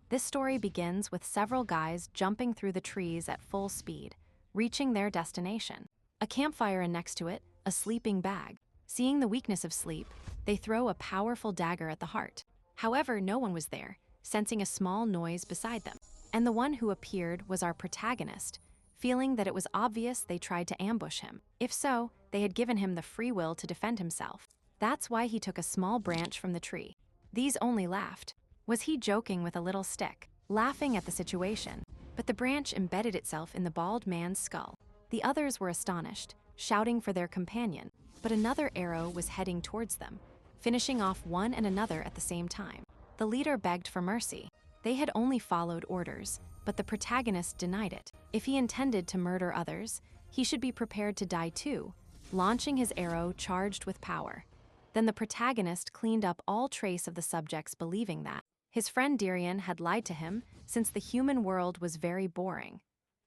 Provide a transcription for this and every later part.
This story begins with several guys jumping through the trees at full speed, reaching their destination. A campfire and next to it, a sleeping bag. Seeing the weakness of sleep, they throw a powerful dagger at the heart. However, no one was there, sensing a small noise beside them. And the one who appeared was our protagonist, feeling that it was obvious they tried to ambush him. If so, they had given him the free will to defend himself. That's why he took a small branch from the tree. These only laughed. Was he joking with a little stick, laughing at the situation? But the branch embedded itself in the bald man's skull. The others were astonished, shouting for their companion, but another arrow was heading towards them, finishing off one and another at the same time. The leader begged for mercy. They had only followed orders, but the protagonist denied it. If he intended to murder others, he should be prepared to die too, launching his arrow charged with power. Then the protagonist cleaned up all trace of the subjects believing that his friend Darian had lied to him since the human world was very boring.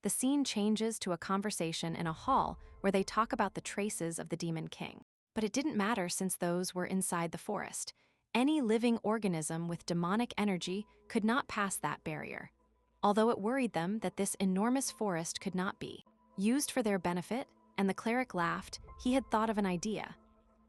The scene changes to a conversation in a hall where they talk about the traces of the Demon King. But it didn't matter since those were inside the forest. Any living organism with demonic energy could not pass that barrier. Although it worried them that this enormous forest could not be used for their benefit, and the cleric laughed, he had thought of an idea.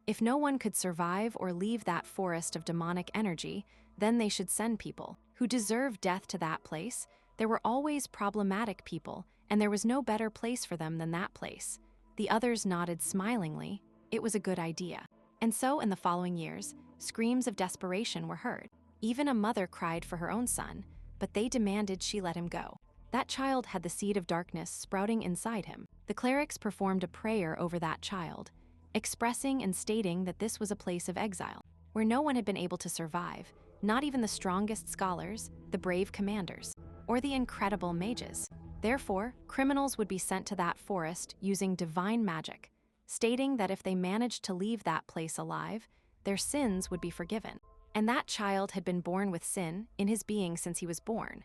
If no one could survive or leave that forest of demonic energy, then they should send people who deserve death to that place. There were always problematic people, and there was no better place for them than that place. The others nodded smilingly. It was a good idea. And so, in the following years, screams of desperation were heard. Even a mother cried for her own son, but they demanded she let him go. That child had the seed of darkness sprouting inside him. The clerics performed a prayer over that child, expressing and stating that this was a place of exile, where no one had been able to survive, not even the strongest scholars, the brave commanders, or the incredible mages. Therefore, criminals would be sent to that forest using divine magic, stating that if they managed to leave that place alive, their sins would be forgiven. And that child had been born with sin in his being since he was born,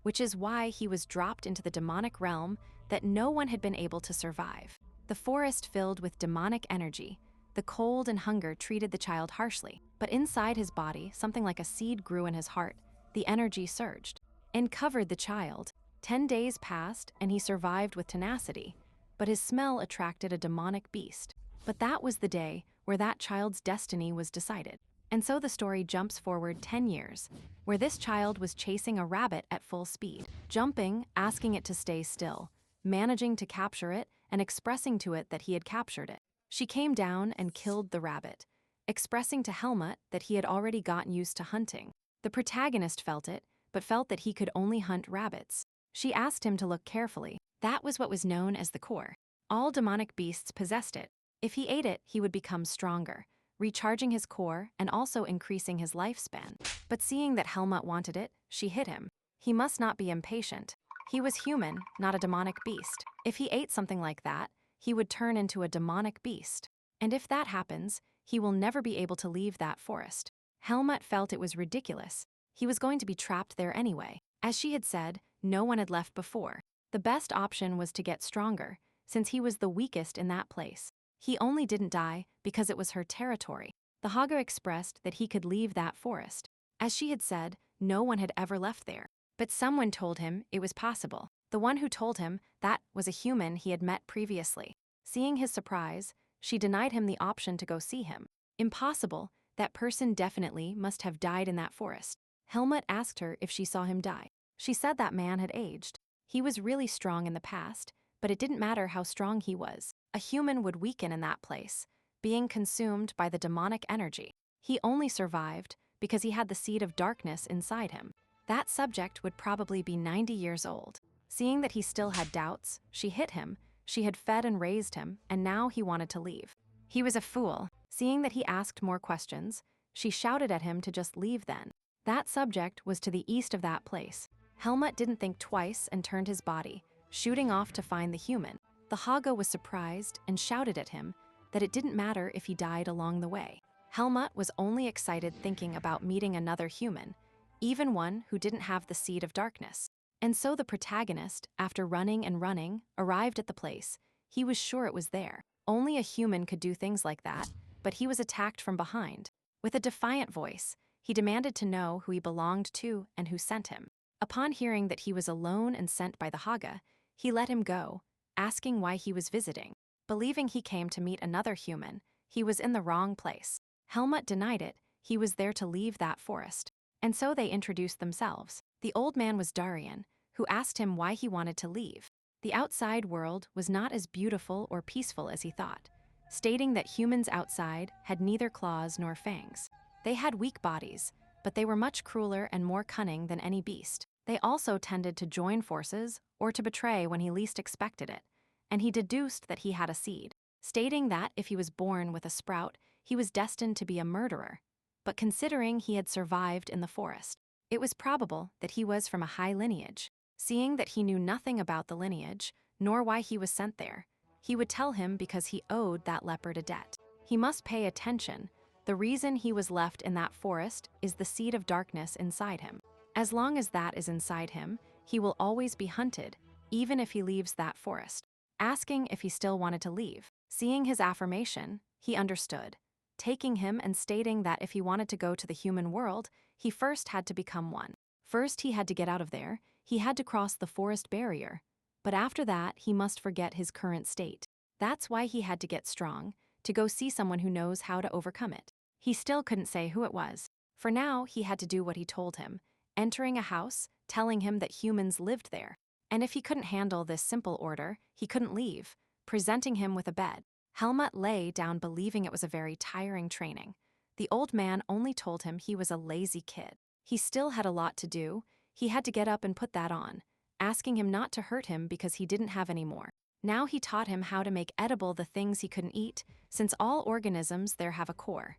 which is why he was dropped into the demonic realm that no one had been able to survive. The forest filled with demonic energy, the cold and hunger treated the child harshly, but inside his body, something like a seed grew in his heart. The energy surged and covered the child. 10 days passed, and he survived with tenacity, but his smell attracted a demonic beast. But that was the day where that child's destiny was decided. And so the story jumps forward 10 years, where this child was chasing a rabbit at full speed, jumping, asking it to stay still, managing to capture it, and expressing to it that he had captured it. She came down and killed the rabbit, expressing to Helmut that he had already gotten used to hunting. The protagonist felt it, but felt that he could only hunt rabbits. She asked him to look carefully. That was what was known as the core. All demonic beasts possessed it. If he ate it, he would become stronger, recharging his core and also increasing his lifespan. But seeing that Helmut wanted it, she hit him. He must not be impatient. He was human, not a demonic beast. If he ate something like that, he would turn into a demonic beast. And if that happens, he will never be able to leave that forest. Helmut felt it was ridiculous. He was going to be trapped there anyway. As she had said, no one had left before. The best option was to get stronger, since he was the weakest in that place. He only didn't die because it was her territory. The Haga expressed that he could leave that forest. As she had said, no one had ever left there. But someone told him it was possible. The one who told him that was a human he had met previously. Seeing his surprise, she denied him the option to go see him. Impossible, that person definitely must have died in that forest. Helmut asked her if she saw him die. She said that man had aged. He was really strong in the past, but it didn't matter how strong he was. A human would weaken in that place, being consumed by the demonic energy. He only survived because he had the seed of darkness inside him. That subject would probably be 90 years old. Seeing that he still had doubts, she hit him. She had fed and raised him, and now he wanted to leave. He was a fool. Seeing that he asked more questions, she shouted at him to just leave then. That subject was to the east of that place. Helmut didn't think twice and turned his body, shooting off to find the human. The Haga was surprised and shouted at him that it didn't matter if he died along the way. Helmut was only excited thinking about meeting another human, even one who didn't have the seed of darkness. And so the protagonist, after running and running, arrived at the place. He was sure it was there. Only a human could do things like that, but he was attacked from behind. With a defiant voice, he demanded to know who he belonged to and who sent him. Upon hearing that he was alone and sent by the Haga, he let him go, asking why he was visiting. Believing he came to meet another human, he was in the wrong place. Helmut denied it, he was there to leave that forest. And so they introduced themselves. The old man was Darian, who asked him why he wanted to leave. The outside world was not as beautiful or peaceful as he thought, stating that humans outside had neither claws nor fangs. They had weak bodies, but they were much crueler and more cunning than any beast. They also tended to join forces or to betray when he least expected it, and he deduced that he had a seed, stating that if he was born with a sprout, he was destined to be a murderer. But considering he had survived in the forest, it was probable that he was from a high lineage. Seeing that he knew nothing about the lineage, nor why he was sent there, he would tell him because he owed that leopard a debt. He must pay attention. The reason he was left in that forest is the seed of darkness inside him. As long as that is inside him, he will always be hunted, even if he leaves that forest. Asking if he still wanted to leave. Seeing his affirmation, he understood, taking him and stating that if he wanted to go to the human world, he first had to become one. First, he had to get out of there, he had to cross the forest barrier. But after that, he must forget his current state. That's why he had to get strong, to go see someone who knows how to overcome it. He still couldn't say who it was. For now, he had to do what he told him, entering a house, telling him that humans lived there. And if he couldn't handle this simple order, he couldn't leave, presenting him with a bed. Helmut lay down believing it was a very tiring training. The old man only told him he was a lazy kid. He still had a lot to do, he had to get up and put that on, asking him not to hurt him because he didn't have any more. Now he taught him how to make edible the things he couldn't eat, since all organisms there have a core.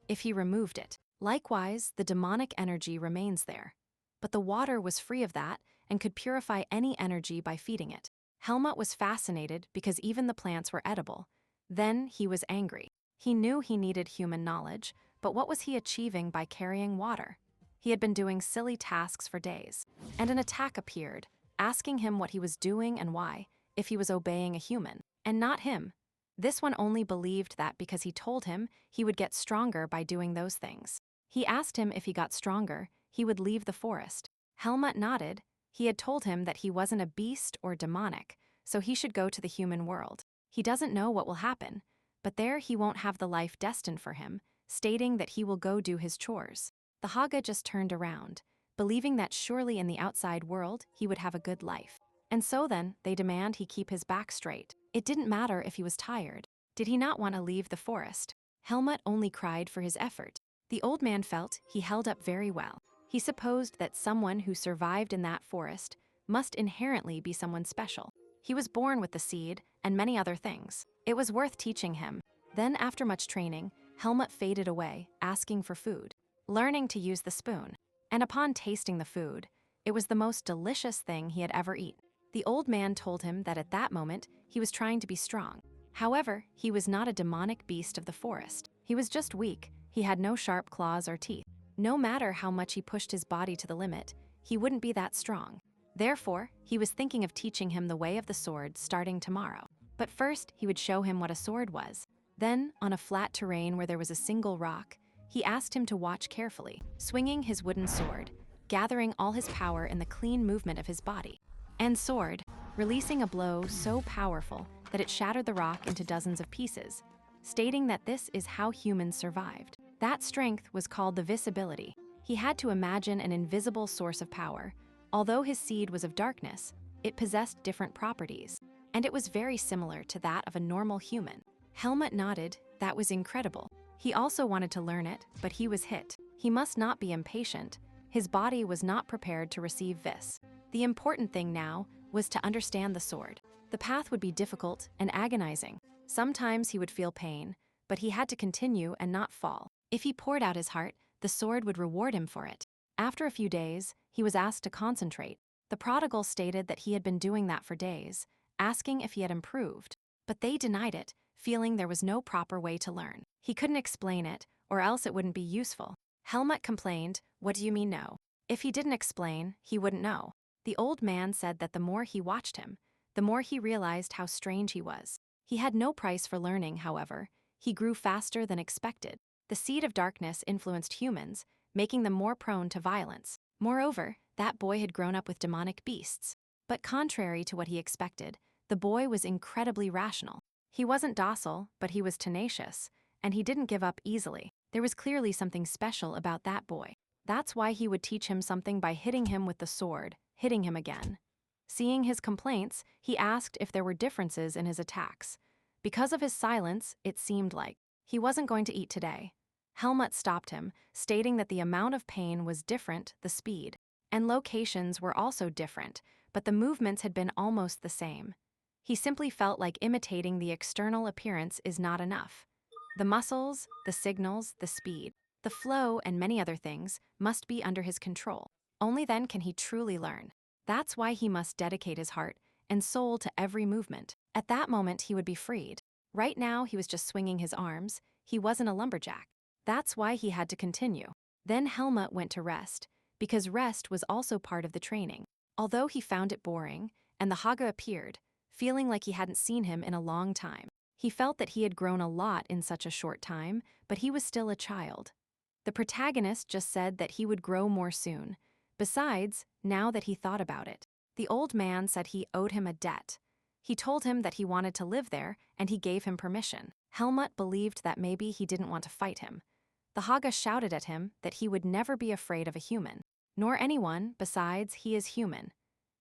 If he removed it, likewise, the demonic energy remains there. But the water was free of that and could purify any energy by feeding it. Helmut was fascinated because even the plants were edible. Then he was angry. He knew he needed human knowledge, but what was he achieving by carrying water? He had been doing silly tasks for days, and an attack appeared, asking him what he was doing and why, if he was obeying a human, and not him. This one only believed that because he told him he would get stronger by doing those things. He asked him if he got stronger, he would leave the forest. Helmut nodded. He had told him that he wasn't a beast or demonic, so he should go to the human world. He doesn't know what will happen, but there he won't have the life destined for him, stating that he will go do his chores. The Haga just turned around, believing that surely in the outside world he would have a good life. And so then, they demand he keep his back straight. It didn't matter if he was tired. Did he not want to leave the forest? Helmut only cried for his effort. The old man felt he held up very well. He supposed that someone who survived in that forest must inherently be someone special. He was born with the seed and many other things. It was worth teaching him. Then after much training, Helmut faded away, asking for food, learning to use the spoon. And upon tasting the food, it was the most delicious thing he had ever eaten. The old man told him that at that moment, he was trying to be strong. However, he was not a demonic beast of the forest. He was just weak. He had no sharp claws or teeth. No matter how much he pushed his body to the limit, he wouldn't be that strong. Therefore, he was thinking of teaching him the way of the sword starting tomorrow. But first, he would show him what a sword was. Then, on a flat terrain where there was a single rock, he asked him to watch carefully, swinging his wooden sword, gathering all his power in the clean movement of his body. And sword, releasing a blow so powerful that it shattered the rock into dozens of pieces, stating that this is how humans survived. That strength was called the visibility. He had to imagine an invisible source of power. Although his seed was of darkness, it possessed different properties, and it was very similar to that of a normal human. Helmut nodded. That was incredible. He also wanted to learn it, but he was hit. He must not be impatient. His body was not prepared to receive this. The important thing now was to understand the sword. The path would be difficult and agonizing. Sometimes he would feel pain, but he had to continue and not fall. If he poured out his heart, the sword would reward him for it. After a few days, he was asked to concentrate. The prodigal stated that he had been doing that for days, asking if he had improved. But they denied it, feeling there was no proper way to learn. He couldn't explain it, or else it wouldn't be useful. Helmut complained, "What do you mean no?" If he didn't explain, he wouldn't know. The old man said that the more he watched him, the more he realized how strange he was. He had no price for learning, however. He grew faster than expected. The seed of darkness influenced humans, making them more prone to violence. Moreover, That boy had grown up with demonic beasts. But contrary to what he expected, the boy was incredibly rational. He wasn't docile, but he was tenacious, and he didn't give up easily. There was clearly something special about that boy. That's why he would teach him something by hitting him with the sword, hitting him again. Seeing his complaints, he asked if there were differences in his attacks. Because of his silence, it seemed like he wasn't going to eat today. Helmut stopped him, stating that the amount of pain was different, the speed and locations were also different, but the movements had been almost the same. He simply felt like imitating the external appearance is not enough. The muscles, the signals, the speed, the flow, and many other things must be under his control. Only then can he truly learn. That's why he must dedicate his heart and soul to every movement. At that moment, he would be freed. Right now, he was just swinging his arms. He wasn't a lumberjack. That's why he had to continue. Then Helmut went to rest, because rest was also part of the training. Although he found it boring, and the Haga appeared, feeling like he hadn't seen him in a long time. He felt that he had grown a lot in such a short time, but he was still a child. The protagonist just said that he would grow more soon. Besides, now that he thought about it, the old man said he owed him a debt. He told him that he wanted to live there, and he gave him permission. Helmut believed that maybe he didn't want to fight him. The Haga shouted at him that he would never be afraid of a human, nor anyone, besides, he is human.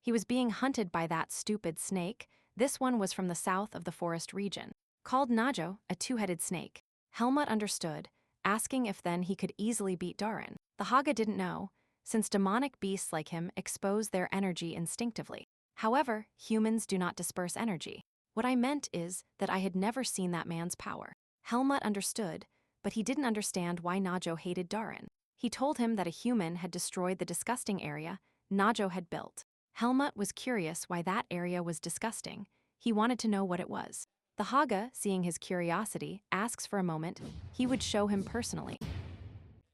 He was being hunted by that stupid snake. This one was from the south of the forest region, called Najo, a two-headed snake. Helmut understood, asking if then he could easily beat Darin. The Haga didn't know, since demonic beasts like him expose their energy instinctively. However, humans do not disperse energy. What I meant is that I had never seen that man's power. Helmut understood, but he didn't understand why Najo hated Darin. He told him that a human had destroyed the disgusting area Najo had built. Helmut was curious why that area was disgusting. He wanted to know what it was. The Haga, seeing his curiosity, asks for a moment. He would show him personally.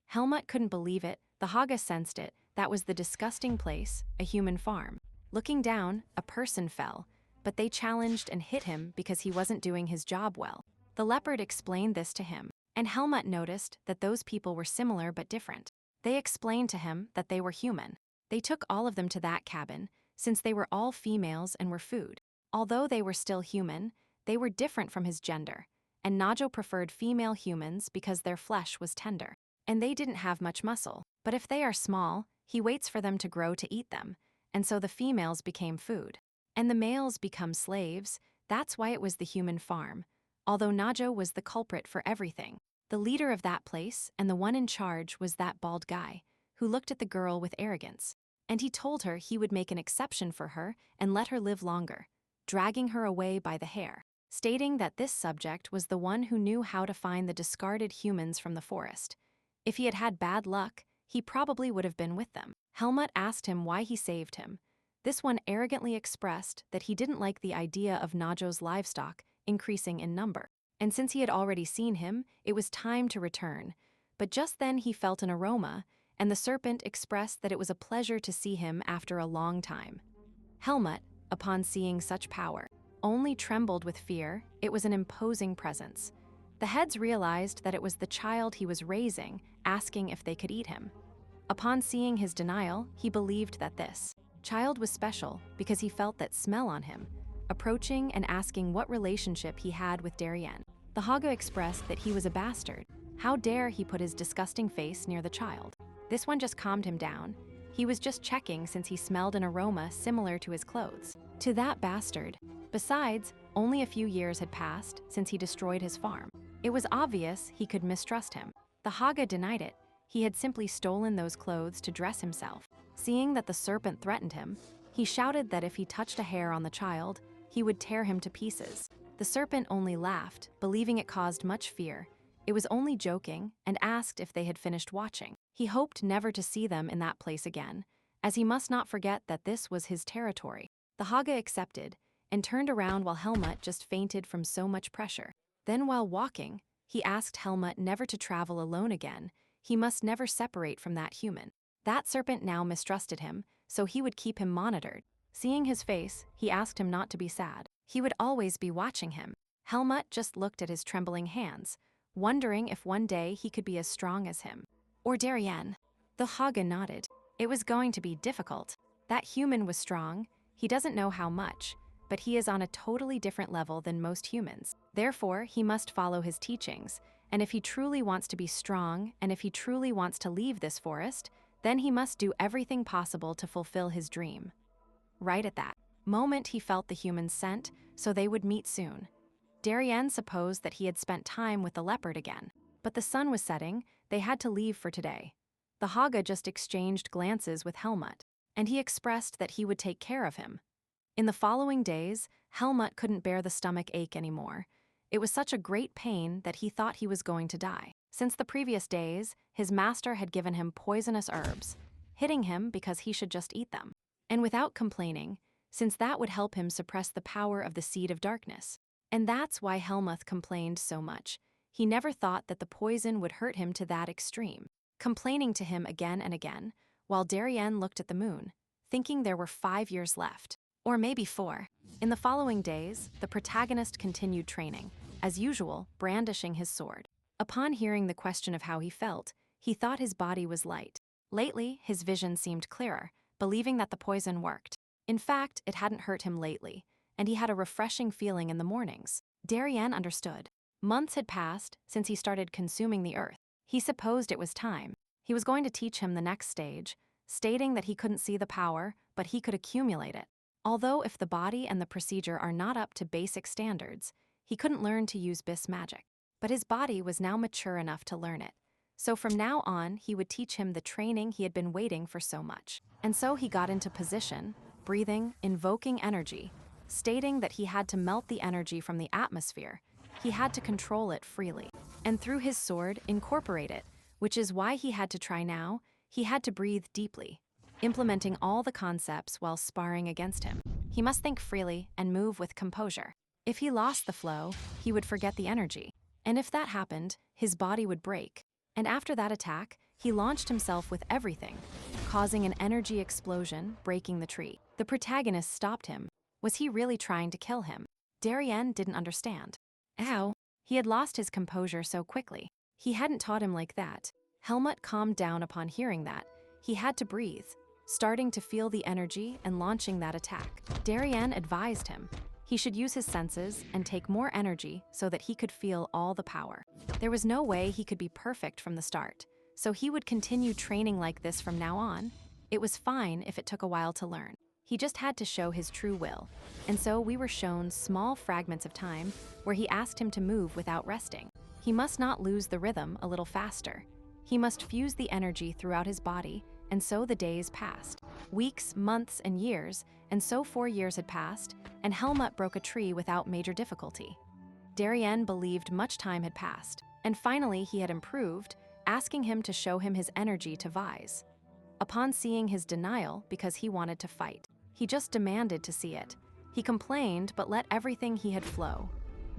Helmut couldn't believe it. The Haga sensed it. That was the disgusting place, a human farm. Looking down, a person fell, but they challenged and hit him because he wasn't doing his job well. The leopard explained this to him, and Helmut noticed that those people were similar but different. They explained to him that they were human. They took all of them to that cabin, since they were all females and were food. Although they were still human, they were different from his gender, and Najo preferred female humans because their flesh was tender, and they didn't have much muscle. But if they are small, he waits for them to grow to eat them, and so the females became food. And the males become slaves. That's why it was the human farm, although Najo was the culprit for everything. The leader of that place and the one in charge was that bald guy, who looked at the girl with arrogance. And he told her he would make an exception for her and let her live longer, dragging her away by the hair, stating that this subject was the one who knew how to find the discarded humans from the forest. If he had had bad luck, he probably would have been with them. Helmut asked him why he saved him. This one arrogantly expressed that he didn't like the idea of Najo's livestock increasing in number. And since he had already seen him, it was time to return. But just then he felt an aroma, and the serpent expressed that it was a pleasure to see him after a long time. Helmut, upon seeing such power, only trembled with fear. It was an imposing presence. The heads realized that it was the child he was raising, asking if they could eat him. Upon seeing his denial, he believed that this child was special because he felt that smell on him, approaching and asking what relationship he had with Darien. The Haga expressed that he was a bastard. How dare he put his disgusting face near the child? This one just calmed him down. He was just checking since he smelled an aroma similar to his clothes. To that bastard. Besides, only a few years had passed since he destroyed his farm. It was obvious he could mistrust him. The Haga denied it. He had simply stolen those clothes to dress himself. Seeing that the serpent threatened him, he shouted that if he touched a hair on the child, he would tear him to pieces. The serpent only laughed, believing it caused much fear. It was only joking, and asked if they had finished watching. He hoped never to see them in that place again, as he must not forget that this was his territory. The Haga accepted, and turned around while Helmut just fainted from so much pressure. Then while walking, he asked Helmut never to travel alone again. He must never separate from that human. That serpent now mistrusted him, so he would keep him monitored. Seeing his face, he asked him not to be sad. He would always be watching him. Helmut just looked at his trembling hands, wondering if one day he could be as strong as him. Or Darien. The Haga nodded. It was going to be difficult. That human was strong, he doesn't know how much, but he is on a totally different level than most humans. Therefore, he must follow his teachings, and if he truly wants to be strong, and if he truly wants to leave this forest, then he must do everything possible to fulfill his dream. Right at that moment, he felt the human's scent, so they would meet soon. Darien supposed that he had spent time with the leopard again, but the sun was setting, they had to leave for today. The Haga just exchanged glances with Helmut, and he expressed that he would take care of him. In the following days, Helmut couldn't bear the stomach ache anymore. It was such a great pain that he thought he was going to die. Since the previous days, his master had given him poisonous herbs, hitting him because he should just eat them. And without complaining, since that would help him suppress the power of the seed of darkness. And that's why Helmut complained so much. He never thought that the poison would hurt him to that extreme, complaining to him again and again, while Darien looked at the moon, thinking there were 5 years left. Or maybe 4. In the following days, the protagonist continued training, as usual, brandishing his sword. Upon hearing the question of how he felt, he thought his body was light. Lately, his vision seemed clearer, believing that the poison worked. In fact, it hadn't hurt him lately, and he had a refreshing feeling in the mornings. Darien understood. Months had passed since he started consuming the earth. He supposed it was time. He was going to teach him the next stage, stating that he couldn't see the power, but he could accumulate it. Although if the body and the procedure are not up to basic standards, he couldn't learn to use Bis magic. But his body was now mature enough to learn it. So from now on, he would teach him the training he had been waiting for so much. And so he got into position, breathing, invoking energy, stating that he had to melt the energy from the atmosphere. He had to control it freely. And through his sword, incorporate it, which is why he had to try now. He had to breathe deeply, implementing all the concepts while sparring against him. He must think freely and move with composure. If he lost the flow, he would forget the energy. And if that happened, his body would break. And after that attack, he launched himself with everything, causing an energy explosion, breaking the tree. The protagonist stopped him. Was he really trying to kill him? Darien didn't understand. Ow! He had lost his composure so quickly. He hadn't taught him like that. Helmut calmed down upon hearing that. He had to breathe, starting to feel the energy and launching that attack. Darien advised him he should use his senses and take more energy so that he could feel all the power. There was no way he could be perfect from the start, so he would continue training like this from now on. It was fine if it took a while to learn. He just had to show his true will. And so we were shown small fragments of time where he asked him to move without resting. He must not lose the rhythm a little faster. He must fuse the energy throughout his body, and so the days passed. Weeks, months, and years, and so 4 years had passed, and Helmut broke a tree without major difficulty. Darien believed much time had passed, and finally he had improved, asking him to show him his energy to Vise. Upon seeing his denial because he wanted to fight, he just demanded to see it. He complained but let everything he had flow.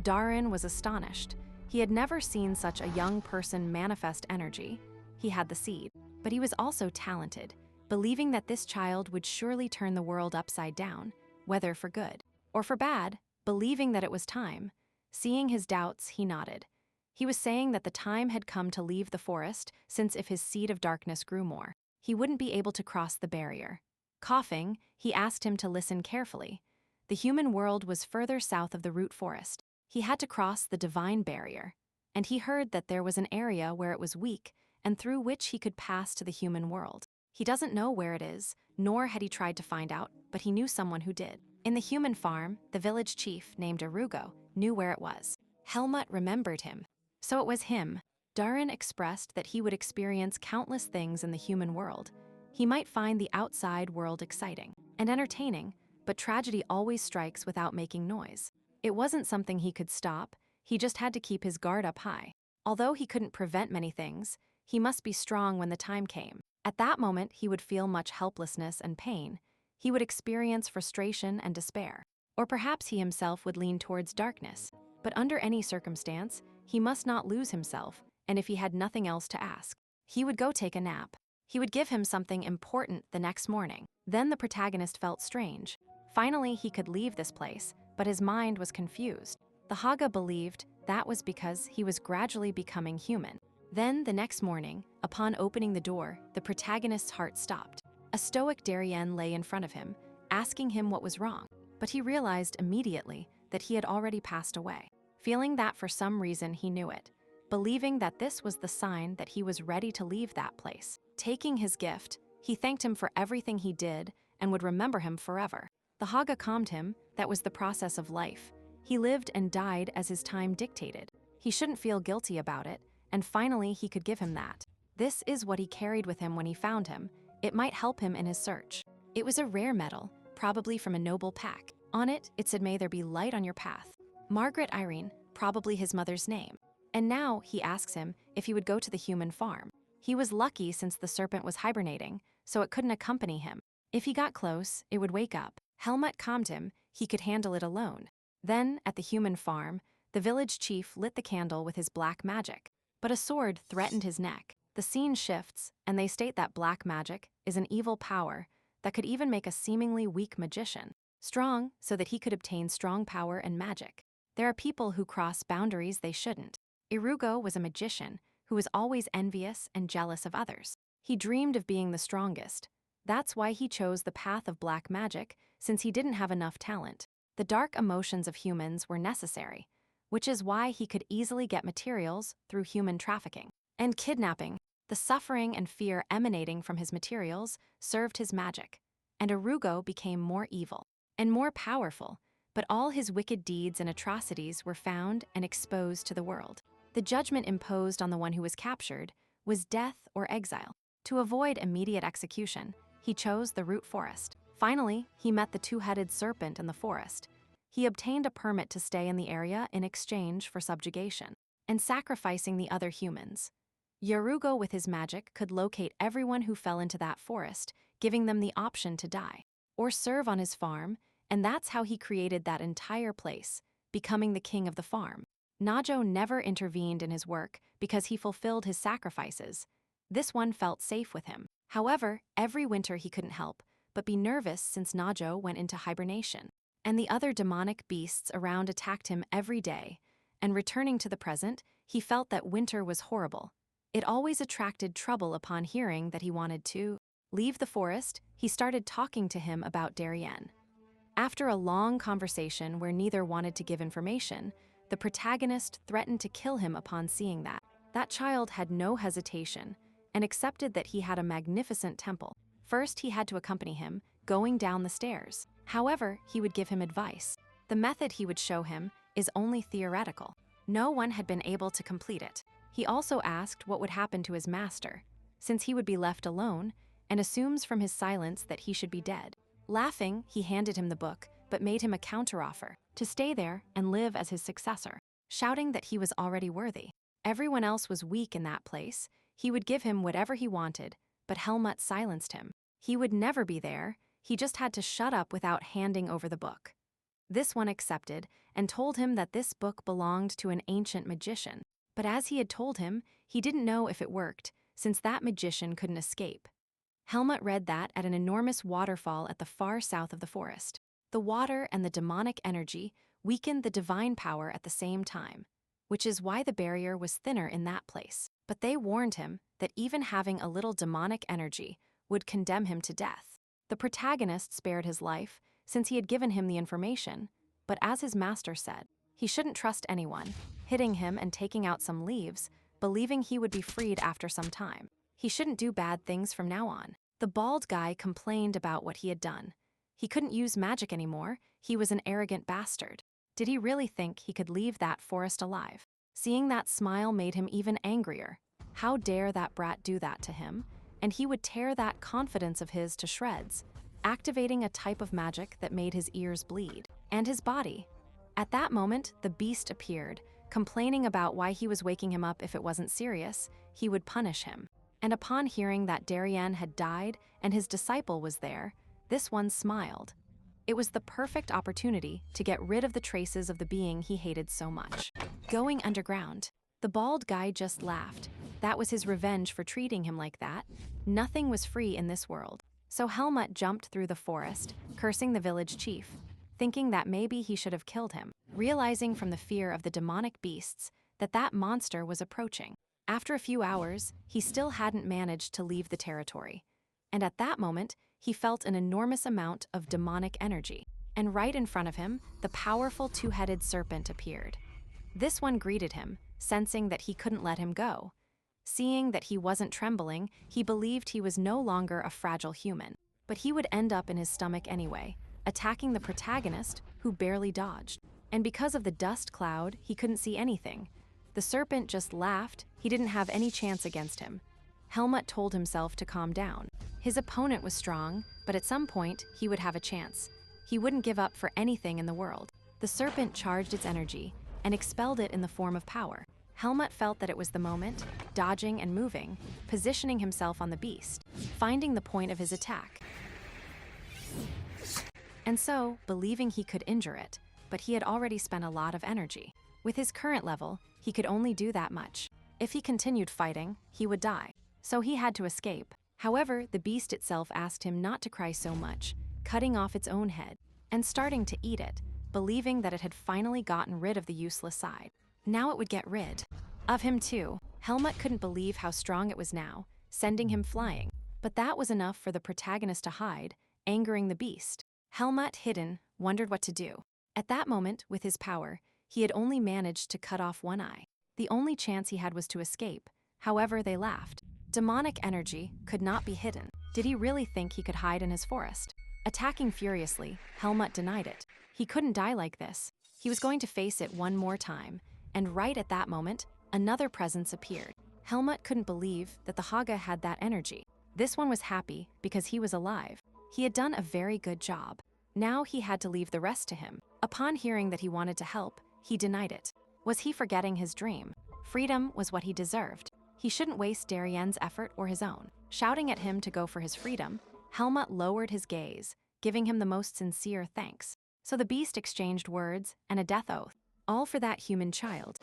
Darien was astonished. He had never seen such a young person manifest energy. He had the seed, but he was also talented, believing that this child would surely turn the world upside down, whether for good or for bad, believing that it was time. Seeing his doubts, he nodded. He was saying that the time had come to leave the forest, since if his seed of darkness grew more, he wouldn't be able to cross the barrier. Coughing, he asked him to listen carefully. The human world was further south of the root forest. He had to cross the divine barrier, and he heard that there was an area where it was weak and through which he could pass to the human world. He doesn't know where it is, nor had he tried to find out, but he knew someone who did. In the human farm, the village chief, named Arugo, knew where it was. Helmut remembered him. So it was him. Darien expressed that he would experience countless things in the human world. He might find the outside world exciting and entertaining, but tragedy always strikes without making noise. It wasn't something he could stop, he just had to keep his guard up high. Although he couldn't prevent many things, he must be strong when the time came. At that moment, he would feel much helplessness and pain. He would experience frustration and despair. Or perhaps he himself would lean towards darkness. But under any circumstance, he must not lose himself, and if he had nothing else to ask, he would go take a nap. He would give him something important the next morning. Then the protagonist felt strange. Finally, he could leave this place, but his mind was confused. The Haga believed that was because he was gradually becoming human. Then, the next morning, upon opening the door, the protagonist's heart stopped. A stoic Darien lay in front of him, asking him what was wrong, but he realized immediately that he had already passed away, feeling that for some reason he knew it, believing that this was the sign that he was ready to leave that place. Taking his gift, he thanked him for everything he did and would remember him forever. The Haga calmed him. That was the process of life. He lived and died as his time dictated. He shouldn't feel guilty about it, and finally he could give him that. This is what he carried with him when he found him. It might help him in his search. It was a rare medal, probably from a noble pack. On it said, "May there be light on your path." Margaret Irene, probably his mother's name. And now he asks him if he would go to the human farm. He was lucky since the serpent was hibernating, so it couldn't accompany him. If he got close, it would wake up. Helmut calmed him. He could handle it alone. Then, at the human farm, the village chief lit the candle with his black magic. But a sword threatened his neck. The scene shifts, and they state that black magic is an evil power that could even make a seemingly weak magician strong so that he could obtain strong power and magic. There are people who cross boundaries they shouldn't. Irugo was a magician who was always envious and jealous of others. He dreamed of being the strongest. That's why he chose the path of black magic, since he didn't have enough talent. The dark emotions of humans were necessary, which is why he could easily get materials through human trafficking and kidnapping. The suffering and fear emanating from his materials served his magic, and Irugo became more evil and more powerful, but all his wicked deeds and atrocities were found and exposed to the world. The judgment imposed on the one who was captured was death or exile. To avoid immediate execution, he chose the root forest. Finally, he met the two-headed serpent in the forest. He obtained a permit to stay in the area in exchange for subjugation and sacrificing the other humans. Yarugo with his magic could locate everyone who fell into that forest, giving them the option to die or serve on his farm, and that's how he created that entire place, becoming the king of the farm. Najo never intervened in his work because he fulfilled his sacrifices. This one felt safe with him. However, every winter he couldn't help but be nervous since Najo went into hibernation, and the other demonic beasts around attacked him every day. And returning to the present, he felt that winter was horrible. It always attracted trouble. Upon hearing that he wanted to leave the forest, he started talking to him about Darien. After a long conversation where neither wanted to give information, the protagonist threatened to kill him upon seeing that. That child had no hesitation and accepted that he had a magnificent temple. First, he had to accompany him, going down the stairs. However, he would give him advice. The method he would show him is only theoretical. No one had been able to complete it. He also asked what would happen to his master, since he would be left alone, and assumes from his silence that he should be dead. Laughing, he handed him the book, but made him a counteroffer to stay there and live as his successor, shouting that he was already worthy. Everyone else was weak in that place. He would give him whatever he wanted, but Helmut silenced him. He would never be there. He just had to shut up without handing over the book. This one accepted and told him that this book belonged to an ancient magician. But as he had told him, he didn't know if it worked, since that magician couldn't escape. Helmut read that at an enormous waterfall at the far south of the forest. The water and the demonic energy weakened the divine power at the same time, which is why the barrier was thinner in that place. But they warned him that even having a little demonic energy would condemn him to death. The protagonist spared his life, since he had given him the information, but as his master said, he shouldn't trust anyone, hitting him and taking out some leaves, believing he would be freed after some time. He shouldn't do bad things from now on. The bald guy complained about what he had done. He couldn't use magic anymore. He was an arrogant bastard. Did he really think he could leave that forest alive? Seeing that smile made him even angrier. How dare that brat do that to him? And he would tear that confidence of his to shreds, activating a type of magic that made his ears bleed, and his body. At that moment, the beast appeared, complaining about why he was waking him up. If it wasn't serious, he would punish him. And upon hearing that Darien had died and his disciple was there, this one smiled. It was the perfect opportunity to get rid of the traces of the being he hated so much. Going underground. The bald guy just laughed. That was his revenge for treating him like that. Nothing was free in this world. So Helmut jumped through the forest, cursing the village chief, thinking that maybe he should have killed him, realizing from the fear of the demonic beasts that that monster was approaching. After a few hours, he still hadn't managed to leave the territory. and at that moment, he felt an enormous amount of demonic energy. And right in front of him, the powerful two-headed serpent appeared. This one greeted him, sensing that he couldn't let him go. Seeing that he wasn't trembling, he believed he was no longer a fragile human. But he would end up in his stomach anyway, attacking the protagonist, who barely dodged. And because of the dust cloud, he couldn't see anything. The serpent just laughed. He didn't have any chance against him. Helmut told himself to calm down. His opponent was strong, but at some point, he would have a chance. He wouldn't give up for anything in the world. The serpent charged its energy and expelled it in the form of power. Helmut felt that it was the moment, dodging and moving, positioning himself on the beast, finding the point of his attack. And so, believing he could injure it, but he had already spent a lot of energy. With his current level, he could only do that much. If he continued fighting, he would die. So he had to escape. However, the beast itself asked him not to cry so much, cutting off its own head and starting to eat it, believing that it had finally gotten rid of the useless side. Now it would get rid of him too. Helmut couldn't believe how strong it was now, sending him flying. But that was enough for the protagonist to hide, angering the beast. Helmut, hidden, wondered what to do. At that moment, with his power, he had only managed to cut off one eye. The only chance he had was to escape. However, they laughed. Demonic energy could not be hidden. Did he really think he could hide in his forest? Attacking furiously, Helmut denied it. He couldn't die like this. He was going to face it one more time, and right at that moment, another presence appeared. Helmut couldn't believe that the Haga had that energy. This one was happy because he was alive. He had done a very good job. Now he had to leave the rest to him. Upon hearing that he wanted to help, he denied it. Was he forgetting his dream? Freedom was what he deserved. He shouldn't waste Darien's effort or his own. Shouting at him to go for his freedom, Helmut lowered his gaze, giving him the most sincere thanks. So the beast exchanged words and a death oath, all for that human child.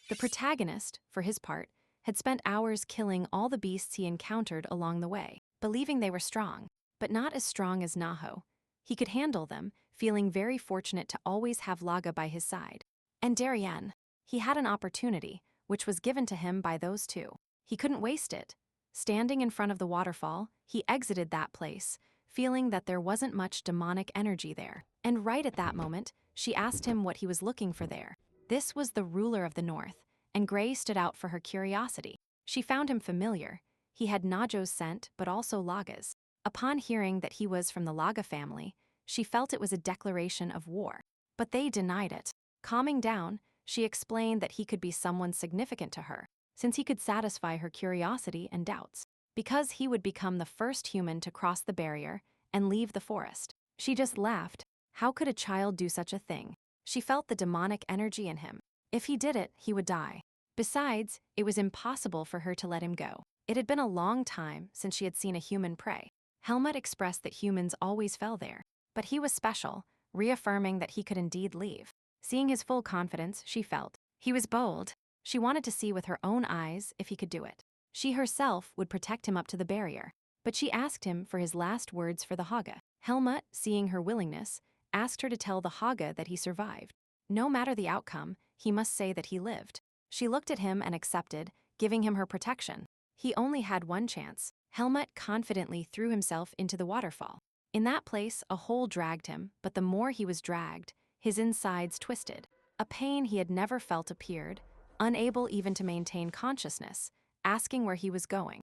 The protagonist, for his part, had spent hours killing all the beasts he encountered along the way, believing they were strong, but not as strong as Naho. He could handle them, feeling very fortunate to always have Laga by his side. And Darien, he had an opportunity, which was given to him by those two. He couldn't waste it. Standing in front of the waterfall, he exited that place, feeling that there wasn't much demonic energy there. And right at that moment, she asked him what he was looking for there. This was the ruler of the north, and Gray stood out for her curiosity. She found him familiar. He had Najo's scent, but also Laga's. Upon hearing that he was from the Laga family, she felt it was a declaration of war. But they denied it. Calming down, she explained that he could be someone significant to her, since he could satisfy her curiosity and doubts. Because he would become the first human to cross the barrier and leave the forest. She just laughed. How could a child do such a thing? She felt the demonic energy in him. If he did it, he would die. Besides, it was impossible for her to let him go. It had been a long time since she had seen a human prey. Helmut expressed that humans always fell there. But he was special, reaffirming that he could indeed leave. Seeing his full confidence, she felt he was bold. She wanted to see with her own eyes if he could do it. She herself would protect him up to the barrier. But she asked him for his last words for the Haga. Helmut, seeing her willingness, asked her to tell the Haga that he survived. No matter the outcome, he must say that he lived. She looked at him and accepted, giving him her protection. He only had one chance. Helmut confidently threw himself into the waterfall. In that place, a hole dragged him, but the more he was dragged, his insides twisted. A pain he had never felt appeared, unable even to maintain consciousness, asking where he was going.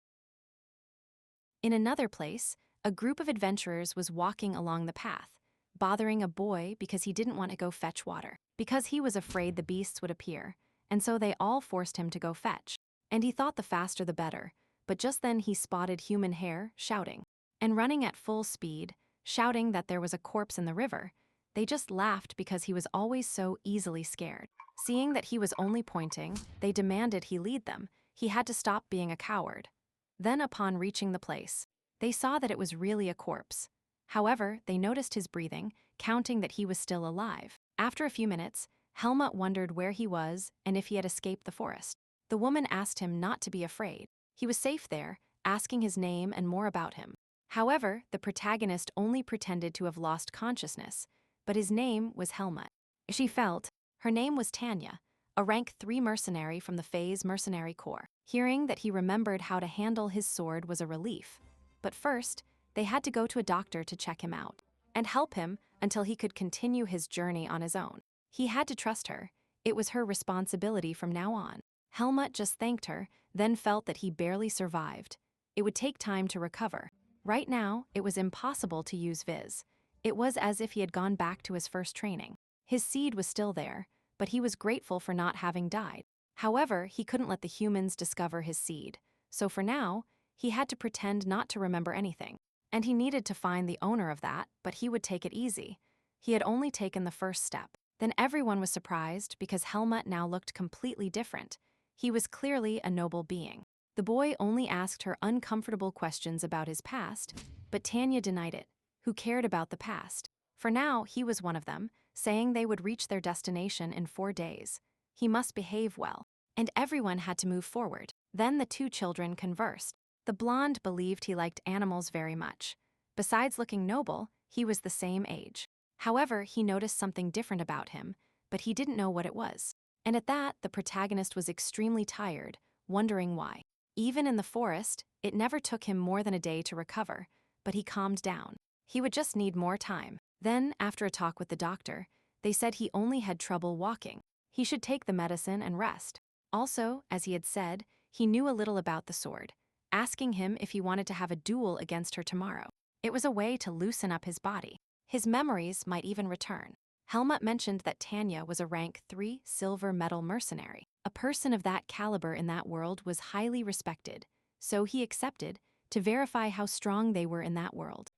In another place, a group of adventurers was walking along the path, bothering a boy because he didn't want to go fetch water, because he was afraid the beasts would appear, and so they all forced him to go fetch. And he thought the faster the better, but just then he spotted human hair, shouting, and running at full speed, shouting that there was a corpse in the river. They just laughed because he was always so easily scared. Seeing that he was only pointing, they demanded he lead them. He had to stop being a coward. Then upon reaching the place, they saw that it was really a corpse. However, they noticed his breathing, counting that he was still alive. After a few minutes, Helmut wondered where he was and if he had escaped the forest. The woman asked him not to be afraid. He was safe there, asking his name and more about him. However, the protagonist only pretended to have lost consciousness, but his name was Helmut. She felt her name was Tanya, a rank 3 mercenary from the Phase Mercenary Corps. Hearing that he remembered how to handle his sword was a relief. But first, they had to go to a doctor to check him out and help him until he could continue his journey on his own. He had to trust her. It was her responsibility from now on. Helmut just thanked her, then felt that he barely survived. It would take time to recover. Right now, it was impossible to use Viz. It was as if he had gone back to his first training. His seed was still there, but he was grateful for not having died. However, he couldn't let the humans discover his seed. So for now, he had to pretend not to remember anything. And he needed to find the owner of that, but he would take it easy. He had only taken the first step. Then everyone was surprised because Helmut now looked completely different. He was clearly a noble being. The boy only asked her uncomfortable questions about his past, but Tanya denied it. Who cared about the past? For now, he was one of them, saying they would reach their destination in 4 days. He must behave well, and everyone had to move forward. Then the two children conversed. The blonde believed he liked animals very much. Besides looking noble, he was the same age. However, he noticed something different about him, but he didn't know what it was. And at that, the protagonist was extremely tired, wondering why. Even in the forest, it never took him more than a day to recover, but he calmed down. He would just need more time. Then, after a talk with the doctor, they said he only had trouble walking. He should take the medicine and rest. Also, as he had said, he knew a little about the sword, asking him if he wanted to have a duel against her tomorrow. It was a way to loosen up his body. His memories might even return. Helmut mentioned that Tanya was a rank 3 silver medal mercenary. A person of that caliber in that world was highly respected, so he accepted to verify how strong they were in that world.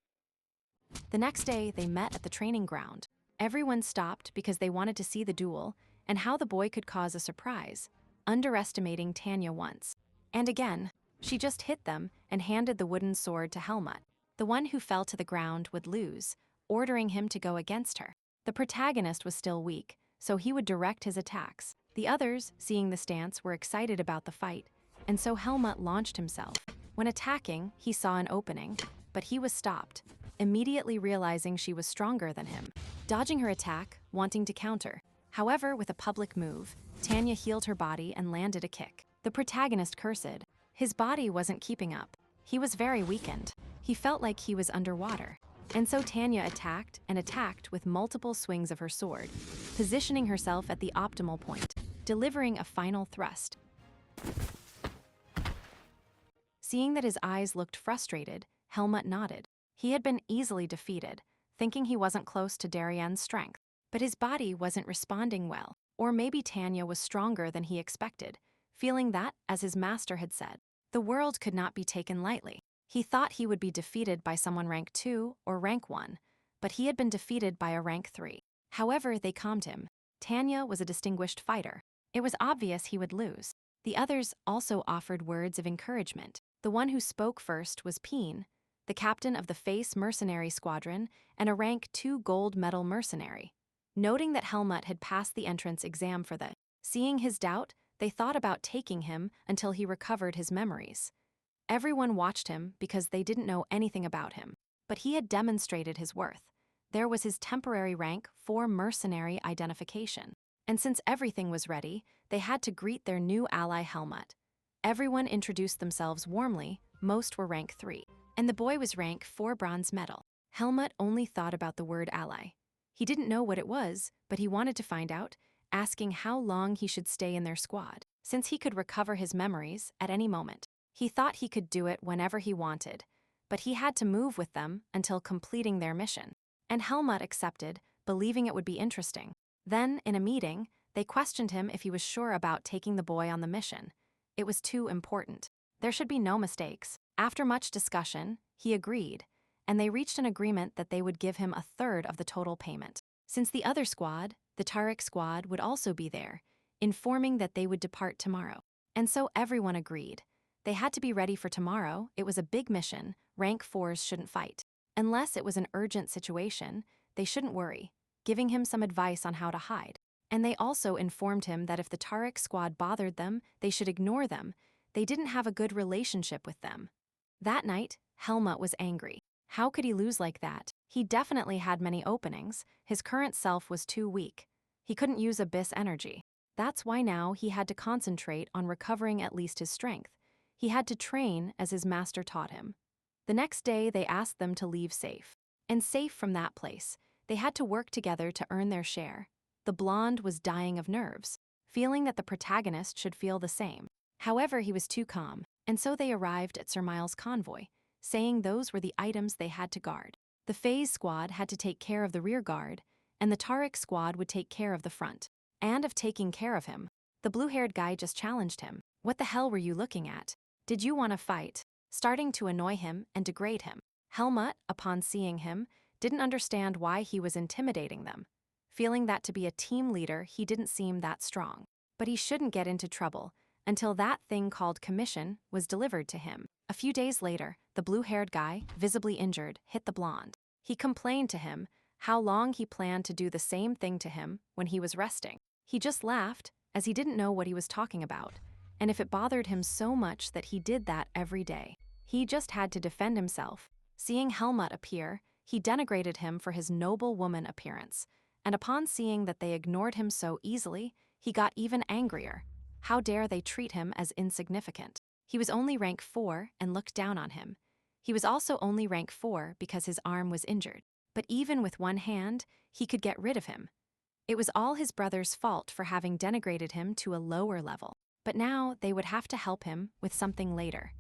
The next day, they met at the training ground. Everyone stopped because they wanted to see the duel and how the boy could cause a surprise, underestimating Tanya once. And again, she just hit them and handed the wooden sword to Helmut. The one who fell to the ground would lose, ordering him to go against her. The protagonist was still weak, so he would direct his attacks. The others, seeing the stance, were excited about the fight, and so Helmut launched himself. When attacking, he saw an opening, but he was stopped, immediately realizing she was stronger than him. Dodging her attack, wanting to counter. However, with a public move, Tanya healed her body and landed a kick. The protagonist cursed. His body wasn't keeping up. He was very weakened. He felt like he was underwater. And so Tanya attacked and attacked with multiple swings of her sword, positioning herself at the optimal point, delivering a final thrust. Seeing that his eyes looked frustrated, Helmut nodded. He had been easily defeated, thinking he wasn't close to Darienne's strength. But his body wasn't responding well, or maybe Tanya was stronger than he expected, feeling that, as his master had said, the world could not be taken lightly. He thought he would be defeated by someone rank 2 or rank 1, but he had been defeated by a rank 3. However, they calmed him. Tanya was a distinguished fighter. It was obvious he would lose. The others also offered words of encouragement. The one who spoke first was Peen, the captain of the Face Mercenary Squadron and a rank 2 gold medal mercenary. Noting that Helmut had passed the entrance exam for the, seeing his doubt, they thought about taking him until he recovered his memories. Everyone watched him because they didn't know anything about him, but he had demonstrated his worth. There was his temporary rank 4 mercenary identification. And since everything was ready, they had to greet their new ally Helmut. Everyone introduced themselves warmly, most were rank 3. And the boy was rank 4 bronze medal. Helmut only thought about the word ally. He didn't know what it was, but he wanted to find out, asking how long he should stay in their squad, since he could recover his memories at any moment. He thought he could do it whenever he wanted, but he had to move with them until completing their mission. And Helmut accepted, believing it would be interesting. Then, in a meeting, they questioned him if he was sure about taking the boy on the mission. It was too important. There should be no mistakes. After much discussion, he agreed, and they reached an agreement that they would give him a third of the total payment. Since the other squad, the Tariq squad, would also be there, informing that they would depart tomorrow. And so everyone agreed. They had to be ready for tomorrow. It was a big mission. Rank 4s shouldn't fight. Unless it was an urgent situation, they shouldn't worry, giving him some advice on how to hide. And they also informed him that if the Tariq squad bothered them, they should ignore them. They didn't have a good relationship with them. That night, Helmut was angry. How could he lose like that? He definitely had many openings. His current self was too weak. He couldn't use abyss energy. That's why now he had to concentrate on recovering at least his strength. He had to train as his master taught him. The next day, they asked them to leave safe. And safe from that place, they had to work together to earn their share. The blonde was dying of nerves, feeling that the protagonist should feel the same. However, he was too calm, and so they arrived at Sir Miles' convoy, saying those were the items they had to guard. The Phase squad had to take care of the rear guard, and the Tariq squad would take care of the front. And of taking care of him, the blue-haired guy just challenged him. What the hell were you looking at? Did you want to fight? Starting to annoy him and degrade him. Helmut, upon seeing him, didn't understand why he was intimidating them. Feeling that to be a team leader, he didn't seem that strong. But he shouldn't get into trouble until that thing called commission was delivered to him. A few days later, the blue-haired guy, visibly injured, hit the blonde. He complained to him how long he planned to do the same thing to him when he was resting. He just laughed, as he didn't know what he was talking about, and if it bothered him so much that he did that every day. He just had to defend himself. Seeing Helmut appear, he denigrated him for his noble woman appearance, and upon seeing that they ignored him so easily, he got even angrier. How dare they treat him as insignificant? He was only rank 4 and looked down on him. He was also only rank 4 because his arm was injured. But even with one hand, he could get rid of him. It was all his brother's fault for having denigrated him to a lower level. But now they would have to help him with something later.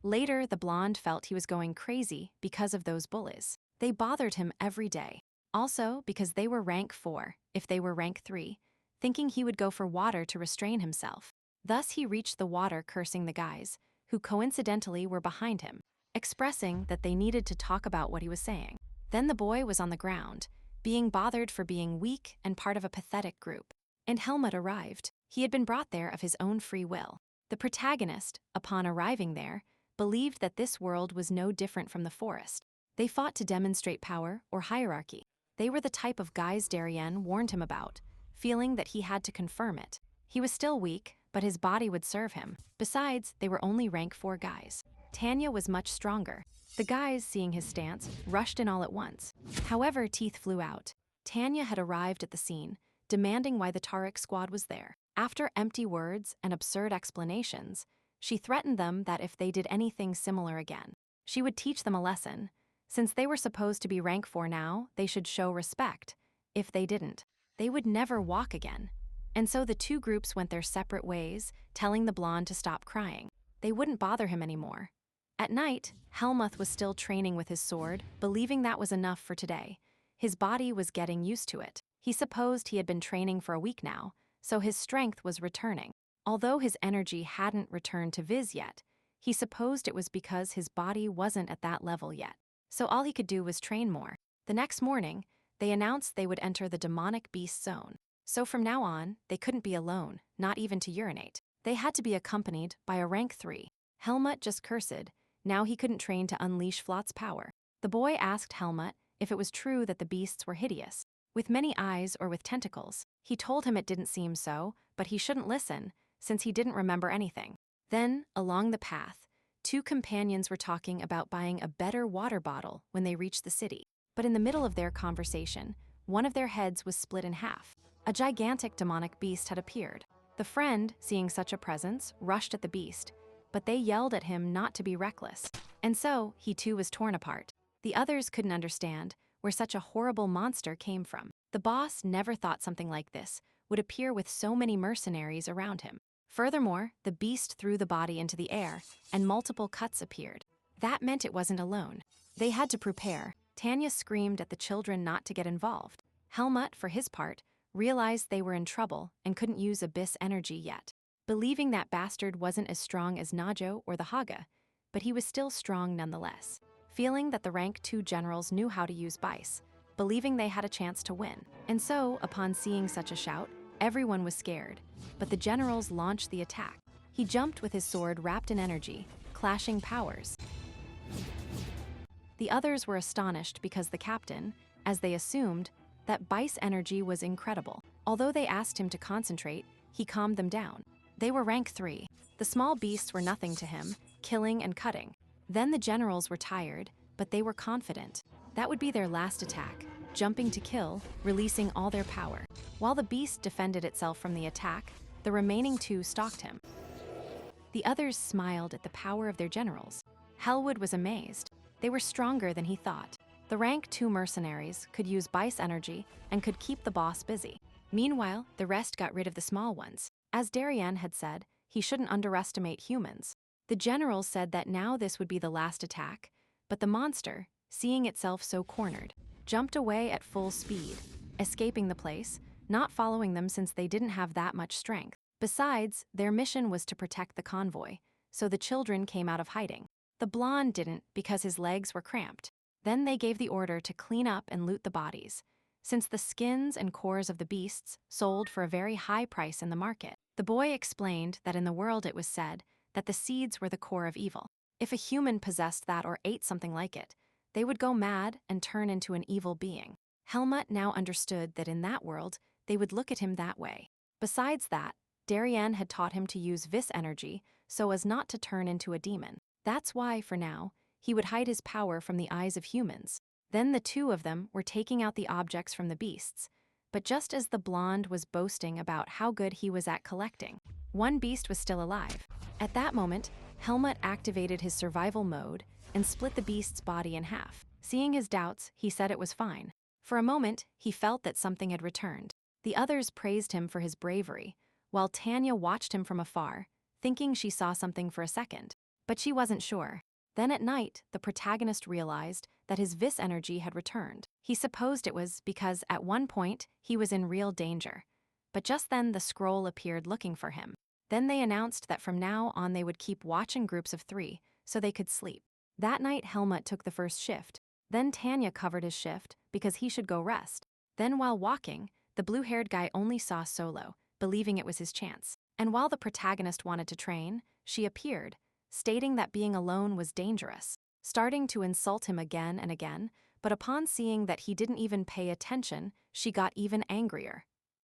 Later, the blonde felt he was going crazy because of those bullies. They bothered him every day. Also, because they were rank 4, if they were rank 3, thinking he would go for water to restrain himself. Thus he reached the water cursing the guys, who coincidentally were behind him, expressing that they needed to talk about what he was saying. Then the boy was on the ground, being bothered for being weak and part of a pathetic group. And Helmut arrived. He had been brought there of his own free will. The protagonist, upon arriving there, believed that this world was no different from the forest. They fought to demonstrate power or hierarchy. They were the type of guys Darien warned him about, feeling that he had to confirm it. He was still weak, but his body would serve him. Besides, they were only rank 4 guys. Tanya was much stronger. The guys, seeing his stance, rushed in all at once. However, teeth flew out. Tanya had arrived at the scene, demanding why the Tariq squad was there. After empty words and absurd explanations, she threatened them that if they did anything similar again, she would teach them a lesson. Since they were supposed to be rank 4 now, they should show respect. If they didn't, they would never walk again. And so the two groups went their separate ways, telling the blonde to stop crying. They wouldn't bother him anymore. At night, Helmut was still training with his sword, believing that was enough for today. His body was getting used to it. He supposed he had been training for a week now, so his strength was returning. Although his energy hadn't returned to Viz yet, he supposed it was because his body wasn't at that level yet. So all he could do was train more. The next morning, they announced they would enter the demonic beast zone. So from now on, they couldn't be alone, not even to urinate. They had to be accompanied by a rank 3. Helmut just cursed. Now he couldn't train to unleash Flot's power. The boy asked Helmut if it was true that the beasts were hideous, with many eyes or with tentacles. He told him it didn't seem so, but he shouldn't listen, since he didn't remember anything. Then, along the path, 2 companions were talking about buying a better water bottle when they reached the city. But in the middle of their conversation, one of their heads was split in half. A gigantic demonic beast had appeared. The friend, seeing such a presence, rushed at the beast, but they yelled at him not to be reckless. And so, he too was torn apart. The others couldn't understand where such a horrible monster came from. The boss never thought something like this would appear with so many mercenaries around him. Furthermore, the beast threw the body into the air, and multiple cuts appeared. That meant it wasn't alone. They had to prepare. Tanya screamed at the children not to get involved. Helmut, for his part, realized they were in trouble and couldn't use abyss energy yet. Believing that bastard wasn't as strong as Najo or the Haga, but he was still strong nonetheless. Feeling that the rank 2 generals knew how to use Bice, believing they had a chance to win. And so, upon seeing such a shout, everyone was scared, but the generals launched the attack. He jumped with his sword wrapped in energy, clashing powers. The others were astonished because the captain, as they assumed, that Bice energy was incredible. Although they asked him to concentrate, he calmed them down. They were rank 3. The small beasts were nothing to him, killing and cutting. Then the generals were tired, but they were confident. That would be their last attack, jumping to kill, releasing all their power. While the beast defended itself from the attack, The remaining two stalked him. The others smiled at the power of their generals. Helmut was amazed. They were stronger than he thought. The rank 2 mercenaries could use Bice energy and could keep the boss busy. Meanwhile, the rest got rid of the small ones. As Darien had said, he shouldn't underestimate humans. The generals said that now this would be the last attack, but the monster, seeing itself so cornered, jumped away at full speed, escaping the place, not following them since they didn't have that much strength. Besides, their mission was to protect the convoy, so the children came out of hiding. The blonde didn't because his legs were cramped. Then they gave the order to clean up and loot the bodies, since the skins and cores of the beasts sold for a very high price in the market. The boy explained that in the world it was said that the seeds were the core of evil. If a human possessed that or ate something like it, they would go mad and turn into an evil being. Helmut now understood that in that world, they would look at him that way. Besides that, Darien had taught him to use vis energy so as not to turn into a demon. That's why, for now, he would hide his power from the eyes of humans. Then the two of them were taking out the objects from the beasts, but just as the blonde was boasting about how good he was at collecting, one beast was still alive. At that moment, Helmut activated his survival mode and split the beast's body in half. Seeing his doubts, he said it was fine. For a moment, he felt that something had returned. The others praised him for his bravery, while Tanya watched him from afar, thinking she saw something for a second. But she wasn't sure. Then at night, the protagonist realized that his vis energy had returned. He supposed it was because at one point he was in real danger. But just then the scroll appeared looking for him. Then they announced that from now on they would keep watch in groups of 3 so they could sleep. That night Helmut took the first shift. Then Tanya covered his shift because he should go rest. Then while walking, the blue-haired guy only saw Solo, believing it was his chance. And while the protagonist wanted to train, she appeared, stating that being alone was dangerous, starting to insult him again and again, but upon seeing that he didn't even pay attention, she got even angrier.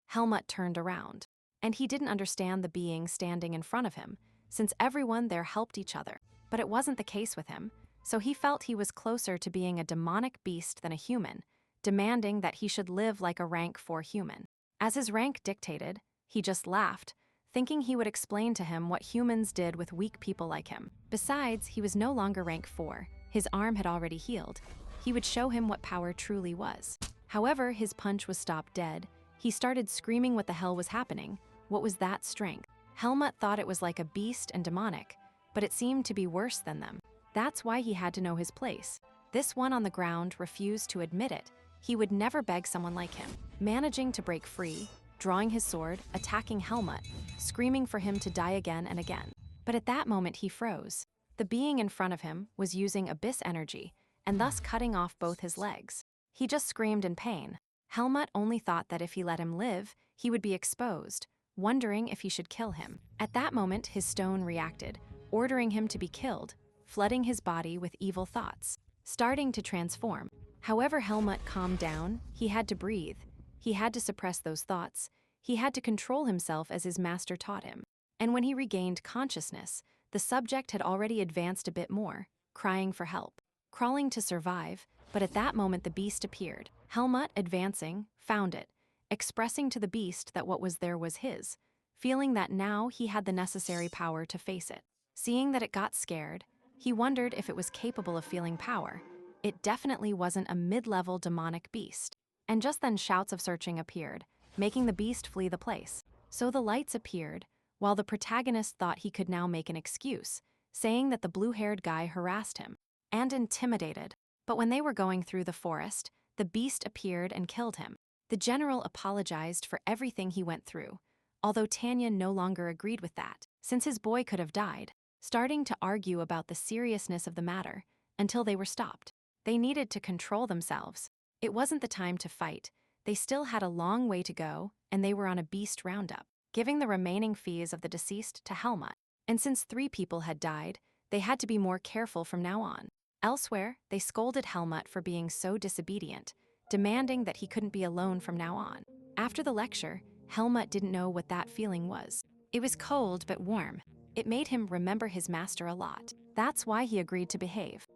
Helmut turned around, and he didn't understand the being standing in front of him, since everyone there helped each other. But it wasn't the case with him, so he felt he was closer to being a demonic beast than a human, demanding that he should live like a rank 4 human. As his rank dictated, he just laughed, thinking he would explain to him what humans did with weak people like him. Besides, he was no longer rank 4. His arm had already healed. He would show him what power truly was. However, his punch was stopped dead. He started screaming what the hell was happening. What was that strength? Helmut thought it was like a beast and demonic, but it seemed to be worse than them. That's why he had to know his place. This one on the ground refused to admit it. He would never beg someone like him. Managing to break free, drawing his sword, attacking Helmut, screaming for him to die again and again. But at that moment he froze. The being in front of him was using abyss energy, and thus cutting off both his legs. He just screamed in pain. Helmut only thought that if he let him live, he would be exposed, wondering if he should kill him. At that moment his stone reacted, ordering him to be killed, flooding his body with evil thoughts, starting to transform. However, Helmut calmed down. He had to breathe. He had to suppress those thoughts. He had to control himself as his master taught him. And when he regained consciousness, the subject had already advanced a bit more, crying for help, crawling to survive, but at that moment the beast appeared. Helmut, advancing, found it, expressing to the beast that what was there was his, feeling that now he had the necessary power to face it. Seeing that it got scared, he wondered if it was capable of feeling power. It definitely wasn't a mid-level demonic beast. And just then shouts of searching appeared, making the beast flee the place. So the lights appeared, while the protagonist thought he could now make an excuse, saying that the blue-haired guy harassed him and intimidated. But when they were going through the forest, the beast appeared and killed him. The general apologized for everything he went through, although Tanya no longer agreed with that, since his boy could have died, starting to argue about the seriousness of the matter, until they were stopped. They needed to control themselves. It wasn't the time to fight. They still had a long way to go, and they were on a beast roundup, giving the remaining fees of the deceased to Helmut. And since 3 people had died, they had to be more careful from now on. Elsewhere, they scolded Helmut for being so disobedient, demanding that he couldn't be alone from now on. After the lecture, Helmut didn't know what that feeling was. It was cold but warm. It made him remember his master a lot. That's why he agreed to behave.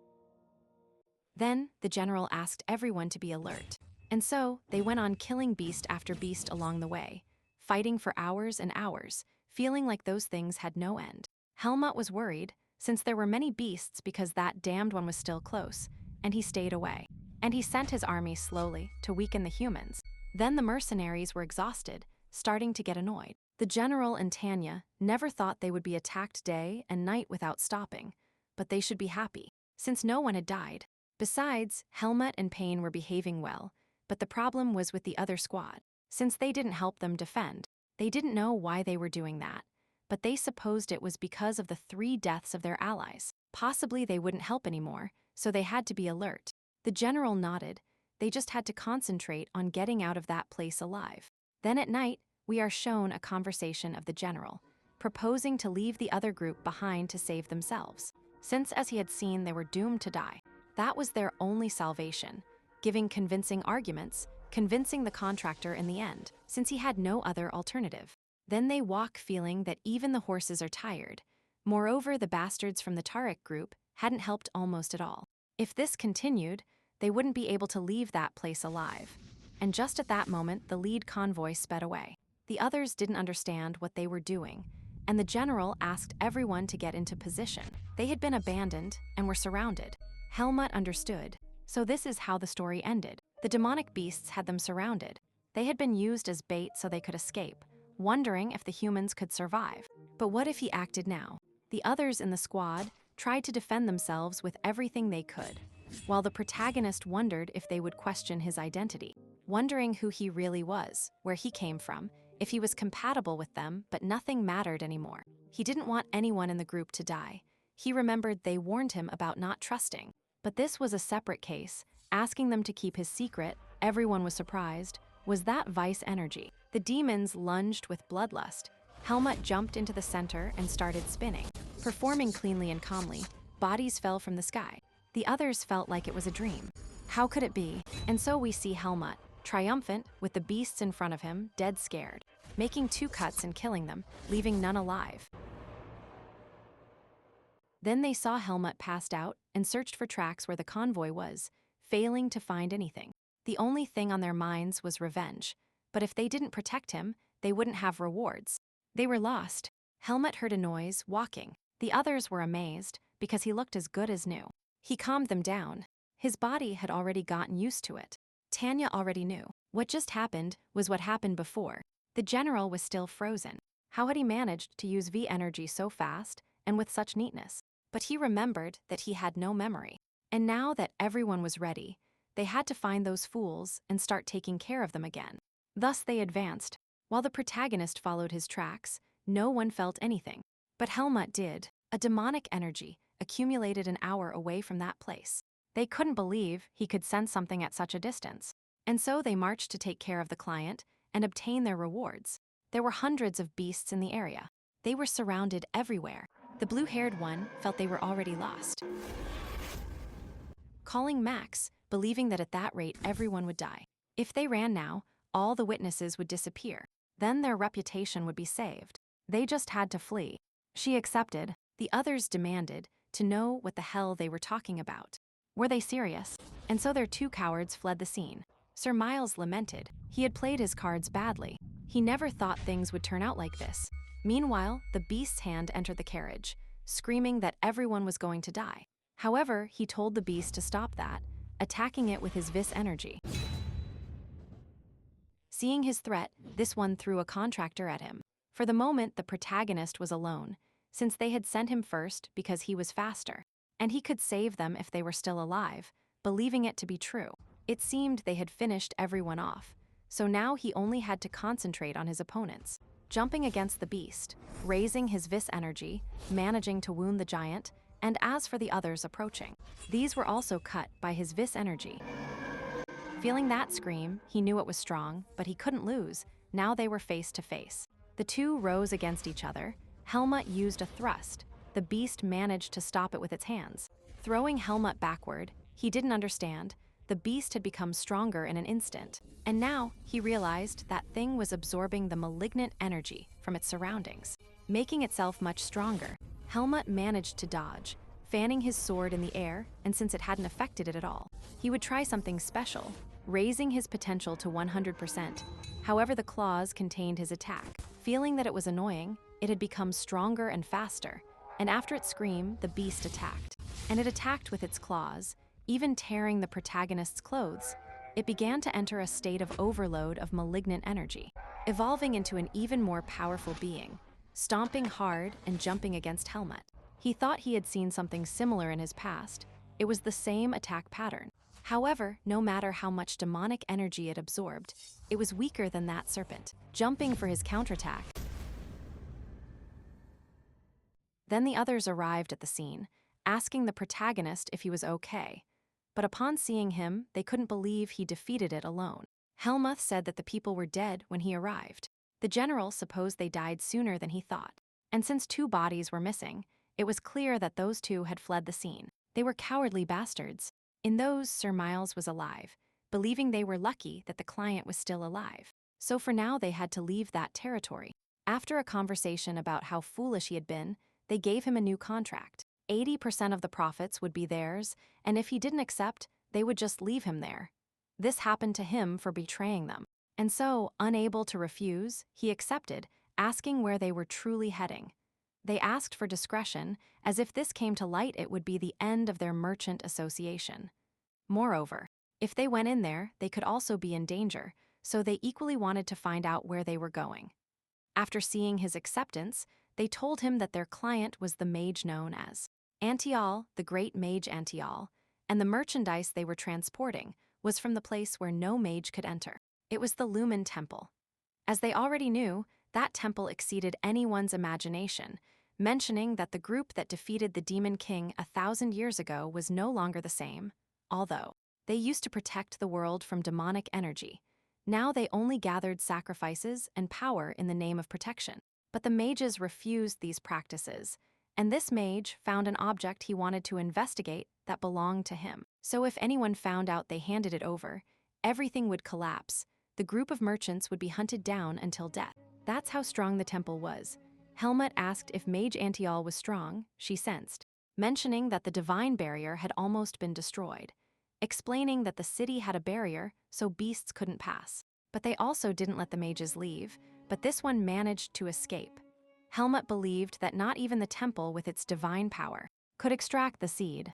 Then, the general asked everyone to be alert. And so, they went on killing beast after beast along the way, fighting for hours and hours, feeling like those things had no end. Helmut was worried, since there were many beasts because that damned one was still close, and he stayed away. And he sent his army slowly to weaken the humans. Then the mercenaries were exhausted, starting to get annoyed. The general and Tanya never thought they would be attacked day and night without stopping, but they should be happy, since no one had died. Besides, Helmut and Pain were behaving well, but the problem was with the other squad. Since they didn't help them defend, they didn't know why they were doing that, but they supposed it was because of the 3 deaths of their allies. Possibly they wouldn't help anymore, so they had to be alert. The general nodded. They just had to concentrate on getting out of that place alive. Then at night, we are shown a conversation of the general, proposing to leave the other group behind to save themselves, since as he had seen they were doomed to die. That was their only salvation, giving convincing arguments, convincing the contractor in the end, since he had no other alternative. Then they walk feeling that even the horses are tired. Moreover, the bastards from the Tariq group hadn't helped almost at all. If this continued, they wouldn't be able to leave that place alive. And just at that moment, the lead convoy sped away. The others didn't understand what they were doing, and the general asked everyone to get into position. They had been abandoned and were surrounded. Helmut understood, so this is how the story ended. The demonic beasts had them surrounded. They had been used as bait so they could escape, wondering if the humans could survive. But what if he acted now? The others in the squad tried to defend themselves with everything they could, while the protagonist wondered if they would question his identity, wondering who he really was, where he came from, if he was compatible with them, but nothing mattered anymore. He didn't want anyone in the group to die. He remembered they warned him about not trusting. But this was a separate case, asking them to keep his secret. Everyone was surprised. Was that vice energy? The demons lunged with bloodlust. Helmut jumped into the center and started spinning. Performing cleanly and calmly, bodies fell from the sky. The others felt like it was a dream. How could it be? And so we see Helmut, triumphant, with the beasts in front of him, dead scared, making 2 cuts and killing them, leaving none alive. Then they saw Helmut passed out and searched for tracks where the convoy was, failing to find anything. The only thing on their minds was revenge, but if they didn't protect him, they wouldn't have rewards. They were lost. Helmut heard a noise, walking. The others were amazed, because he looked as good as new. He calmed them down. His body had already gotten used to it. Tanya already knew. What just happened was what happened before. The general was still frozen. How had he managed to use V energy so fast and with such neatness? But he remembered that he had no memory. And now that everyone was ready, they had to find those fools and start taking care of them again. Thus they advanced. While the protagonist followed his tracks, no one felt anything. But Helmut did. A demonic energy accumulated an hour away from that place. They couldn't believe he could sense something at such a distance. And so they marched to take care of the client and obtain their rewards. There were hundreds of beasts in the area. They were surrounded everywhere. The blue-haired one felt they were already lost, calling Max, believing that at that rate everyone would die. If they ran now, all the witnesses would disappear. Then their reputation would be saved. They just had to flee. She accepted. The others demanded to know what the hell they were talking about. Were they serious? And so their 2 cowards fled the scene. Sir Miles lamented. He had played his cards badly. He never thought things would turn out like this. Meanwhile, the beast's hand entered the carriage, screaming that everyone was going to die. However, he told the beast to stop that, attacking it with his vis energy. Seeing his threat, this one threw a contractor at him. For the moment, the protagonist was alone, since they had sent him first because he was faster, and he could save them if they were still alive, believing it to be true. It seemed they had finished everyone off, so now he only had to concentrate on his opponents. Jumping against the beast, raising his vis energy, managing to wound the giant, and as for the others approaching, these were also cut by his vis energy. Feeling that scream, he knew it was strong, but he couldn't lose. Now they were face to face. The 2 rose against each other. Helmut used a thrust. The beast managed to stop it with its hands. Throwing Helmut backward, he didn't understand. The beast had become stronger in an instant, and now he realized that thing was absorbing the malignant energy from its surroundings, making itself much stronger. Helmut managed to dodge, fanning his sword in the air, and since it hadn't affected it at all, he would try something special, raising his potential to 100%. However, the claws contained his attack. Feeling that it was annoying, it had become stronger and faster, and after its scream, the beast attacked. And it attacked with its claws, even tearing the protagonist's clothes. It began to enter a state of overload of malignant energy, evolving into an even more powerful being, stomping hard and jumping against Helmut. He thought he had seen something similar in his past. It was the same attack pattern. However, no matter how much demonic energy it absorbed, it was weaker than that serpent, jumping for his counterattack. Then the others arrived at the scene, asking the protagonist if he was okay. But upon seeing him, they couldn't believe he defeated it alone. Helmut said that the people were dead when he arrived. The general supposed they died sooner than he thought. And since 2 bodies were missing, it was clear that those 2 had fled the scene. They were cowardly bastards. In those, Sir Miles was alive, believing they were lucky that the client was still alive. So for now they had to leave that territory. After a conversation about how foolish he had been, they gave him a new contract. 80% of the profits would be theirs, and if he didn't accept, they would just leave him there. This happened to him for betraying them. And so, unable to refuse, he accepted, asking where they were truly heading. They asked for discretion, as if this came to light it would be the end of their merchant association. Moreover, if they went in there, they could also be in danger, so they equally wanted to find out where they were going. After seeing his acceptance, they told him that their client was the mage known as Antial, the great mage Antial, and the merchandise they were transporting was from the place where no mage could enter. It was the Lumen Temple. As they already knew, that temple exceeded anyone's imagination, mentioning that the group that defeated the Demon King 1,000 years ago was no longer the same, although they used to protect the world from demonic energy. Now they only gathered sacrifices and power in the name of protection. But the mages refused these practices, and this mage found an object he wanted to investigate that belonged to him. So if anyone found out they handed it over, everything would collapse. The group of merchants would be hunted down until death. That's how strong the temple was. Helmut asked if Mage Antial was strong, she sensed, mentioning that the divine barrier had almost been destroyed, explaining that the city had a barrier so beasts couldn't pass. But they also didn't let the mages leave, but this one managed to escape. Helmut believed that not even the temple with its divine power could extract the seed.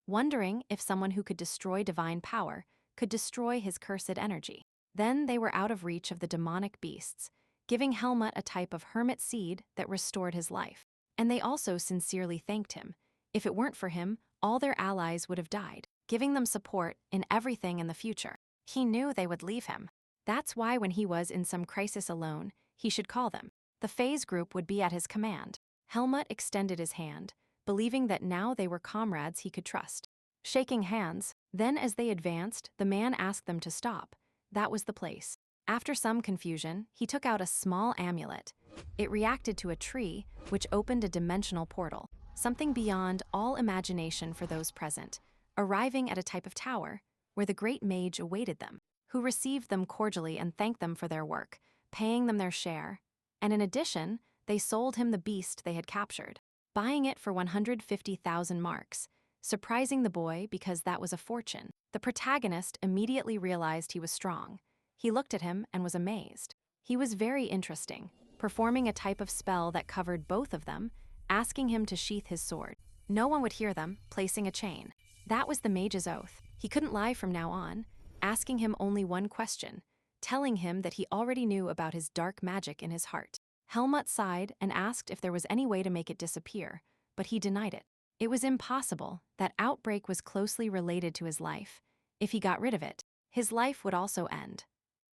Wondering if someone who could destroy divine power could destroy his cursed energy. Then they were out of reach of the demonic beasts, giving Helmut a type of hermit seed that restored his life. And they also sincerely thanked him. If it weren't for him, all their allies would have died, giving them support in everything in the future. He knew they would leave him. That's why when he was in some crisis alone, he should call them. The phase group would be at his command. Helmut extended his hand, believing that now they were comrades he could trust. Shaking hands, then as they advanced, the man asked them to stop. That was the place. After some confusion, he took out a small amulet. It reacted to a tree, which opened a dimensional portal, something beyond all imagination for those present, arriving at a type of tower, where the great mage awaited them, who received them cordially and thanked them for their work, paying them their share. And in addition, they sold him the beast they had captured, buying it for 150,000 marks, surprising the boy because that was a fortune. The protagonist immediately realized he was strong. He looked at him and was amazed. He was very interesting, performing a type of spell that covered both of them, asking him to sheath his sword. No one would hear them, placing a chain. That was the mage's oath. He couldn't lie from now on, asking him only one question, telling him that he already knew about his dark magic in his heart. Helmut sighed and asked if there was any way to make it disappear, but he denied it. It was impossible. That outbreak was closely related to his life. If he got rid of it, his life would also end.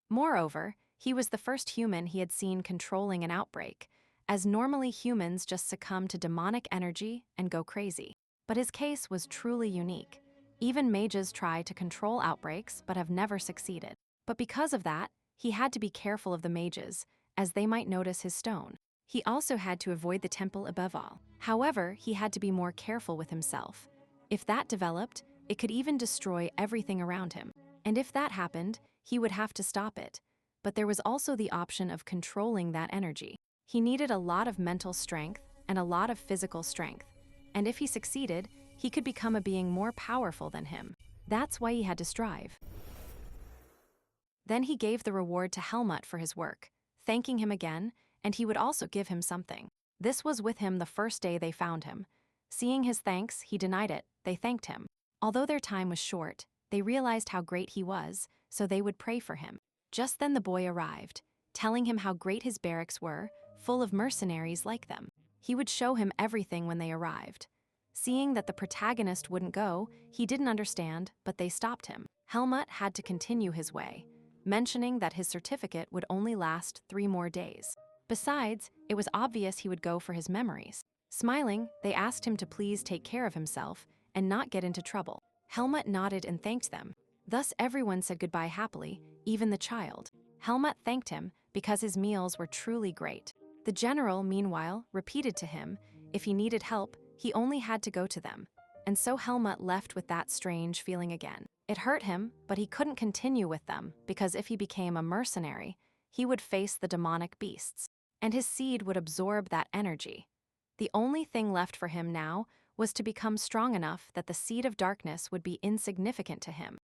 Moreover, he was the first human he had seen controlling an outbreak, as normally humans just succumb to demonic energy and go crazy. But his case was truly unique. Even mages try to control outbreaks but have never succeeded. But because of that, he had to be careful of the mages, as they might notice his stone. He also had to avoid the temple above all. However, he had to be more careful with himself. If that developed, it could even destroy everything around him. And if that happened, he would have to stop it. But there was also the option of controlling that energy. He needed a lot of mental strength and a lot of physical strength. And if he succeeded, he could become a being more powerful than him. That's why he had to strive. Then he gave the reward to Helmut for his work, thanking him again, and he would also give him something. This was with him the first day they found him. Seeing his thanks, he denied it. They thanked him. Although their time was short, they realized how great he was, so they would pray for him. Just then the boy arrived, telling him how great his barracks were, full of mercenaries like them. He would show him everything when they arrived. Seeing that the protagonist wouldn't go, he didn't understand, but they stopped him. Helmut had to continue his way, mentioning that his certificate would only last 3 more days. Besides, it was obvious he would go for his memories. Smiling, they asked him to please take care of himself and not get into trouble. Helmut nodded and thanked them. Thus everyone said goodbye happily, even the child. Helmut thanked him because his meals were truly great. The general, meanwhile, repeated to him, if he needed help, he only had to go to them. And so Helmut left with that strange feeling again. It hurt him, but he couldn't continue with them because if he became a mercenary, he would face the demonic beasts, and his seed would absorb that energy. The only thing left for him now was to become strong enough that the seed of darkness would be insignificant to him.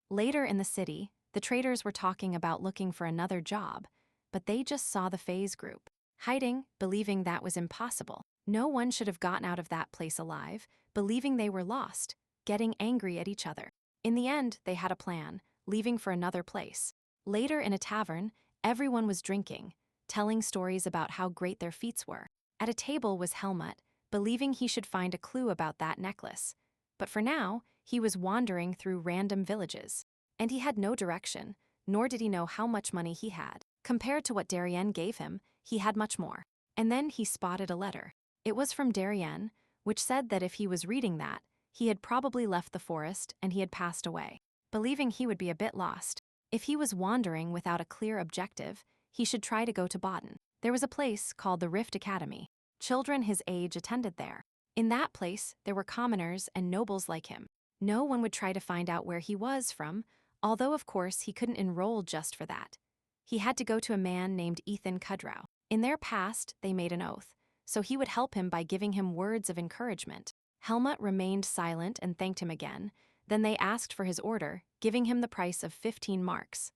Later in the city, the traders were talking about looking for another job, but they just saw the phase group, hiding, believing that was impossible. No one should have gotten out of that place alive, believing they were lost, getting angry at each other. In the end, they had a plan, leaving for another place. Later in a tavern, everyone was drinking, telling stories about how great their feats were. At a table was Helmut, believing he should find a clue about that necklace. But for now, he was wandering through random villages. And he had no direction, nor did he know how much money he had. Compared to what Darien gave him, he had much more. And then he spotted a letter. It was from Darien, which said that if he was reading that, he had probably left the forest and he had passed away. Believing he would be a bit lost, if he was wandering without a clear objective, he should try to go to Baden. There was a place called the Rift Academy. Children his age attended there. In that place, there were commoners and nobles like him. No one would try to find out where he was from, although of course he couldn't enroll just for that. He had to go to a man named Ethan Kudrow. In their past, they made an oath, so he would help him by giving him words of encouragement. Helmut remained silent and thanked him again. Then they asked for his order, giving him the price of 15 marks.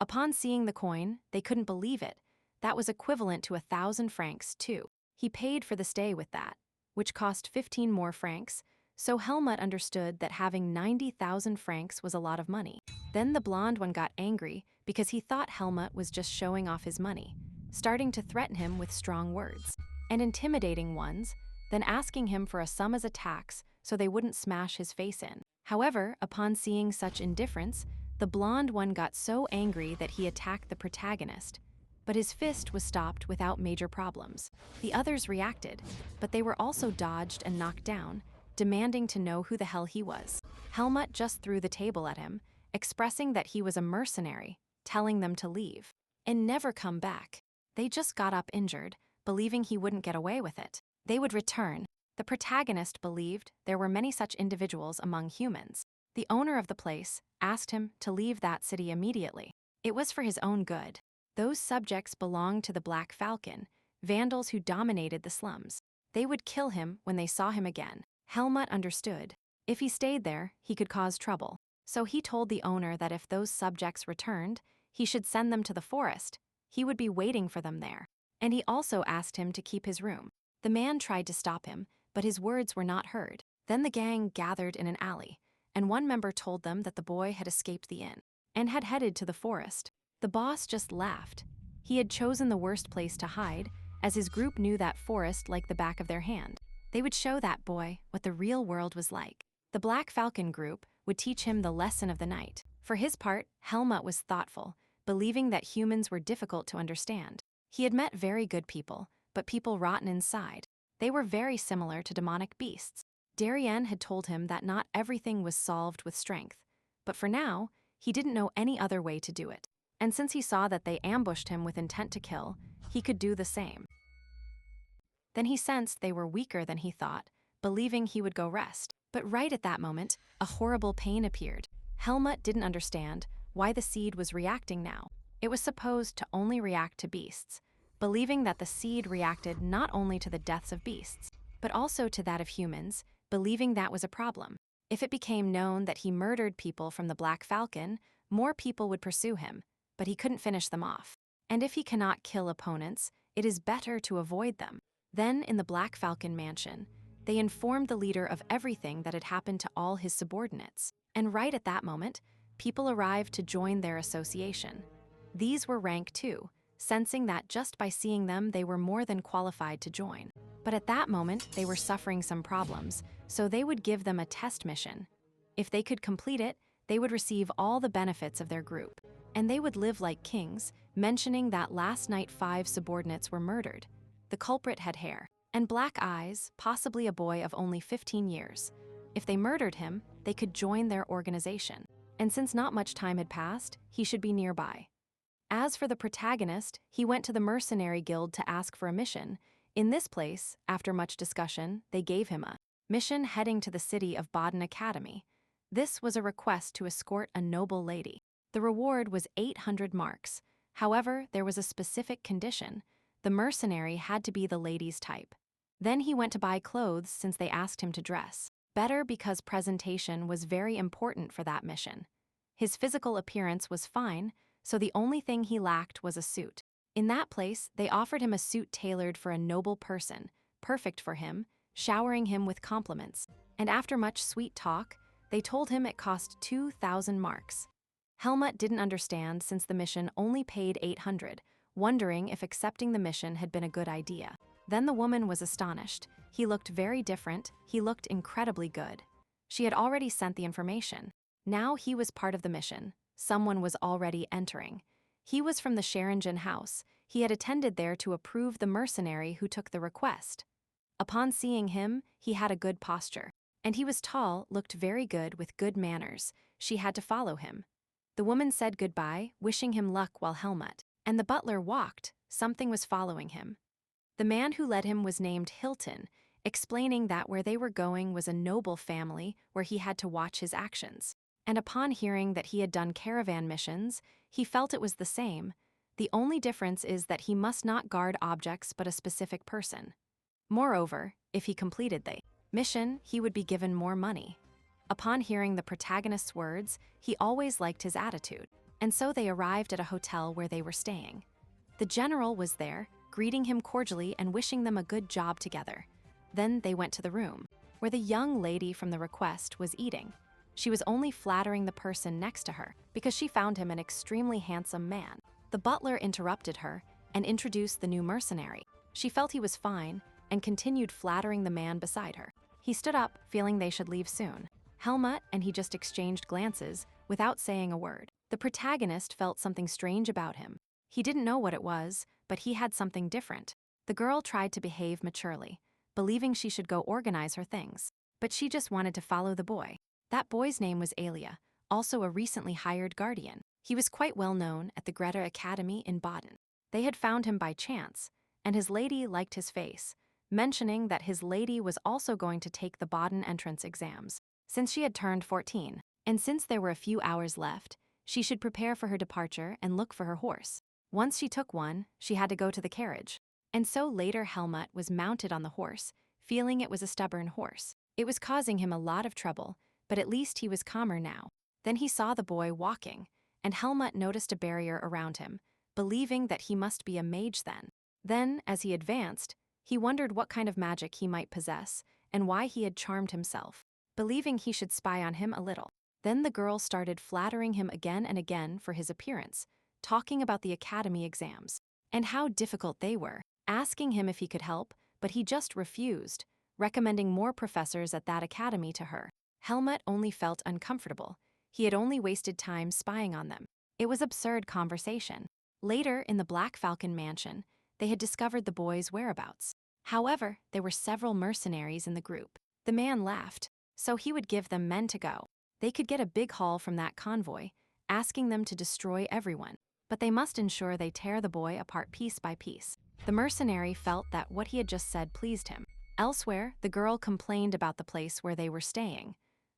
Upon seeing the coin, they couldn't believe it. That was equivalent to 1,000 francs, too. He paid for the stay with that, which cost 15 more francs, so Helmut understood that having 90,000 francs was a lot of money. Then the blonde one got angry because he thought Helmut was just showing off his money, starting to threaten him with strong words and intimidating ones, then asking him for a sum as a tax so they wouldn't smash his face in. However, upon seeing such indifference, the blonde one got so angry that he attacked the protagonist. But his fist was stopped without major problems. The others reacted, but they were also dodged and knocked down, demanding to know who the hell he was. Helmut just threw the table at him, expressing that he was a mercenary, telling them to leave and never come back. They just got up injured, believing he wouldn't get away with it. They would return. The protagonist believed there were many such individuals among humans. The owner of the place asked him to leave that city immediately. It was for his own good. Those subjects belonged to the Black Falcon, vandals who dominated the slums. They would kill him when they saw him again. Helmut understood. If he stayed there, he could cause trouble. So he told the owner that if those subjects returned, he should send them to the forest. He would be waiting for them there. And he also asked him to keep his room. The man tried to stop him, but his words were not heard. Then the gang gathered in an alley, and one member told them that the boy had escaped the inn and had headed to the forest. The boss just laughed. He had chosen the worst place to hide, as his group knew that forest like the back of their hand. They would show that boy what the real world was like. The Black Falcon group would teach him the lesson of the night. For his part, Helmut was thoughtful, believing that humans were difficult to understand. He had met very good people, but people rotten inside. They were very similar to demonic beasts. Darien had told him that not everything was solved with strength, but for now, he didn't know any other way to do it. And since he saw that they ambushed him with intent to kill, he could do the same. Then he sensed they were weaker than he thought, believing he would go rest. But right at that moment, a horrible pain appeared. Helmut didn't understand why the seed was reacting now. It was supposed to only react to beasts, believing that the seed reacted not only to the deaths of beasts, but also to that of humans, believing that was a problem. If it became known that he murdered people from the Black Falcon, more people would pursue him, but he couldn't finish them off. And if he cannot kill opponents, it is better to avoid them. Then, in the Black Falcon mansion, they informed the leader of everything that had happened to all his subordinates. And right at that moment, people arrived to join their association. These were rank 2, sensing that just by seeing them they were more than qualified to join. But at that moment, they were suffering some problems, so they would give them a test mission. If they could complete it, they would receive all the benefits of their group. And they would live like kings, mentioning that last night 5 subordinates were murdered. The culprit had hair and black eyes, possibly a boy of only 15 years. If they murdered him, they could join their organization. And since not much time had passed, he should be nearby. As for the protagonist, he went to the mercenary guild to ask for a mission. In this place, after much discussion, they gave him a mission heading to the city of Baden Academy. This was a request to escort a noble lady. The reward was 800 marks. However, there was a specific condition. The mercenary had to be the lady's type. Then he went to buy clothes since they asked him to dress better because presentation was very important for that mission. His physical appearance was fine, so the only thing he lacked was a suit. In that place, they offered him a suit tailored for a noble person, perfect for him, showering him with compliments. And after much sweet talk, they told him it cost 2,000 marks. Helmut didn't understand since the mission only paid 800, wondering if accepting the mission had been a good idea. Then the woman was astonished. He looked very different, he looked incredibly good. She had already sent the information. Now he was part of the mission. Someone was already entering. He was from the Sheringen house. He had attended there to approve the mercenary who took the request. Upon seeing him, he had a good posture. And he was tall, looked very good with good manners. She had to follow him. The woman said goodbye, wishing him luck while Helmut and the butler walked. Something was following him. The man who led him was named Hilton, explaining that where they were going was a noble family where he had to watch his actions. And upon hearing that he had done caravan missions, he felt it was the same. The only difference is that he must not guard objects but a specific person. Moreover, if he completed the mission, he would be given more money. Upon hearing the protagonist's words, he always liked his attitude, and so they arrived at a hotel where they were staying. The general was there, greeting him cordially and wishing them a good job together. Then they went to the room, where the young lady from the request was eating. She was only flattering the person next to her because she found him an extremely handsome man. The butler interrupted her and introduced the new mercenary. She felt he was fine and continued flattering the man beside her. He stood up, feeling they should leave soon. Helmut and he just exchanged glances without saying a word. The protagonist felt something strange about him. He didn't know what it was, but he had something different. The girl tried to behave maturely, believing she should go organize her things. But she just wanted to follow the boy. That boy's name was Alia, also a recently hired guardian. He was quite well known at the Greta Academy in Baden. They had found him by chance, and his lady liked his face, mentioning that his lady was also going to take the Baden entrance exams, since she had turned 14. And since there were a few hours left, she should prepare for her departure and look for her horse. Once she took one, she had to go to the carriage. And so later Helmut was mounted on the horse, feeling it was a stubborn horse. It was causing him a lot of trouble, but at least he was calmer now. Then he saw the boy walking, and Helmut noticed a barrier around him, believing that he must be a mage then. Then, as he advanced, he wondered what kind of magic he might possess and why he had charmed himself, believing he should spy on him a little. Then the girl started flattering him again and again for his appearance, talking about the academy exams and how difficult they were, asking him if he could help, but he just refused, recommending more professors at that academy to her. Helmut only felt uncomfortable. He had only wasted time spying on them. It was absurd conversation. Later, in the Black Falcon mansion, they had discovered the boy's whereabouts. However, there were several mercenaries in the group. The man laughed, so he would give them men to go. They could get a big haul from that convoy, asking them to destroy everyone. But they must ensure they tear the boy apart piece by piece. The mercenary felt that what he had just said pleased him. Elsewhere, the girl complained about the place where they were staying,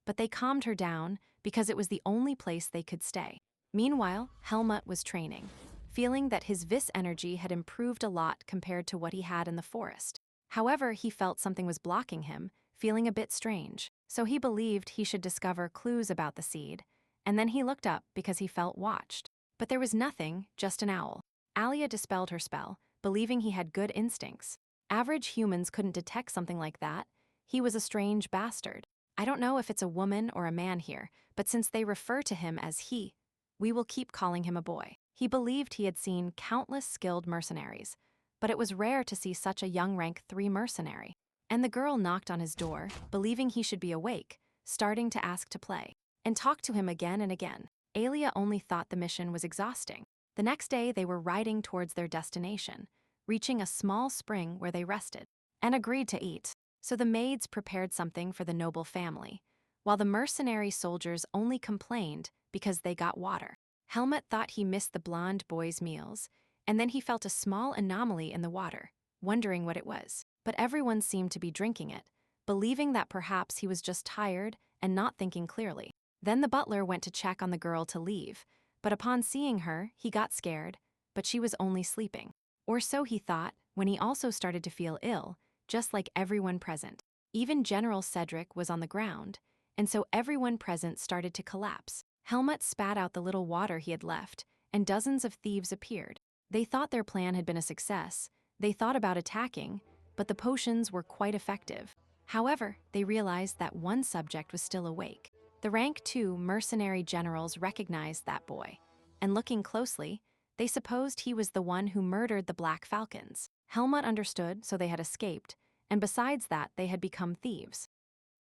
but they calmed her down because it was the only place they could stay. Meanwhile, Helmut was training, feeling that his vis energy had improved a lot compared to what he had in the forest. However, he felt something was blocking him, feeling a bit strange, so he believed he should discover clues about the seed, and then he looked up because he felt watched. But there was nothing, just an owl. Alia dispelled her spell, believing he had good instincts. Average humans couldn't detect something like that. He was a strange bastard. I don't know if it's a woman or a man here, but since they refer to him as he, we will keep calling him a boy. He believed he had seen countless skilled mercenaries, but it was rare to see such a young rank 3 mercenary. And the girl knocked on his door, believing he should be awake, starting to ask to play, and talk to him again and again. Alia only thought the mission was exhausting. The next day they were riding towards their destination, reaching a small spring where they rested, and agreed to eat. So the maids prepared something for the noble family, while the mercenary soldiers only complained because they got water. Helmut thought he missed the blonde boy's meals, and then he felt a small anomaly in the water, wondering what it was. But everyone seemed to be drinking it, believing that perhaps he was just tired and not thinking clearly. Then the butler went to check on the girl to leave, but upon seeing her, he got scared, but she was only sleeping. Or so he thought, when he also started to feel ill, just like everyone present. Even General Cedric was on the ground, and so everyone present started to collapse. Helmut spat out the little water he had left, and dozens of thieves appeared. They thought their plan had been a success. They thought about attacking, but the potions were quite effective. However, they realized that one subject was still awake. The rank 2 mercenary generals recognized that boy, and looking closely, they supposed he was the one who murdered the Black Falcons. Helmut understood, so they had escaped, and besides that, they had become thieves.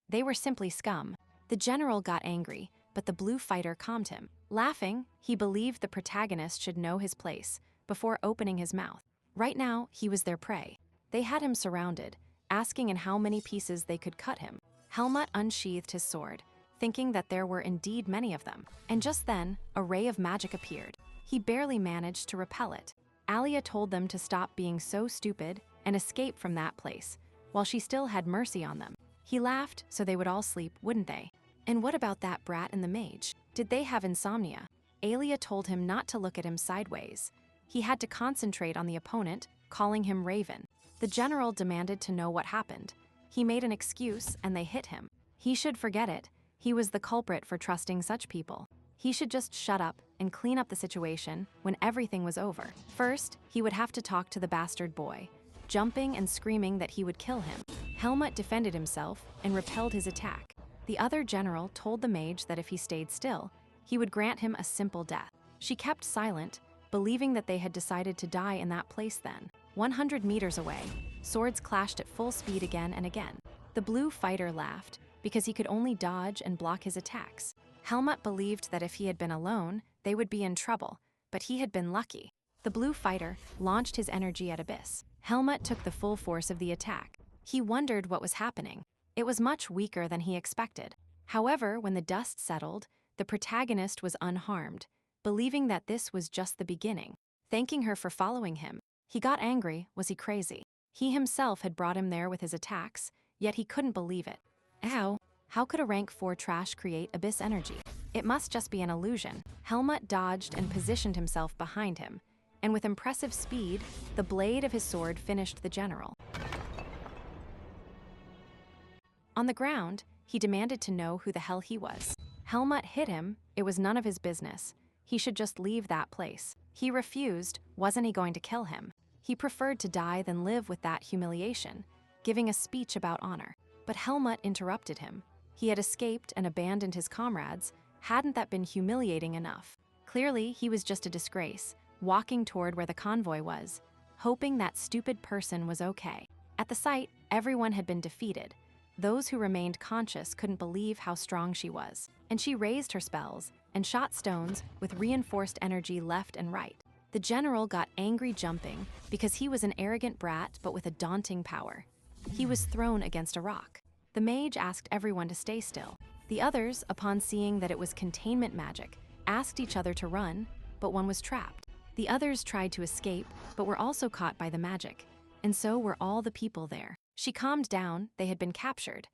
They were simply scum. The general got angry, but the blue fighter calmed him. Laughing, he believed the protagonist should know his place before opening his mouth. Right now, he was their prey. They had him surrounded, asking in how many pieces they could cut him. Helmut unsheathed his sword, thinking that there were indeed many of them. And just then, a ray of magic appeared. He barely managed to repel it. Alia told them to stop being so stupid and escape from that place, while she still had mercy on them. He laughed, so they would all sleep, wouldn't they? And what about that brat and the mage? Did they have insomnia? Alia told him not to look at him sideways. He had to concentrate on the opponent, calling him Raven. The general demanded to know what happened. He made an excuse and they hit him. He should forget it. He was the culprit for trusting such people. He should just shut up and clean up the situation when everything was over. First, he would have to talk to the bastard boy, jumping and screaming that he would kill him. Helmut defended himself and repelled his attack. The other general told the mage that if he stayed still, he would grant him a simple death. She kept silent, believing that they had decided to die in that place then. 100 meters away, swords clashed at full speed again and again. The blue fighter laughed because he could only dodge and block his attacks. Helmut believed that if he had been alone, they would be in trouble, but he had been lucky. The blue fighter launched his energy at Abyss. Helmut took the full force of the attack. He wondered what was happening. It was much weaker than he expected. However, when the dust settled, the protagonist was unharmed, believing that this was just the beginning. Thanking her for following him, he got angry. Was he crazy? He himself had brought him there with his attacks, yet he couldn't believe it. Ow! How could a rank 4 trash create abyss energy? It must just be an illusion. Helmut dodged and positioned himself behind him, and with impressive speed, the blade of his sword finished the general. On the ground, he demanded to know who the hell he was. Helmut hit him. It was none of his business. He should just leave that place. He refused. Wasn't he going to kill him? He preferred to die than live with that humiliation, giving a speech about honor. But Helmut interrupted him. He had escaped and abandoned his comrades. Hadn't that been humiliating enough? Clearly, he was just a disgrace, walking toward where the convoy was, hoping that stupid person was okay. At the sight, everyone had been defeated. Those who remained conscious couldn't believe how strong she was, and she raised her spells and shot stones with reinforced energy left and right. The general got angry, jumping because he was an arrogant brat but with a daunting power. He was thrown against a rock. The mage asked everyone to stay still. The others, upon seeing that it was containment magic, asked each other to run, but one was trapped. The others tried to escape, but were also caught by the magic, and so were all the people there. She calmed down. They had been captured.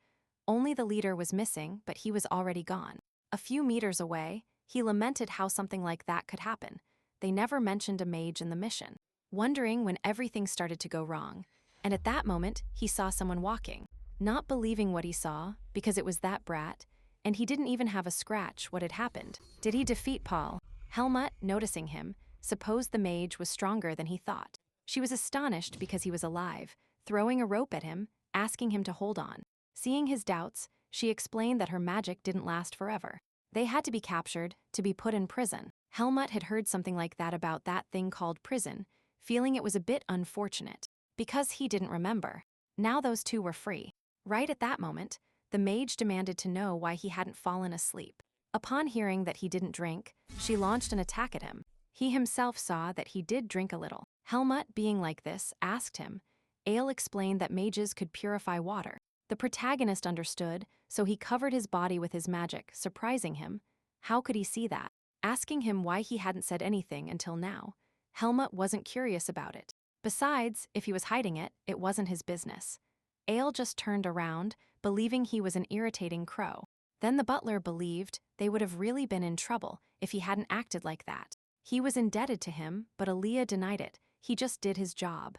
Only the leader was missing, but he was already gone. A few meters away, he lamented how something like that could happen. They never mentioned a mage in the mission. Wondering when everything started to go wrong, and at that moment, he saw someone walking. Not believing what he saw, because it was that brat, and he didn't even have a scratch. What had happened? Did he defeat Paul? Helmut, noticing him, supposed the mage was stronger than he thought. She was astonished because he was alive, throwing a rope at him, asking him to hold on. Seeing his doubts, she explained that her magic didn't last forever. They had to be captured, to be put in prison. Helmut had heard something like that about that thing called prison, feeling it was a bit unfortunate. Because he didn't remember. Now those two were free. Right at that moment, the mage demanded to know why he hadn't fallen asleep. Upon hearing that he didn't drink, she launched an attack at him. He himself saw that he did drink a little. Helmut, being like this, asked him. Ale explained that mages could purify water. The protagonist understood, so he covered his body with his magic, surprising him. How could he see that? Asking him why he hadn't said anything until now, Helmut wasn't curious about it. Besides, if he was hiding it, it wasn't his business. Ale just turned around, believing he was an irritating crow. Then the butler believed they would have really been in trouble if he hadn't acted like that. He was indebted to him, but Aaliyah denied it. He just did his job.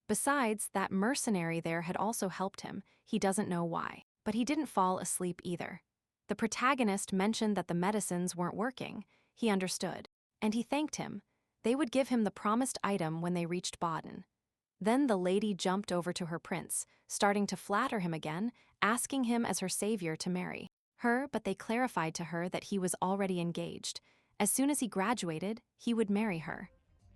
Besides, that mercenary there had also helped him. He doesn't know why. But he didn't fall asleep either. The protagonist mentioned that the medicines weren't working. He understood. And he thanked him. They would give him the promised item when they reached Baden. Then the lady jumped over to her prince, starting to flatter him again, asking him as her savior to marry her, but they clarified to her that he was already engaged. As soon as he graduated, he would marry her.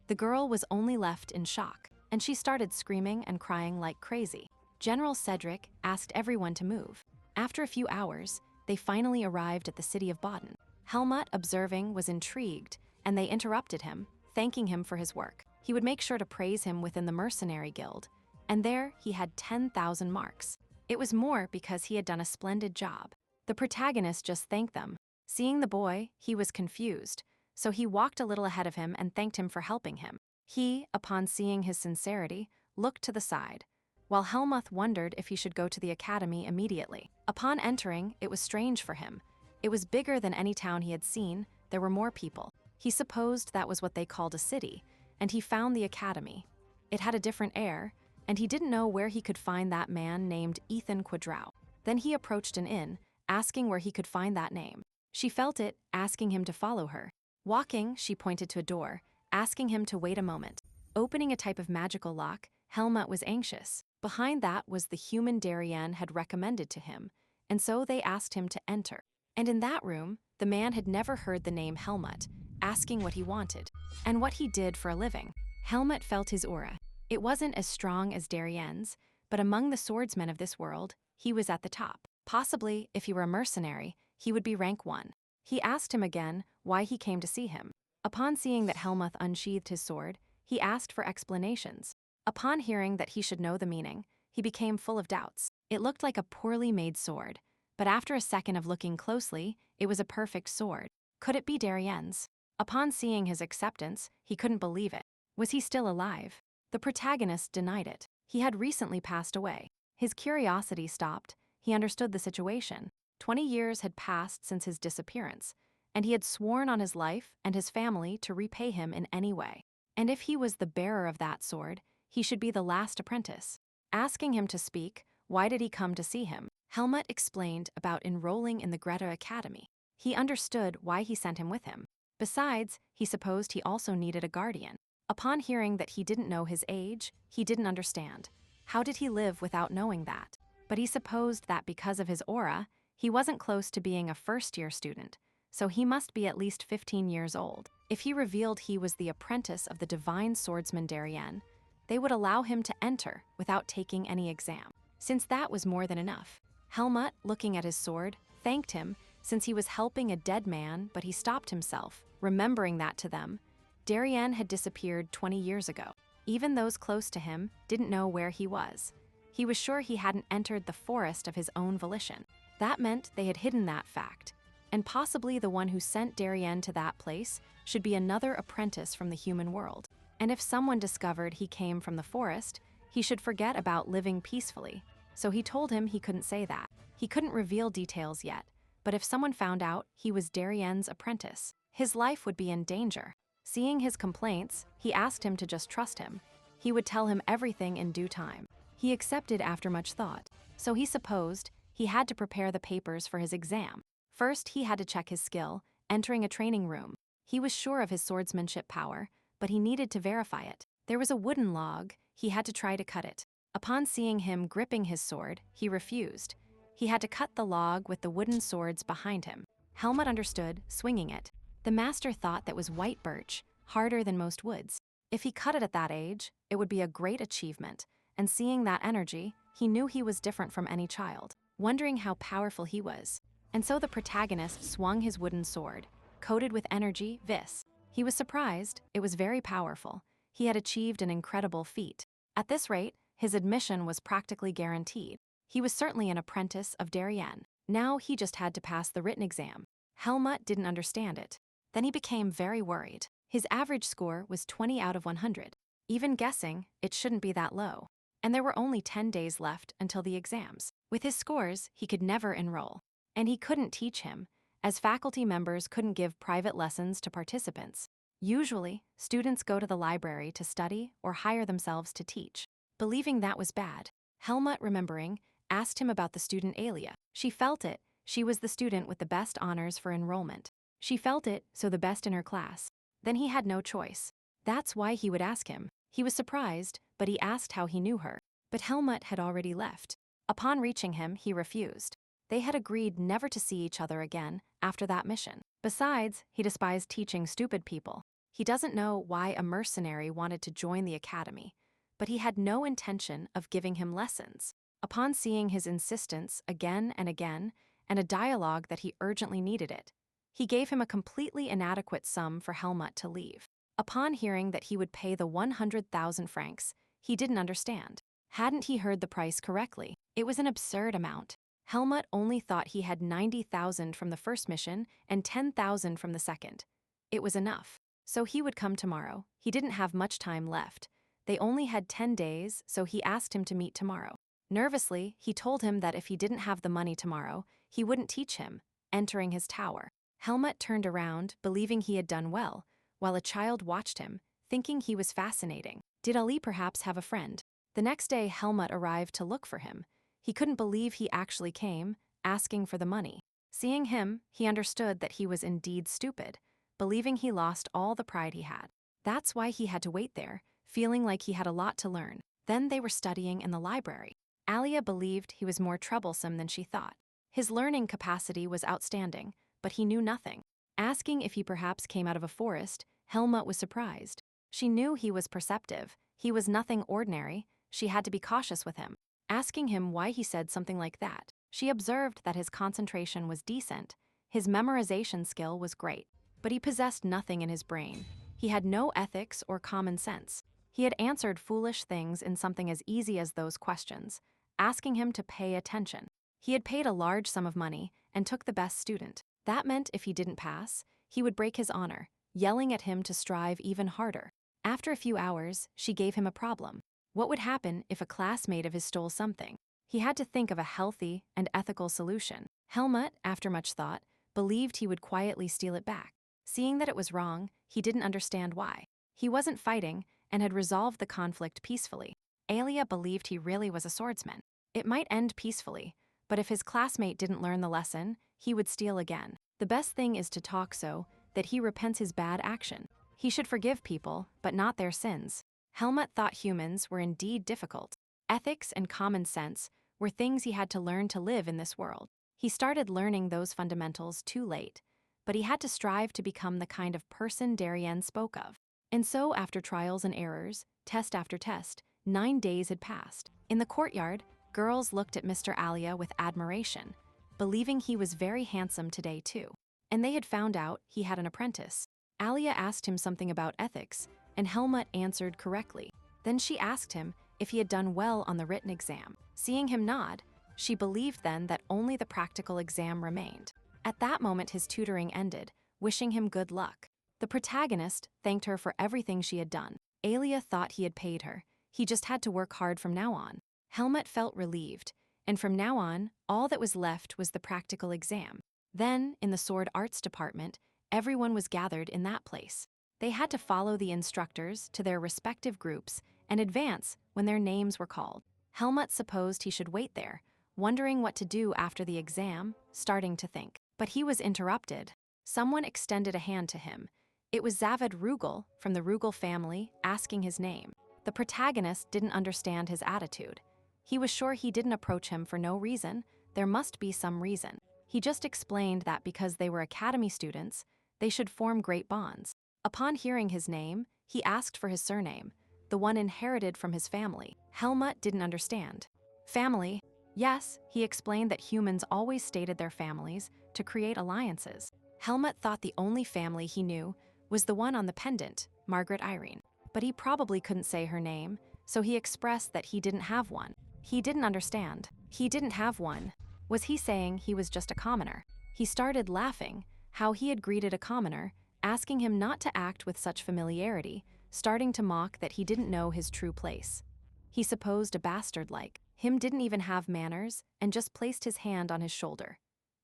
The girl was only left in shock, and she started screaming and crying like crazy. General Cedric asked everyone to move. After a few hours, they finally arrived at the city of Baden. Helmut, observing, was intrigued, and they interrupted him, thanking him for his work. He would make sure to praise him within the mercenary guild, and there he had 10,000 marks. It was more because he had done a splendid job. The protagonist just thanked them. Seeing the boy, he was confused, so he walked a little ahead of him and thanked him for helping him. He, upon seeing his sincerity, looked to the side, while Helmut wondered if he should go to the academy immediately. Upon entering, it was strange for him. It was bigger than any town he had seen. There were more people. He supposed that was what they called a city, and he found the academy. It had a different air, and he didn't know where he could find that man named Ethan Quadrau. Then he approached an inn, asking where he could find that name. She felt it, asking him to follow her. Walking, she pointed to a door, asking him to wait a moment. Opening a type of magical lock, Helmut was anxious. Behind that was the human Darien had recommended to him, and so they asked him to enter. And in that room, the man had never heard the name Helmut, asking what he wanted, and what he did for a living. Helmut felt his aura. It wasn't as strong as Darien's, but among the swordsmen of this world, he was at the top. Possibly, if he were a mercenary, he would be rank 1. He asked him again why he came to see him. Upon seeing that Helmut unsheathed his sword, he asked for explanations. Upon hearing that he should know the meaning, he became full of doubts. It looked like a poorly made sword, but after a second of looking closely, it was a perfect sword. Could it be Darien's? Upon seeing his acceptance, he couldn't believe it. Was he still alive? The protagonist denied it. He had recently passed away. His curiosity stopped. He understood the situation. 20 years had passed since his disappearance, and he had sworn on his life and his family to repay him in any way. And if he was the bearer of that sword, he should be the last apprentice. Asking him to speak, why did he come to see him? Helmut explained about enrolling in the Greta Academy. He understood why he sent him with him. Besides, he supposed he also needed a guardian. Upon hearing that he didn't know his age, he didn't understand. How did he live without knowing that? But he supposed that because of his aura, he wasn't close to being a first-year student, so he must be at least 15 years old. If he revealed he was the apprentice of the divine swordsman Darien, they would allow him to enter without taking any exam. Since that was more than enough, Helmut, looking at his sword, thanked him since he was helping a dead man, but he stopped himself, remembering that to them, Darien had disappeared 20 years ago. Even those close to him didn't know where he was. He was sure he hadn't entered the forest of his own volition. That meant they had hidden that fact, and possibly the one who sent Darien to that place should be another apprentice from the human world. And if someone discovered he came from the forest, he should forget about living peacefully. So he told him he couldn't say that. He couldn't reveal details yet, but if someone found out he was Darien's apprentice, his life would be in danger. Seeing his complaints, he asked him to just trust him. He would tell him everything in due time. He accepted after much thought, so he supposed he had to prepare the papers for his exam. First, he had to check his skill, entering a training room. He was sure of his swordsmanship power, but he needed to verify it. There was a wooden log, he had to try to cut it. Upon seeing him gripping his sword, he refused. He had to cut the log with the wooden swords behind him. Helmut understood, swinging it. The master thought that was white birch, harder than most woods. If he cut it at that age, it would be a great achievement, and seeing that energy, he knew he was different from any child, wondering how powerful he was. And so the protagonist swung his wooden sword, coated with energy, vis. He was surprised, it was very powerful. He had achieved an incredible feat. At this rate, his admission was practically guaranteed. He was certainly an apprentice of Darien. Now he just had to pass the written exam. Helmut didn't understand it. Then he became very worried. His average score was 20 out of 100. Even guessing, it shouldn't be that low. And there were only 10 days left until the exams. With his scores, he could never enroll. And he couldn't teach him, as faculty members couldn't give private lessons to participants. Usually, students go to the library to study or hire themselves to teach. Believing that was bad, Helmut, remembering, asked him about the student Alia. She felt it, she was the student with the best honors for enrollment. She felt it, so the best in her class. Then he had no choice. That's why he would ask him. He was surprised, but he asked how he knew her. But Helmut had already left. Upon reaching him, he refused. They had agreed never to see each other again after that mission. Besides, he despised teaching stupid people. He doesn't know why a mercenary wanted to join the academy, but he had no intention of giving him lessons. Upon seeing his insistence again and again, and a dialogue that he urgently needed it, he gave him a completely inadequate sum for Helmut to leave. Upon hearing that he would pay the 100,000 francs, he didn't understand. Hadn't he heard the price correctly? It was an absurd amount. Helmut only thought he had 90,000 from the first mission and 10,000 from the second. It was enough. So he would come tomorrow. He didn't have much time left. They only had 10 days, so he asked him to meet tomorrow. Nervously, he told him that if he didn't have the money tomorrow, he wouldn't teach him, entering his tower. Helmut turned around, believing he had done well, while a child watched him, thinking he was fascinating. Did Ali perhaps have a friend? The next day, Helmut arrived to look for him. He couldn't believe he actually came, asking for the money. Seeing him, he understood that he was indeed stupid, believing he lost all the pride he had. That's why he had to wait there, feeling like he had a lot to learn. Then they were studying in the library. Alia believed he was more troublesome than she thought. His learning capacity was outstanding, but he knew nothing. Asking if he perhaps came out of a forest, Helmut was surprised. She knew he was perceptive. He was nothing ordinary. She had to be cautious with him. Asking him why he said something like that, she observed that his concentration was decent. His memorization skill was great, but he possessed nothing in his brain. He had no ethics or common sense. He had answered foolish things in something as easy as those questions, asking him to pay attention. He had paid a large sum of money and took the best student. That meant if he didn't pass, he would break his honor, yelling at him to strive even harder. After a few hours, she gave him a problem. What would happen if a classmate of his stole something? He had to think of a healthy and ethical solution. Helmut, after much thought, believed he would quietly steal it back. Seeing that it was wrong, he didn't understand why. He wasn't fighting and had resolved the conflict peacefully. Alia believed he really was a swordsman. It might end peacefully, but if his classmate didn't learn the lesson, he would steal again. The best thing is to talk so that he repents his bad action. He should forgive people, but not their sins. Helmut thought humans were indeed difficult. Ethics and common sense were things he had to learn to live in this world. He started learning those fundamentals too late, but he had to strive to become the kind of person Darien spoke of. And so, after trials and errors, test after test, 9 days had passed. In the courtyard, girls looked at Mr. Alia with admiration, believing he was very handsome today too. And they had found out he had an apprentice. Alia asked him something about ethics, and Helmut answered correctly. Then she asked him if he had done well on the written exam. Seeing him nod, she believed then that only the practical exam remained. At that moment his tutoring ended, wishing him good luck. The protagonist thanked her for everything she had done. Alia thought he had paid her. He just had to work hard from now on. Helmut felt relieved, and from now on, all that was left was the practical exam. Then, in the sword arts department, everyone was gathered in that place. They had to follow the instructors to their respective groups and advance when their names were called. Helmut supposed he should wait there, wondering what to do after the exam, starting to think. But he was interrupted. Someone extended a hand to him. It was Zavid Rugel from the Rugel family, asking his name. The protagonist didn't understand his attitude. He was sure he didn't approach him for no reason. There must be some reason. He just explained that because they were academy students, they should form great bonds. Upon hearing his name, he asked for his surname, the one inherited from his family. Helmut didn't understand. Family? Yes, he explained that humans always stated their families to create alliances. Helmut thought the only family he knew was the one on the pendant, Margaret Irene. But he probably couldn't say her name, so he expressed that he didn't have one. He didn't understand. He didn't have one. Was he saying he was just a commoner? He started laughing, how he had greeted a commoner, asking him not to act with such familiarity, starting to mock that he didn't know his true place. He supposed a bastard like him didn't even have manners and just placed his hand on his shoulder.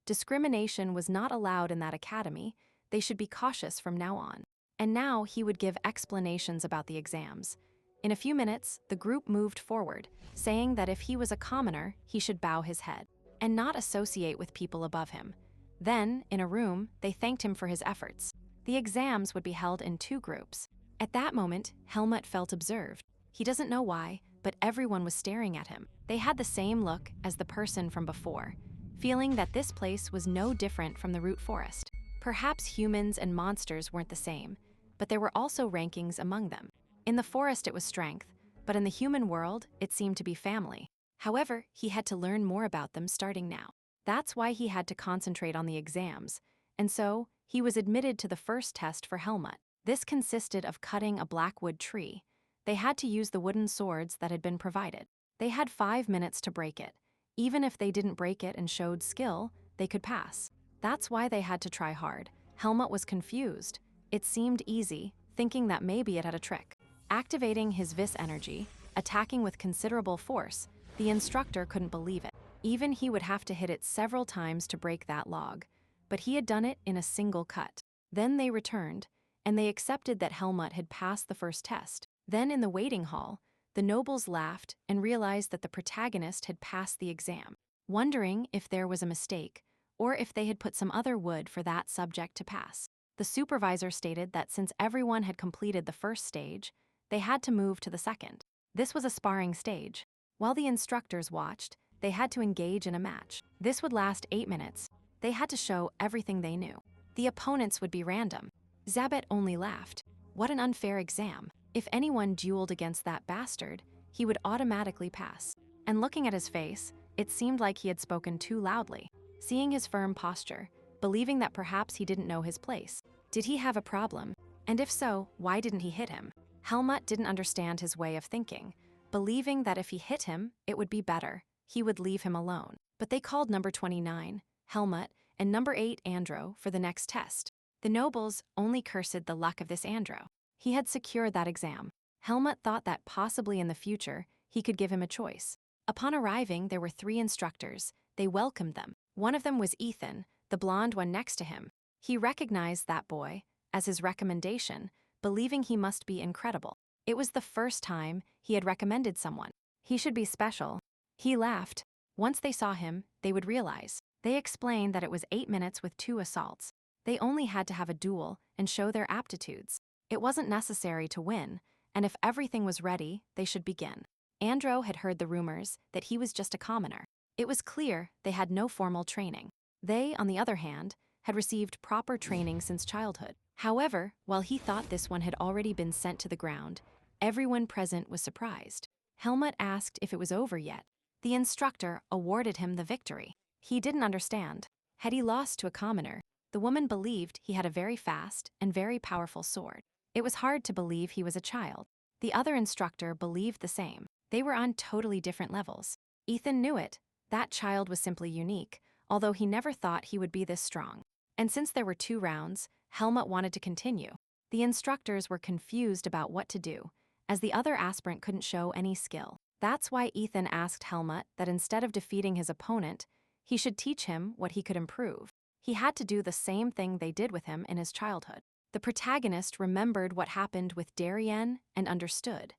Discrimination was not allowed in that academy. They should be cautious from now on. And now he would give explanations about the exams. In a few minutes, the group moved forward, saying that if he was a commoner, he should bow his head and not associate with people above him. Then, in a room, they thanked him for his efforts. The exams would be held in 2 groups. At that moment, Helmut felt observed. He doesn't know why, but everyone was staring at him. They had the same look as the person from before, feeling that this place was no different from the root forest. Perhaps humans and monsters weren't the same, but there were also rankings among them. In the forest it was strength, but in the human world it seemed to be family. However, he had to learn more about them starting now. That's why he had to concentrate on the exams, and so he was admitted to the first test for Helmut. This consisted of cutting a blackwood tree. They had to use the wooden swords that had been provided. They had 5 minutes to break it. Even if they didn't break it and showed skill, they could pass. That's why they had to try hard. Helmut was confused. It seemed easy, thinking that maybe it had a trick. Activating his vis energy, attacking with considerable force, the instructor couldn't believe it. Even he would have to hit it several times to break that log. But he had done it in a single cut. Then they returned, and they accepted that Helmut had passed the first test. Then in the waiting hall, the nobles laughed and realized that the protagonist had passed the exam, wondering if there was a mistake or if they had put some other wood for that subject to pass. The supervisor stated that since everyone had completed the first stage, they had to move to the second. This was a sparring stage. While the instructors watched, they had to engage in a match. This would last 8 minutes. They had to show everything they knew. The opponents would be random. Zabet only laughed. What an unfair exam. If anyone dueled against that bastard, he would automatically pass. And looking at his face, it seemed like he had spoken too loudly. Seeing his firm posture, believing that perhaps he didn't know his place. Did he have a problem? And if so, why didn't he hit him? Helmut didn't understand his way of thinking, believing that if he hit him, it would be better. He would leave him alone. But they called number 29, Helmut, and number 8, Andro, for the next test. The nobles only cursed the luck of this Andro. He had secured that exam. Helmut thought that possibly in the future, he could give him a choice. Upon arriving, there were 3 instructors. They welcomed them. One of them was Ethan, the blonde one next to him. He recognized that boy as his recommendation, believing he must be incredible. It was the first time he had recommended someone. He should be special. He laughed. Once they saw him, they would realize. They explained that it was 8 minutes with 2 assaults. They only had to have a duel and show their aptitudes. It wasn't necessary to win, and if everything was ready, they should begin. Andro had heard the rumors that he was just a commoner. It was clear they had no formal training. They, on the other hand, had received proper training since childhood. However, while he thought this one had already been sent to the ground, everyone present was surprised. Helmut asked if it was over yet. The instructor awarded him the victory. He didn't understand. Had he lost to a commoner, the woman believed he had a very fast and very powerful sword. It was hard to believe he was a child. The other instructor believed the same. They were on totally different levels. Ethan knew it. That child was simply unique, although he never thought he would be this strong. And since there were 2 rounds, Helmut wanted to continue. The instructors were confused about what to do, as the other aspirant couldn't show any skill. That's why Ethan asked Helmut that instead of defeating his opponent, he should teach him what he could improve. He had to do the same thing they did with him in his childhood. The protagonist remembered what happened with Darien and understood.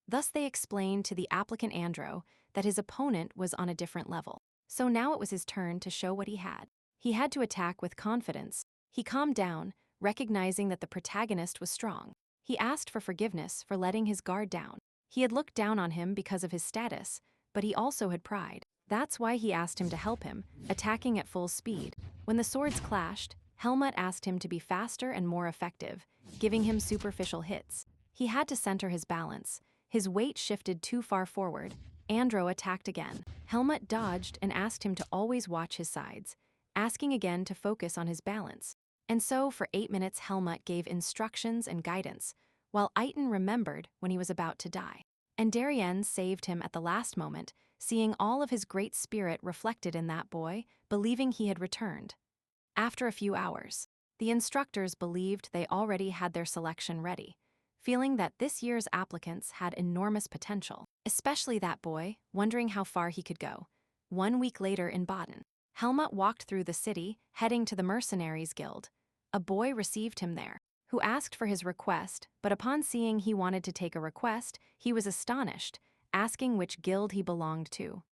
Thus they explained to the applicant Andro that his opponent was on a different level. So now it was his turn to show what he had. He had to attack with confidence. He calmed down, recognizing that the protagonist was strong. He asked for forgiveness for letting his guard down. He had looked down on him because of his status, but he also had pride. That's why he asked him to help him, attacking at full speed. When the swords clashed, Helmut asked him to be faster and more effective, giving him superficial hits. He had to center his balance. His weight shifted too far forward. Andro attacked again. Helmut dodged and asked him to always watch his sides, asking again to focus on his balance. And so, for 8 minutes, Helmut gave instructions and guidance, while Eitan remembered when he was about to die. And Darien saved him at the last moment, seeing all of his great spirit reflected in that boy, believing he had returned. After a few hours, the instructors believed they already had their selection ready, feeling that this year's applicants had enormous potential, especially that boy, wondering how far he could go. 1 week later in Baden, Helmut walked through the city, heading to the Mercenaries Guild. A boy received him there, who asked for his request, but upon seeing he wanted to take a request, he was astonished, asking which guild he belonged to.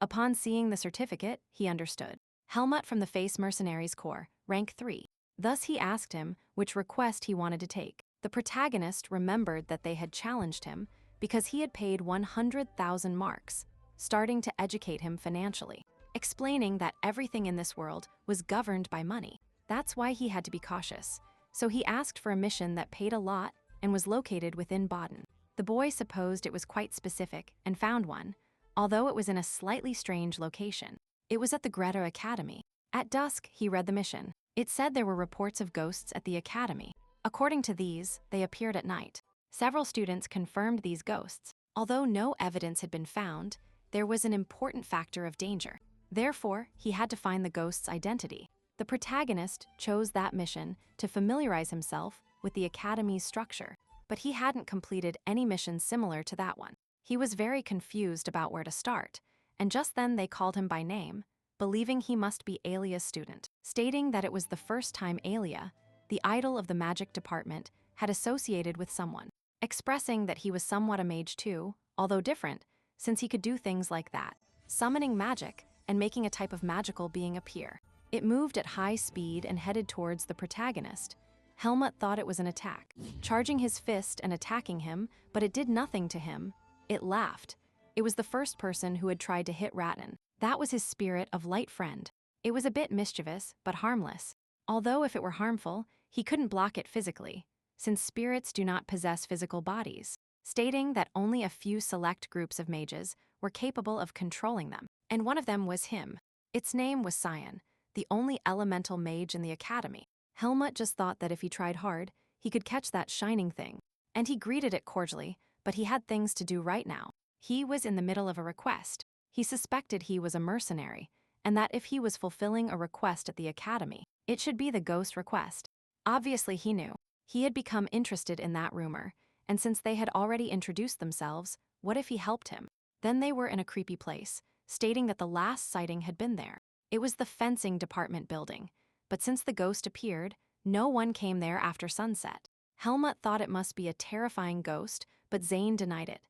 Upon seeing the certificate, he understood. Helmut from the Face Mercenaries Corps, rank 3. Thus he asked him which request he wanted to take. The protagonist remembered that they had challenged him because he had paid 100,000 marks, starting to educate him financially, explaining that everything in this world was governed by money. That's why he had to be cautious. So he asked for a mission that paid a lot and was located within Baden. The boy supposed it was quite specific and found one, although it was in a slightly strange location. It was at the Greta Academy. At dusk, he read the mission. It said there were reports of ghosts at the academy. According to these, they appeared at night. Several students confirmed these ghosts. Although no evidence had been found, there was an important factor of danger. Therefore, he had to find the ghost's identity. The protagonist chose that mission to familiarize himself with the academy's structure, but he hadn't completed any mission similar to that one. He was very confused about where to start, and just then they called him by name, believing he must be Alia's student, stating that it was the first time Alia, the idol of the magic department, had associated with someone, expressing that he was somewhat a mage too, although different, since he could do things like that, summoning magic and making a type of magical being appear. It moved at high speed and headed towards the protagonist. Helmut thought it was an attack, charging his fist and attacking him, but it did nothing to him. It laughed. It was the first person who had tried to hit Ratton. That was his spirit of light friend. It was a bit mischievous, but harmless. Although if it were harmful, he couldn't block it physically, since spirits do not possess physical bodies, stating that only a few select groups of mages were capable of controlling them, and one of them was him. Its name was Cyan, the only elemental mage in the academy. Helmut just thought that if he tried hard, he could catch that shining thing, and he greeted it cordially, but he had things to do right now. He was in the middle of a request. He suspected he was a mercenary, and that if he was fulfilling a request at the academy, it should be the ghost request. Obviously he knew. He had become interested in that rumor, and since they had already introduced themselves, what if he helped him? Then they were in a creepy place, stating that the last sighting had been there. It was the fencing department building, but since the ghost appeared, no one came there after sunset. Helmut thought it must be a terrifying ghost, but Zane denied it.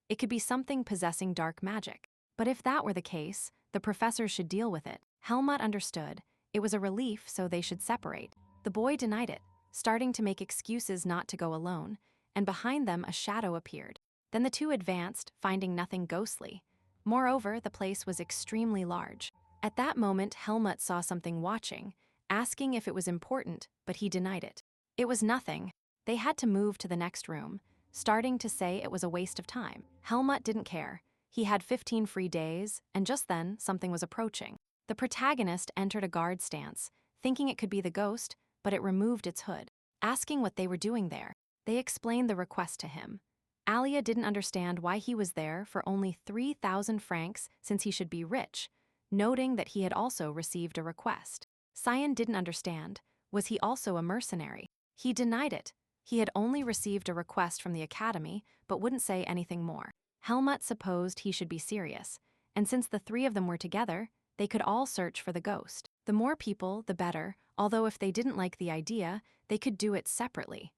It could be something possessing dark magic. But if that were the case, the professors should deal with it. Helmut understood. It was a relief, so they should separate. The boy denied it, starting to make excuses not to go alone, and behind them a shadow appeared. Then the two advanced, finding nothing ghostly. Moreover, the place was extremely large. At that moment, Helmut saw something watching, asking if it was important, but he denied it. It was nothing. They had to move to the next room, starting to say it was a waste of time. Helmut didn't care. He had 15 free days, and just then, something was approaching. The protagonist entered a guard stance, thinking it could be the ghost, but it removed its hood, asking what they were doing there. They explained the request to him. Alia didn't understand why he was there for only 3,000 francs since he should be rich, noting that he had also received a request. Cyan didn't understand. Was he also a mercenary? He denied it. He had only received a request from the academy, but wouldn't say anything more. Helmut supposed he should be serious, and since the three of them were together, they could all search for the ghost. The more people, the better, although if they didn't like the idea, they could do it separately.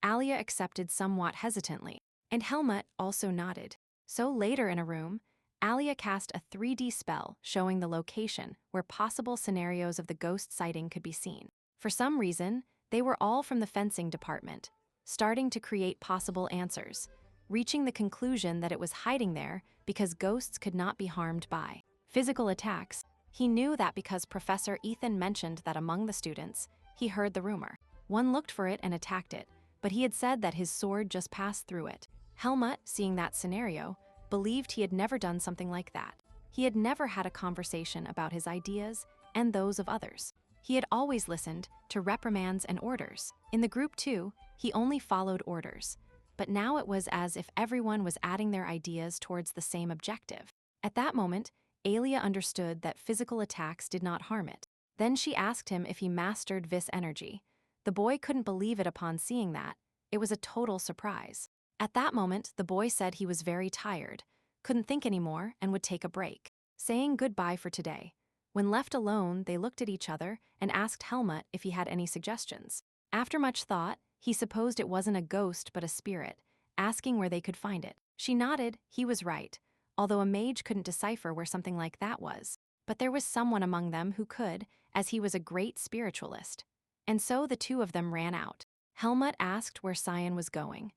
Alia accepted somewhat hesitantly, and Helmut also nodded. So later in a room, Alia cast a 3D spell showing the location where possible scenarios of the ghost sighting could be seen. For some reason, they were all from the fencing department, starting to create possible answers, reaching the conclusion that it was hiding there because ghosts could not be harmed by physical attacks. He knew that because Professor Ethan mentioned that among the students, he heard the rumor. One looked for it and attacked it, but he had said that his sword just passed through it. Helmut, seeing that scenario, believed he had never done something like that. He had never had a conversation about his ideas and those of others. He had always listened to reprimands and orders. In the group too, he only followed orders. But now it was as if everyone was adding their ideas towards the same objective. At that moment, Alia understood that physical attacks did not harm it. Then she asked him if he mastered Vis energy. The boy couldn't believe it upon seeing that. It was a total surprise. At that moment, the boy said he was very tired, couldn't think anymore, and would take a break, saying goodbye for today. When left alone, they looked at each other and asked Helmut if he had any suggestions. After much thought, he supposed it wasn't a ghost but a spirit, asking where they could find it. She nodded. He was right, although a mage couldn't decipher where something like that was. But there was someone among them who could, as he was a great spiritualist. And so the two of them ran out. Helmut asked where Cyan was going.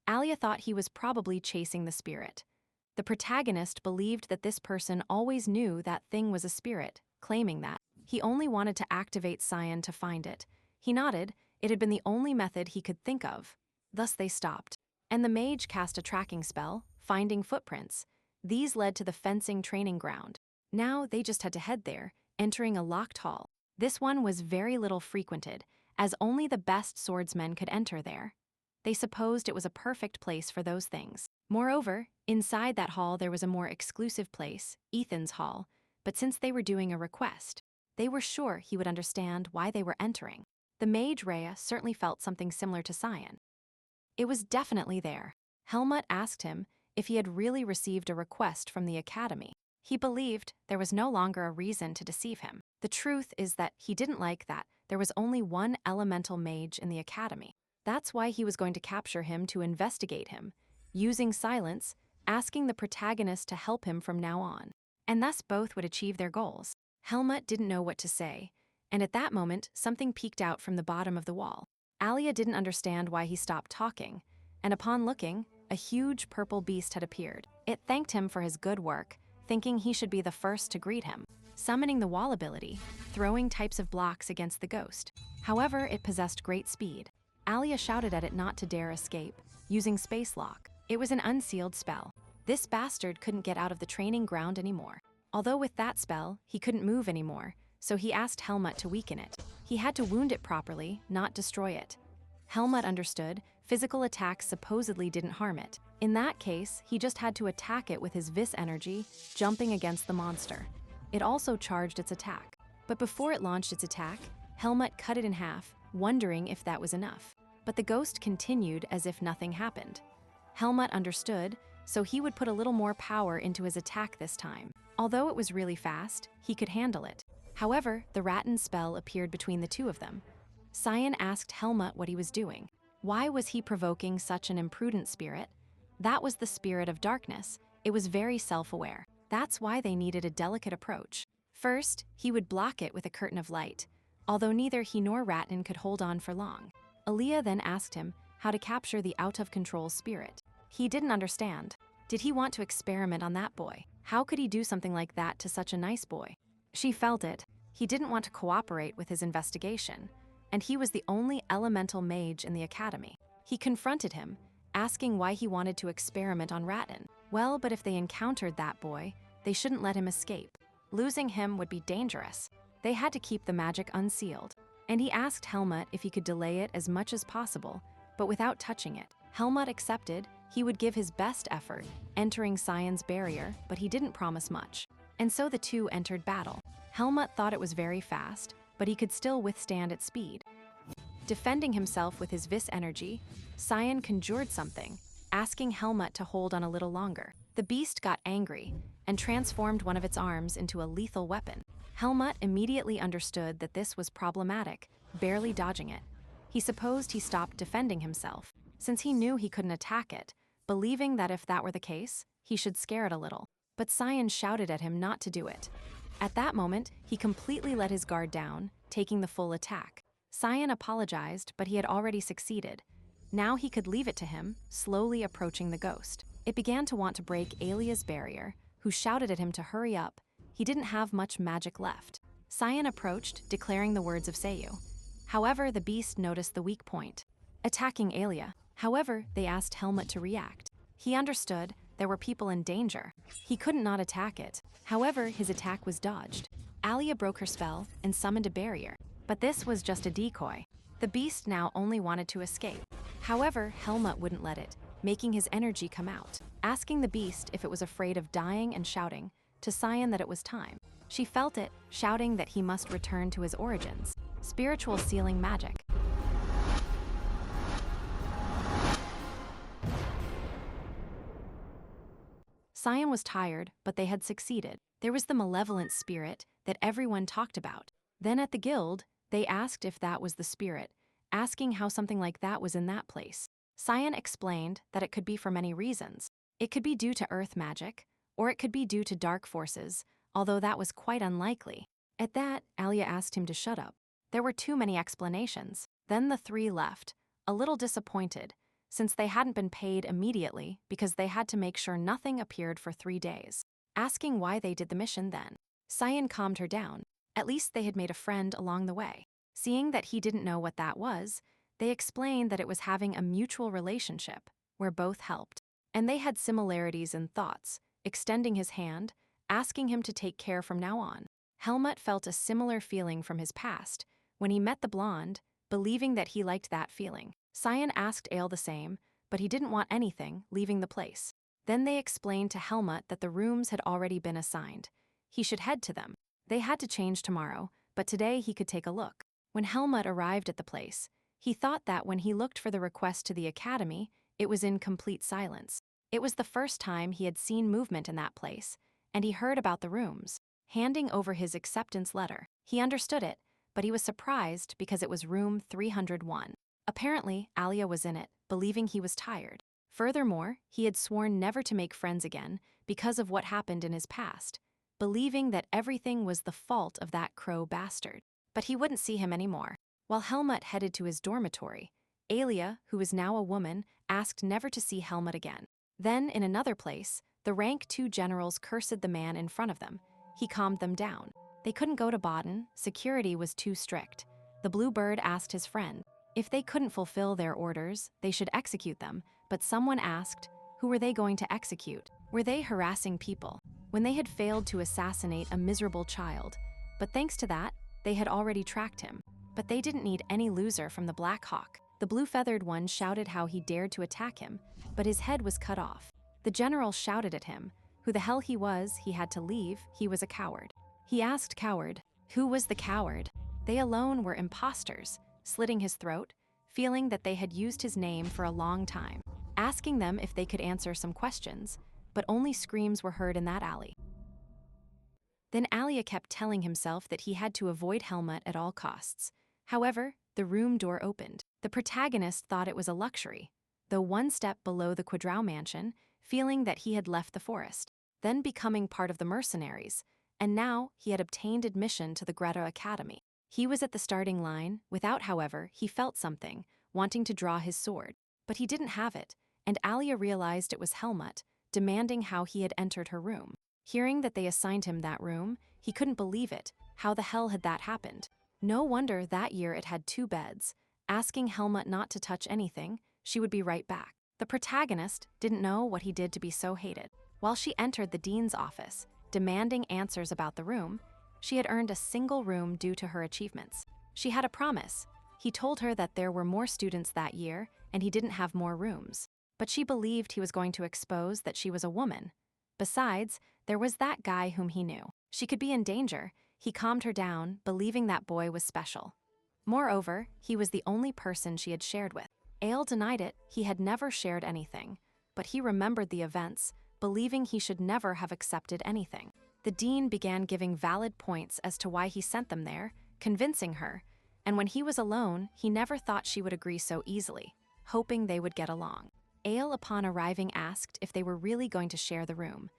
Alia thought he was probably chasing the spirit. The protagonist believed that this person always knew that thing was a spirit, claiming that he only wanted to activate Cyan to find it. He nodded. It had been the only method he could think of. Thus they stopped. And the mage cast a tracking spell, finding footprints. These led to the fencing training ground. Now they just had to head there, entering a locked hall. This one was very little frequented, as only the best swordsmen could enter there. They supposed it was a perfect place for those things. Moreover, inside that hall there was a more exclusive place, Ethan's hall, but since they were doing a request, they were sure he would understand why they were entering. The mage Rhea certainly felt something similar to Cyan. It was definitely there. Helmut asked him if he had really received a request from the academy. He believed there was no longer a reason to deceive him. The truth is that he didn't like that there was only one elemental mage in the academy. That's why he was going to capture him to investigate him, using silence, asking the protagonist to help him from now on. And thus both would achieve their goals. Helmut didn't know what to say, and at that moment something peeked out from the bottom of the wall. Alia didn't understand why he stopped talking, and upon looking, a huge purple beast had appeared. It thanked him for his good work, thinking he should be the first to greet him, summoning the wall ability, throwing types of blocks against the ghost. However, it possessed great speed. Alia shouted at it not to dare escape, using space lock. It was an unsealed spell. This bastard couldn't get out of the training ground anymore. Although with that spell, he couldn't move anymore, so he asked Helmut to weaken it. He had to wound it properly, not destroy it. Helmut understood physical attacks supposedly didn't harm it. In that case, he just had to attack it with his Vis energy, jumping against the monster. It also charged its attack. But before it launched its attack, Helmut cut it in half, wondering if that was enough. But the ghost continued as if nothing happened. Helmut understood, so he would put a little more power into his attack this time. Although it was really fast, he could handle it. However, the Rattan spell appeared between the two of them. Cyan asked Helmut what he was doing. Why was he provoking such an imprudent spirit? That was the spirit of darkness. It was very self-aware. That's why they needed a delicate approach. First, he would block it with a curtain of light, although neither he nor Rattan could hold on for long. Alia then asked him how to capture the out-of-control spirit. He didn't understand. Did he want to experiment on that boy? How could he do something like that to such a nice boy? She felt it. He didn't want to cooperate with his investigation, and he was the only elemental mage in the academy. He confronted him, asking why he wanted to experiment on Rattan. Well, but if they encountered that boy, they shouldn't let him escape. Losing him would be dangerous. They had to keep the magic unsealed. And he asked Helmut if he could delay it as much as possible, but without touching it. Helmut accepted he would give his best effort, entering Cyan's barrier, but he didn't promise much. And so the two entered battle. Helmut thought it was very fast, but he could still withstand its speed. Defending himself with his Vis energy, Cyan conjured something, asking Helmut to hold on a little longer. The beast got angry and transformed one of its arms into a lethal weapon. Helmut immediately understood that this was problematic, barely dodging it. He supposed he stopped defending himself, since he knew he couldn't attack it, believing that if that were the case, he should scare it a little. but Cyan shouted at him not to do it. At that moment, he completely let his guard down, taking the full attack. Cyan apologized, but he had already succeeded. Now he could leave it to him, slowly approaching the ghost. It began to want to break Alia's barrier, who shouted at him to hurry up. He didn't have much magic left. Cyan approached, declaring the words of Seiyu. However, the beast noticed the weak point, attacking Alia. However, they asked Helmut to react. He understood there were people in danger. He couldn't not attack it. However, his attack was dodged. Alia broke her spell and summoned a barrier. But this was just a decoy. The beast now only wanted to escape. However, Helmut wouldn't let it, making his energy come out, asking the beast if it was afraid of dying and shouting to Cyan that it was time. She felt it, shouting that he must return to his origins. Spiritual sealing magic. Cyan was tired, but they had succeeded. There was the malevolent spirit that everyone talked about. Then at the guild, they asked if that was the spirit, asking how something like that was in that place. Cyan explained that it could be for many reasons. It could be due to earth magic, or it could be due to dark forces, although that was quite unlikely. At that, Alia asked him to shut up. There were too many explanations. Then the three left, a little disappointed, since they hadn't been paid immediately because they had to make sure nothing appeared for 3 days. Asking why they did the mission then, Cyan calmed her down. At least they had made a friend along the way. Seeing that he didn't know what that was, they explained that it was having a mutual relationship where both helped. And they had similarities in thoughts, extending his hand, asking him to take care from now on. Helmut felt a similar feeling from his past when he met the blonde, believing that he liked that feeling. Cyan asked Ale the same, but he didn't want anything, leaving the place. Then they explained to Helmut that the rooms had already been assigned. He should head to them. They had to change tomorrow, but today he could take a look. When Helmut arrived at the place, he thought that when he looked for the request to the academy, it was in complete silence. It was the first time he had seen movement in that place, and he heard about the rooms. Handing over his acceptance letter, he understood it, but he was surprised because it was room 301. Apparently, Alia was in it, believing he was tired. Furthermore, he had sworn never to make friends again because of what happened in his past, believing that everything was the fault of that crow bastard. But he wouldn't see him anymore. While Helmut headed to his dormitory, Alia, who was now a woman, asked never to see Helmut again. Then, in another place, the rank 2 generals cursed the man in front of them. He calmed them down. They couldn't go to Baden, security was too strict. The blue bird asked his friend if they couldn't fulfill their orders, they should execute them, but someone asked, who were they going to execute? Were they harassing people? When they had failed to assassinate a miserable child, but thanks to that, they had already tracked him. But they didn't need any loser from the Black Hawk. The blue-feathered one shouted how he dared to attack him, but his head was cut off. The general shouted at him, who the hell he was, he had to leave, he was a coward. He asked Coward, who was the coward? They alone were imposters, slitting his throat, feeling that they had used his name for a long time, asking them if they could answer some questions, but only screams were heard in that alley. Then Alia kept telling himself that he had to avoid Helmut at all costs. However, the room door opened. The protagonist thought it was a luxury, though one step below the Quadrau mansion, feeling that he had left the forest, then becoming part of the mercenaries, and now he had obtained admission to the Greta Academy. He was at the starting line, without, however, he felt something, wanting to draw his sword. But he didn't have it, and Alia realized it was Helmut, demanding how he had entered her room. Hearing that they assigned him that room, he couldn't believe it. How the hell had that happened? No wonder that year it had 2 beds. Asking Helmut not to touch anything, she would be right back. The protagonist didn't know what he did to be so hated. While she entered the dean's office, demanding answers about the room, she had earned a single room due to her achievements. She had a promise. He told her that there were more students that year and he didn't have more rooms. But she believed he was going to expose that she was a woman. Besides, there was that guy whom he knew. She could be in danger. He calmed her down, believing that boy was special. Moreover, he was the only person she had shared with. Ale denied it, he had never shared anything. But he remembered the events, believing he should never have accepted anything. The dean began giving valid points as to why he sent them there, convincing her, and when he was alone, he never thought she would agree so easily, hoping they would get along. Ale, upon arriving, asked if they were really going to share the room,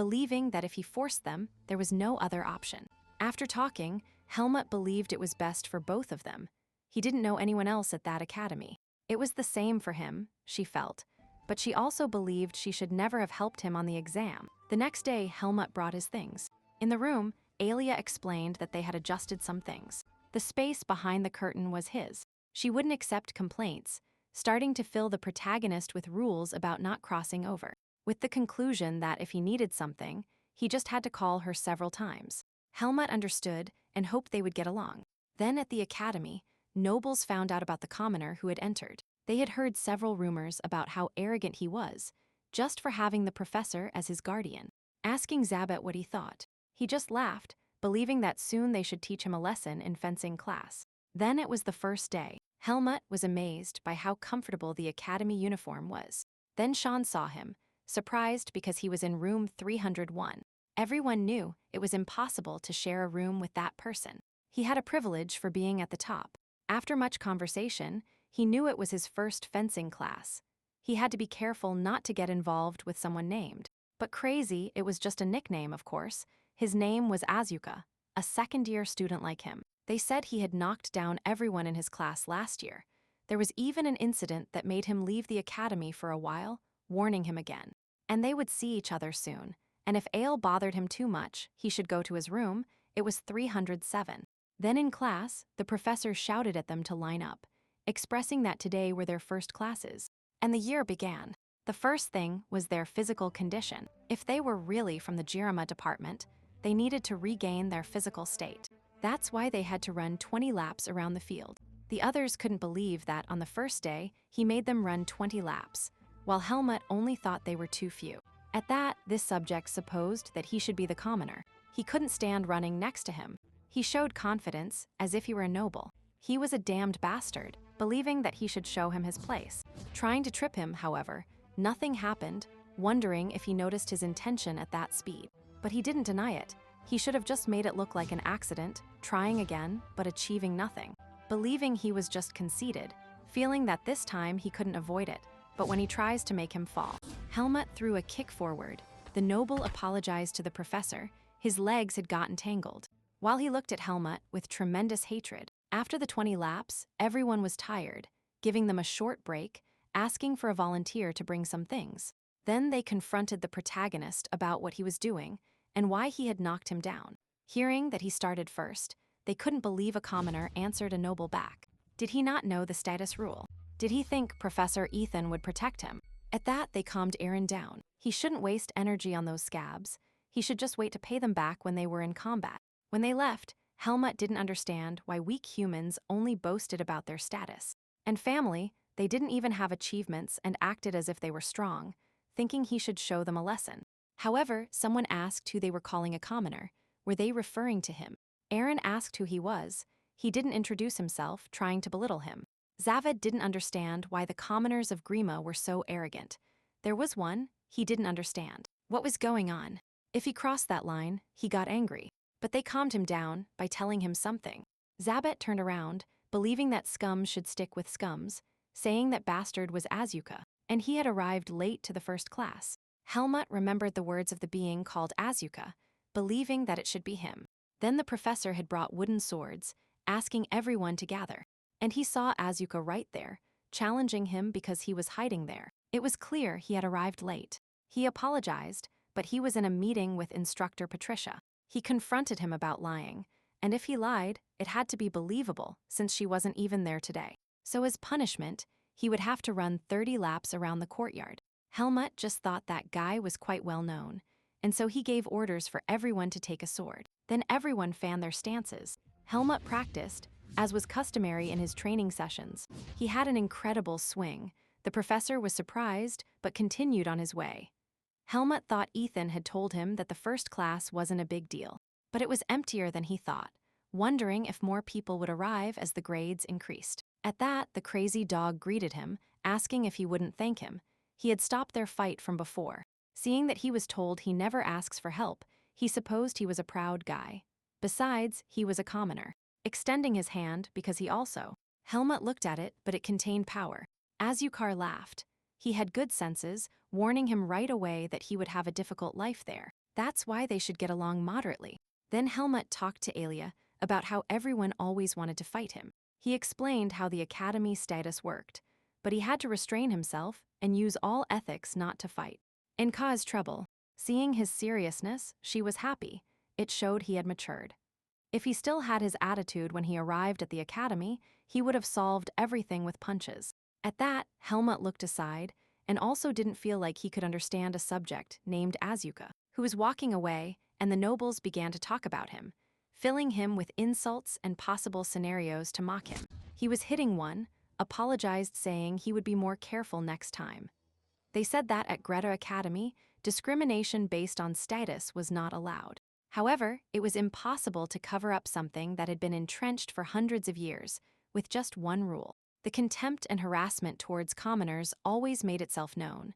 believing that if he forced them, there was no other option. After talking, Helmut believed it was best for both of them. He didn't know anyone else at that academy. It was the same for him, she felt, but she also believed she should never have helped him on the exam. The next day, Helmut brought his things. In the room, Alia explained that they had adjusted some things. The space behind the curtain was his. She wouldn't accept complaints, starting to fill the protagonist with rules about not crossing over, with the conclusion that if he needed something, he just had to call her several times. Helmut understood and hoped they would get along. Then at the academy, nobles found out about the commoner who had entered. They had heard several rumors about how arrogant he was, just for having the professor as his guardian. Asking Zabet what he thought, he just laughed, believing that soon they should teach him a lesson in fencing class. Then it was the first day. Helmut was amazed by how comfortable the academy uniform was. Then Sean saw him, surprised because he was in room 301. Everyone knew it was impossible to share a room with that person. He had a privilege for being at the top. After much conversation, he knew it was his first fencing class. He had to be careful not to get involved with someone named. But crazy, it was just a nickname, of course. His name was Azuka, a second-year student like him. They said he had knocked down everyone in his class last year. There was even an incident that made him leave the academy for a while, warning him again. And they would see each other soon. And if Ale bothered him too much, he should go to his room. It was 307. Then in class, the professor shouted at them to line up, expressing that today were their first classes. And the year began. The first thing was their physical condition. If they were really from the Jirama department, they needed to regain their physical state. That's why they had to run 20 laps around the field. The others couldn't believe that on the first day, he made them run 20 laps, while Helmut only thought they were too few. At that, this subject supposed that he should be the commoner. He couldn't stand running next to him. He showed confidence, as if he were a noble. He was a damned bastard, believing that he should show him his place. Trying to trip him, however, nothing happened, wondering if he noticed his intention at that speed. But he didn't deny it. He should have just made it look like an accident, trying again, but achieving nothing. Believing he was just conceited, feeling that this time he couldn't avoid it, but when he tries to make him fall. Helmut threw a kick forward. The noble apologized to the professor. His legs had gotten tangled. While he looked at Helmut with tremendous hatred, after the 20 laps, everyone was tired, giving them a short break, asking for a volunteer to bring some things. Then they confronted the protagonist about what he was doing and why he had knocked him down. Hearing that he started first, they couldn't believe a commoner answered a noble back. Did he not know the status rule? Did he think Professor Ethan would protect him? At that, they calmed Aaron down. He shouldn't waste energy on those scabs. He should just wait to pay them back when they were in combat. When they left, Helmut didn't understand why weak humans only boasted about their status. And family, they didn't even have achievements and acted as if they were strong, thinking he should show them a lesson. However, someone asked who they were calling a commoner. Were they referring to him? Aaron asked who he was. He didn't introduce himself, trying to belittle him. Zaved didn't understand why the commoners of Grima were so arrogant. There was one, he didn't understand. What was going on? If he crossed that line, he got angry. But they calmed him down by telling him something. Zabet turned around, believing that scum should stick with scums, saying that bastard was Azuka, and he had arrived late to the first class. Helmut remembered the words of the being called Azuka, believing that it should be him. Then the professor had brought wooden swords, asking everyone to gather. And he saw Azuka right there, challenging him because he was hiding there. It was clear he had arrived late. He apologized, but he was in a meeting with instructor Patricia. He confronted him about lying, and if he lied, it had to be believable since she wasn't even there today. So as punishment, he would have to run 30 laps around the courtyard. Helmut just thought that guy was quite well known, and so he gave orders for everyone to take a sword. Then everyone fanned their stances. Helmut practiced, as was customary in his training sessions. He had an incredible swing. The professor was surprised, but continued on his way. Helmut thought Ethan had told him that the first class wasn't a big deal, but it was emptier than he thought, wondering if more people would arrive as the grades increased. At that, the crazy dog greeted him, asking if he wouldn't thank him. He had stopped their fight from before. Seeing that he was told he never asks for help, he supposed he was a proud guy. Besides, he was a commoner. Extending his hand because he also. Helmut looked at it, but it contained power. Azukar laughed. He had good senses, warning him right away that he would have a difficult life there. That's why they should get along moderately. Then Helmut talked to Alia about how everyone always wanted to fight him. He explained how the academy status worked, but he had to restrain himself and use all ethics not to fight and cause trouble. Seeing his seriousness, she was happy. It showed he had matured. If he still had his attitude when he arrived at the academy, he would have solved everything with punches. At that, Helmut looked aside and also didn't feel like he could understand a subject named Asuka, who was walking away, and the nobles began to talk about him, filling him with insults and possible scenarios to mock him. He was hitting one, apologized saying he would be more careful next time. They said that at Greta Academy, discrimination based on status was not allowed. However, it was impossible to cover up something that had been entrenched for hundreds of years, with just one rule. The contempt and harassment towards commoners always made itself known,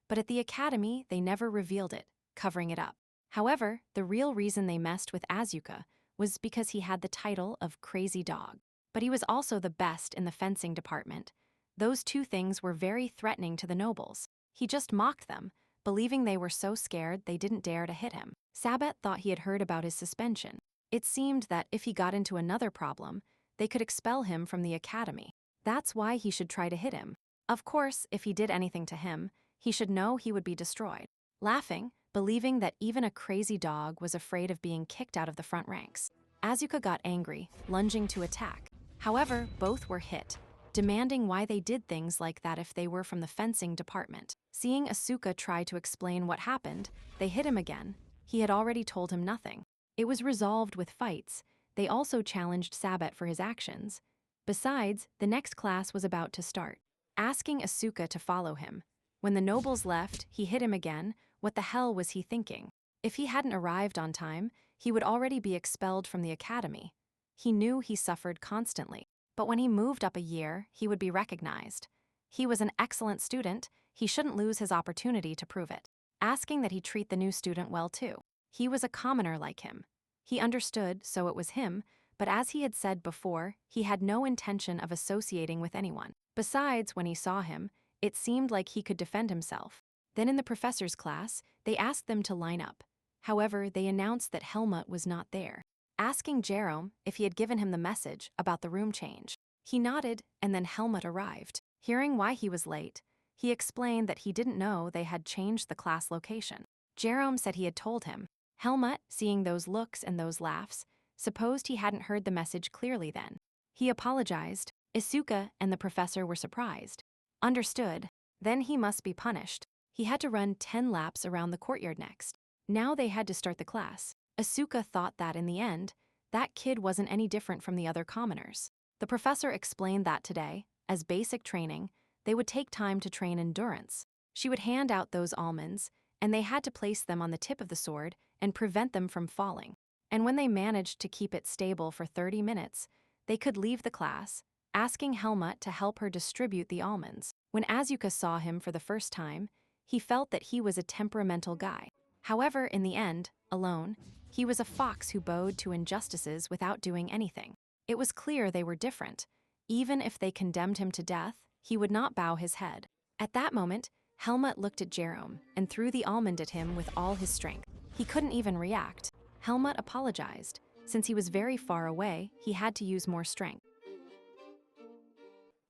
but at the academy they never revealed it, covering it up. However, the real reason they messed with Asuka was because he had the title of Crazy Dog. But he was also the best in the fencing department. Those two things were very threatening to the nobles. He just mocked them, believing they were so scared they didn't dare to hit him. Sabat thought he had heard about his suspension. It seemed that if he got into another problem, they could expel him from the academy. That's why he should try to hit him. Of course, if he did anything to him, he should know he would be destroyed. Laughing, believing that even a crazy dog was afraid of being kicked out of the front ranks, Asuka got angry, lunging to attack. However, both were hit, demanding why they did things like that if they were from the fencing department. Seeing Asuka try to explain what happened, they hit him again. He had already told him nothing. It was resolved with fights. They also challenged Sabat for his actions. Besides, the next class was about to start, asking Asuka to follow him. When the nobles left, he hit him again. What the hell was he thinking? If he hadn't arrived on time, he would already be expelled from the academy. He knew he suffered constantly, but when he moved up a year, he would be recognized. He was an excellent student. He shouldn't lose his opportunity to prove it. Asking that he treat the new student well too. He was a commoner like him. He understood, so it was him, but as he had said before, he had no intention of associating with anyone. Besides, when he saw him, it seemed like he could defend himself. Then in the professor's class, they asked them to line up. However, they announced that Helmut was not there, asking Jerome if he had given him the message about the room change. He nodded, and then Helmut arrived. Hearing why he was late, he explained that he didn't know they had changed the class location. Jerome said he had told him. Helmut, seeing those looks and those laughs, supposed he hadn't heard the message clearly then. He apologized. Asuka and the professor were surprised. Understood. Then he must be punished. He had to run 10 laps around the courtyard next. Now they had to start the class. Asuka thought that in the end, that kid wasn't any different from the other commoners. The professor explained that today, as basic training, they would take time to train endurance. She would hand out those almonds, and they had to place them on the tip of the sword and prevent them from falling. And when they managed to keep it stable for 30 minutes, they could leave the class, asking Helmut to help her distribute the almonds. When Asuka saw him for the first time, he felt that he was a temperamental guy. However, in the end, alone, he was a fox who bowed to injustices without doing anything. It was clear they were different. Even if they condemned him to death, he would not bow his head. At that moment, Helmut looked at Jerome and threw the almond at him with all his strength. He couldn't even react. Helmut apologized. Since he was very far away, he had to use more strength.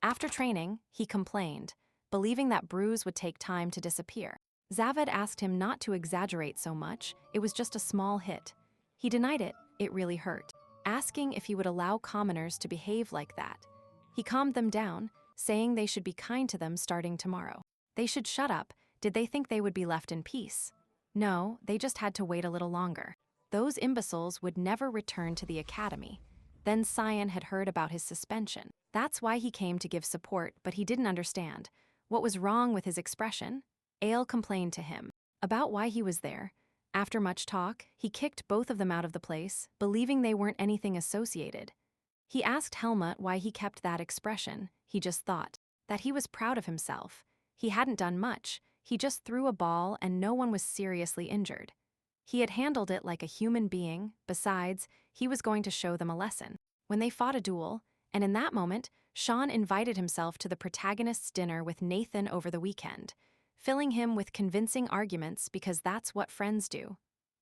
After training, he complained, believing that bruise would take time to disappear. Zavad asked him not to exaggerate so much, it was just a small hit. He denied it, it really hurt, asking if he would allow commoners to behave like that. He calmed them down, saying they should be kind to them starting tomorrow. They should shut up. Did they think they would be left in peace? No, they just had to wait a little longer. Those imbeciles would never return to the academy. Then Cyan had heard about his suspension. That's why he came to give support, but he didn't understand. What was wrong with his expression? Ale complained to him about why he was there. After much talk, he kicked both of them out of the place, believing they weren't anything associated. He asked Helmut why he kept that expression. He just thought that he was proud of himself. He hadn't done much. He just threw a ball and no one was seriously injured. He had handled it like a human being. Besides, he was going to show them a lesson. When they fought a duel, and in that moment, Sean invited himself to the protagonist's dinner with Nathan over the weekend, filling him with convincing arguments because that's what friends do.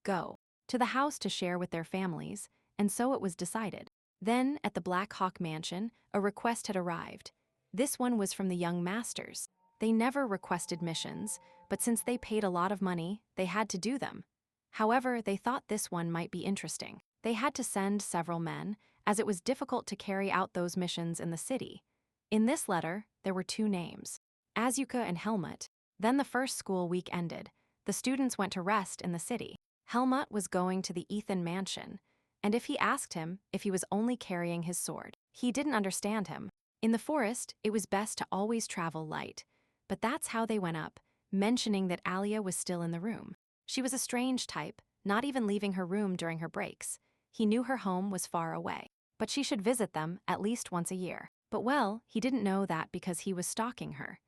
go to the house to share with their families, and so it was decided. Then, at the Black Hawk Mansion, a request had arrived. This one was from the young masters. They never requested missions, but since they paid a lot of money, they had to do them. However, they thought this one might be interesting. They had to send several men, as it was difficult to carry out those missions in the city. In this letter, there were two names, Asuka and Helmut. Then the first school week ended. The students went to rest in the city. Helmut was going to the Ethan mansion, and if he asked him if he was only carrying his sword, he didn't understand him. In the forest, it was best to always travel light, but that's how they went up, mentioning that Alia was still in the room. She was a strange type, not even leaving her room during her breaks. He knew her home was far away, but she should visit them at least once a year. But well, he didn't know that because he was stalking her.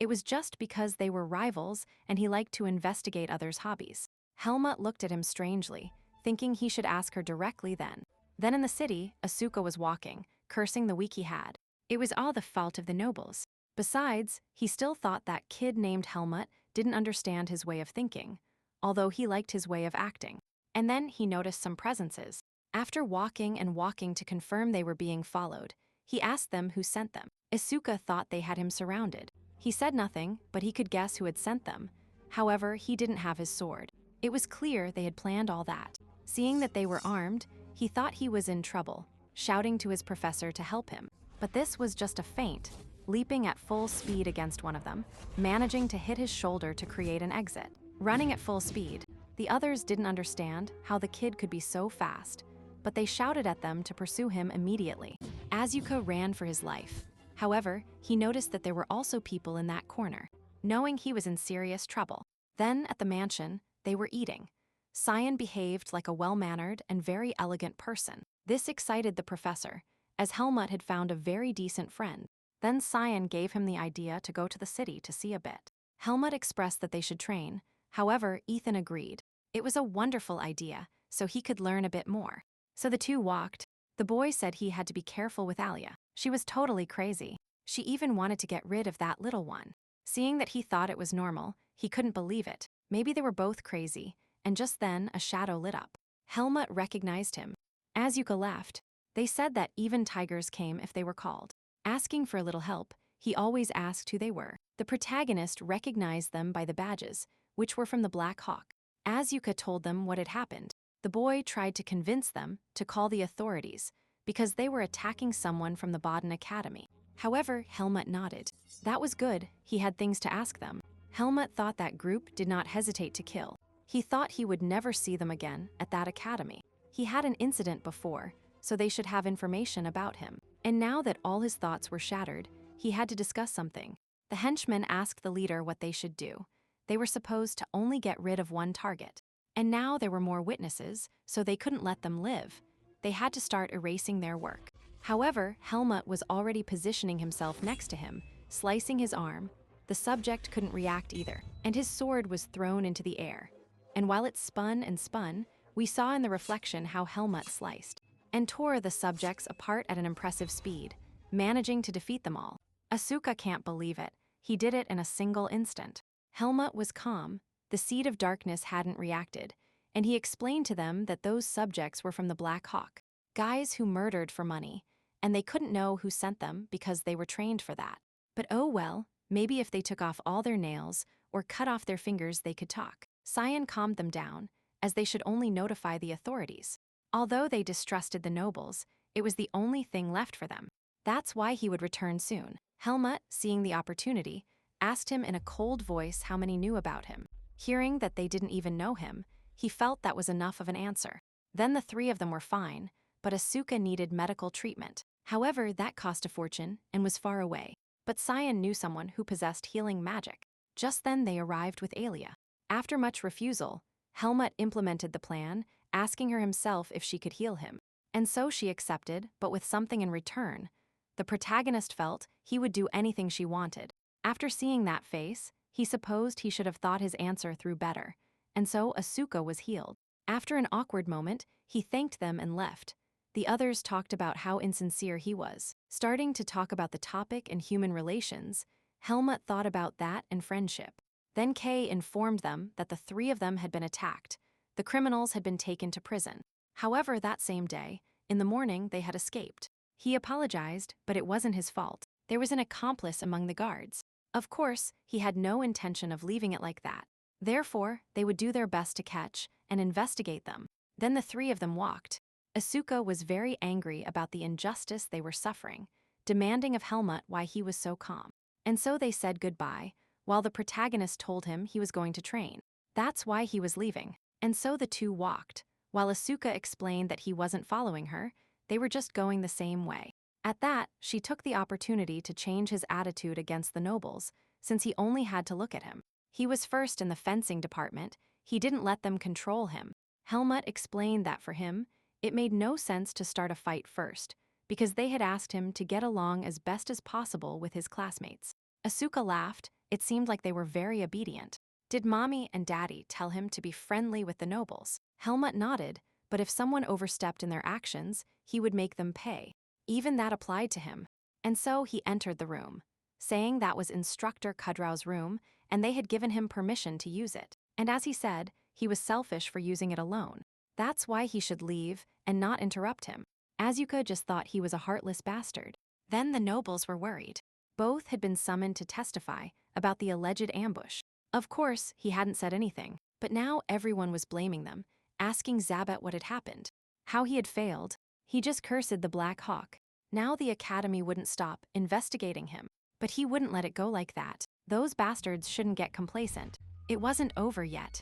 It was just because they were rivals and he liked to investigate others' hobbies. Helmut looked at him strangely, thinking he should ask her directly then. Then in the city, Asuka was walking, cursing the week he had. It was all the fault of the nobles. Besides, he still thought that kid named Helmut didn't understand his way of thinking, although he liked his way of acting. And then he noticed some presences. After walking and walking to confirm they were being followed, he asked them who sent them. Asuka thought they had him surrounded. He said nothing, but he could guess who had sent them. However, he didn't have his sword. It was clear they had planned all that. Seeing that they were armed, he thought he was in trouble, shouting to his professor to help him. But this was just a feint, leaping at full speed against one of them, managing to hit his shoulder to create an exit. Running at full speed, the others didn't understand how the kid could be so fast, but they shouted at them to pursue him immediately. Asuka ran for his life. However, he noticed that there were also people in that corner, knowing he was in serious trouble. Then, at the mansion, they were eating. Cyan behaved like a well-mannered and very elegant person. This excited the professor, as Helmut had found a very decent friend. Then Cyan gave him the idea to go to the city to see a bit. Helmut expressed that they should train. However, Ethan agreed. It was a wonderful idea, so he could learn a bit more. So the two walked. The boy said he had to be careful with Alia. She was totally crazy. She even wanted to get rid of that little one. Seeing that he thought it was normal, he couldn't believe it. Maybe they were both crazy, and just then a shadow lit up. Helmut recognized him. Asuka left. They said that even tigers came if they were called. Asking for a little help, he always asked who they were. The protagonist recognized them by the badges, which were from the Black Hawk. Asuka told them what had happened. The boy tried to convince them to call the authorities because they were attacking someone from the Baden Academy. However, Helmut nodded. That was good, he had things to ask them. Helmut thought that group did not hesitate to kill. He thought he would never see them again at that academy. He had an incident before, so they should have information about him. And now that all his thoughts were shattered, he had to discuss something. The henchmen asked the leader what they should do. They were supposed to only get rid of one target. And now there were more witnesses, so they couldn't let them live. They had to start erasing their work. However, Helmut was already positioning himself next to him, slicing his arm. The subject couldn't react either, and his sword was thrown into the air. And while it spun and spun, we saw in the reflection how Helmut sliced and tore the subjects apart at an impressive speed, managing to defeat them all. Asuka can't believe it. He did it in a single instant. Helmut was calm. The seed of darkness hadn't reacted, and he explained to them that those subjects were from the Black Hawk, guys who murdered for money, and they couldn't know who sent them because they were trained for that. But oh well, maybe if they took off all their nails or cut off their fingers they could talk. Cyan calmed them down, as they should only notify the authorities. Although they distrusted the nobles, it was the only thing left for them. That's why he would return soon. Helmut, seeing the opportunity, asked him in a cold voice how many knew about him. Hearing that they didn't even know him, he felt that was enough of an answer. Then the three of them were fine, but Asuka needed medical treatment. However, that cost a fortune and was far away. But Cyan knew someone who possessed healing magic. Just then they arrived with Alia. After much refusal, Helmut implemented the plan, asking her himself if she could heal him. And so she accepted, but with something in return. The protagonist felt he would do anything she wanted. After seeing that face, he supposed he should have thought his answer through better, and so Asuka was healed. After an awkward moment, he thanked them and left. The others talked about how insincere he was. Starting to talk about the topic and human relations, Helmut thought about that and friendship. Then Kay informed them that the three of them had been attacked. The criminals had been taken to prison. However, that same day, in the morning, they had escaped. He apologized, but it wasn't his fault. There was an accomplice among the guards. Of course, he had no intention of leaving it like that. Therefore, they would do their best to catch and investigate them. Then the three of them walked. Asuka was very angry about the injustice they were suffering, demanding of Helmut why he was so calm. And so they said goodbye, while the protagonist told him he was going to train. That's why he was leaving. And so the two walked. While Asuka explained that he wasn't following her, they were just going the same way. At that, she took the opportunity to change his attitude against the nobles, since he only had to look at him. He was first in the fencing department, he didn't let them control him. Helmut explained that for him, it made no sense to start a fight first, because they had asked him to get along as best as possible with his classmates. Asuka laughed, it seemed like they were very obedient. Did mommy and daddy tell him to be friendly with the nobles? Helmut nodded, but if someone overstepped in their actions, he would make them pay. Even that applied to him. And so he entered the room, saying that was Instructor Kudrao's room, and they had given him permission to use it. And as he said, he was selfish for using it alone. That's why he should leave and not interrupt him. Asuka just thought he was a heartless bastard. Then the nobles were worried. Both had been summoned to testify about the alleged ambush. Of course, he hadn't said anything, but now everyone was blaming them, asking Zabet what had happened, how he had failed. He just cursed the Black Hawk. Now the academy wouldn't stop investigating him, but he wouldn't let it go like that. Those bastards shouldn't get complacent. It wasn't over yet.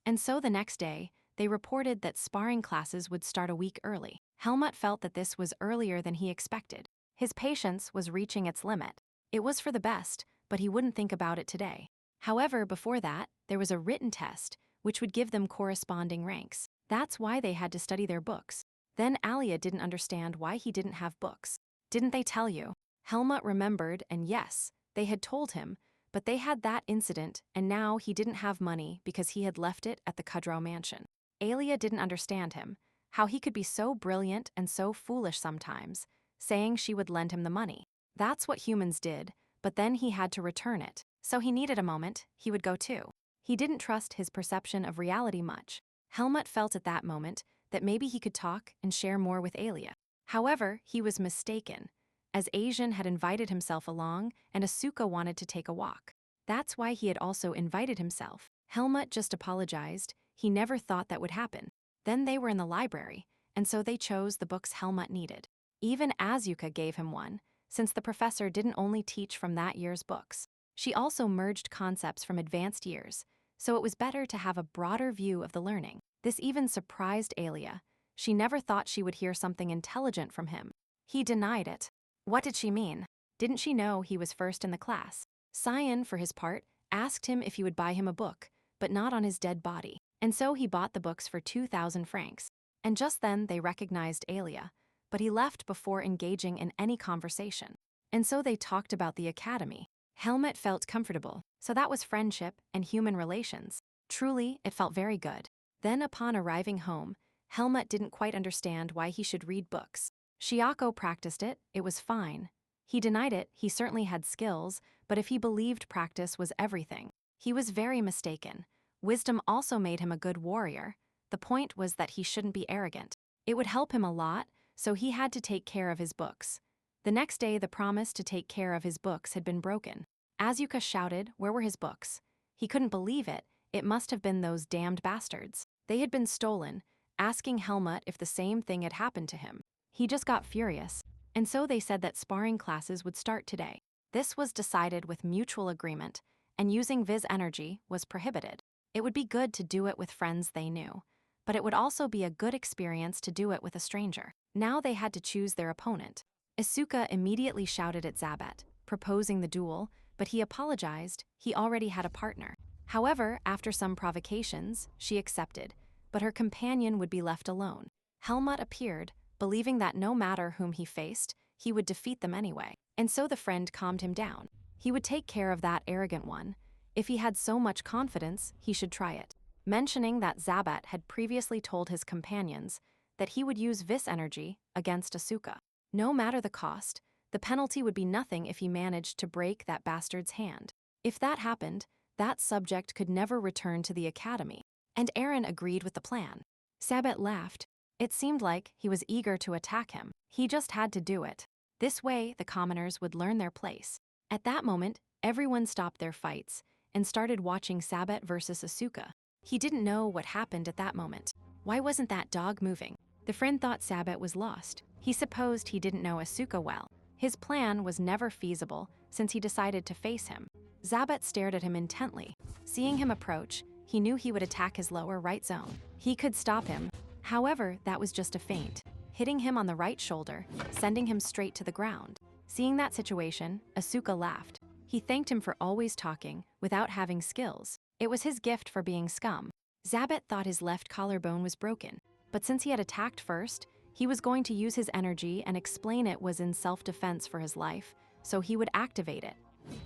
And so the next day, they reported that sparring classes would start a week early. Helmut felt that this was earlier than he expected. His patience was reaching its limit. It was for the best, but he wouldn't think about it today. However, before that, there was a written test, which would give them corresponding ranks. That's why they had to study their books. Then Alia didn't understand why he didn't have books. Didn't they tell you? Helmut remembered, and yes, they had told him, but they had that incident, and now he didn't have money because he had left it at the Kudrao mansion. Alia didn't understand him, how he could be so brilliant and so foolish sometimes, saying she would lend him the money. That's what humans did, but then he had to return it. So he needed a moment, he would go too. He didn't trust his perception of reality much. Helmut felt at that moment that maybe he could talk and share more with Alia. However, he was mistaken, as Asian had invited himself along and Asuka wanted to take a walk. That's why he had also invited himself. Helmut just apologized, he never thought that would happen. Then they were in the library, and so they chose the books Helmut needed. Even Asuka gave him one, since the professor didn't only teach from that year's books. She also merged concepts from advanced years, so it was better to have a broader view of the learning. This even surprised Alia. She never thought she would hear something intelligent from him. He denied it. What did she mean? Didn't she know he was first in the class? Cyan, for his part, asked him if he would buy him a book, but not on his dead body. And so he bought the books for 2,000 francs. And just then they recognized Alia, but he left before engaging in any conversation. And so they talked about the academy. Helmut felt comfortable, so that was friendship and human relations. Truly, it felt very good. Then upon arriving home, Helmut didn't quite understand why he should read books. Shiako practiced it, it was fine. He denied it, he certainly had skills, but if he believed practice was everything, he was very mistaken. Wisdom also made him a good warrior. The point was that he shouldn't be arrogant. It would help him a lot, so he had to take care of his books. The next day, the promise to take care of his books had been broken. Asuka shouted, where were his books? He couldn't believe it, it must have been those damned bastards. They had been stolen, asking Helmut if the same thing had happened to him. He just got furious. And so they said that sparring classes would start today. This was decided with mutual agreement, and using Viz energy was prohibited. It would be good to do it with friends they knew, but it would also be a good experience to do it with a stranger. Now they had to choose their opponent. Asuka immediately shouted at Zabet, proposing the duel, but he apologized, he already had a partner. However, after some provocations, she accepted, but her companion would be left alone. Helmut appeared, believing that no matter whom he faced, he would defeat them anyway. And so the friend calmed him down. He would take care of that arrogant one. If he had so much confidence, he should try it. Mentioning that Zabet had previously told his companions that he would use Vis energy against Asuka. No matter the cost, the penalty would be nothing if he managed to break that bastard's hand. If that happened, that subject could never return to the academy. and Aaron agreed with the plan. Sabet laughed. It seemed like he was eager to attack him. He just had to do it. This way, the commoners would learn their place. At that moment, everyone stopped their fights and started watching Sabet versus Asuka. He didn't know what happened at that moment. Why wasn't that dog moving? The friend thought Sabet was lost. He supposed he didn't know Asuka well. His plan was never feasible since he decided to face him. Sabet stared at him intently. Seeing him approach, he knew he would attack his lower right zone. He could stop him. However, that was just a feint, hitting him on the right shoulder, sending him straight to the ground. Seeing that situation, Asuka laughed. He thanked him for always talking without having skills. It was his gift for being scum. Sabet thought his left collarbone was broken, but since he had attacked first, he was going to use his energy and explain it was in self-defense for his life, so he would activate it.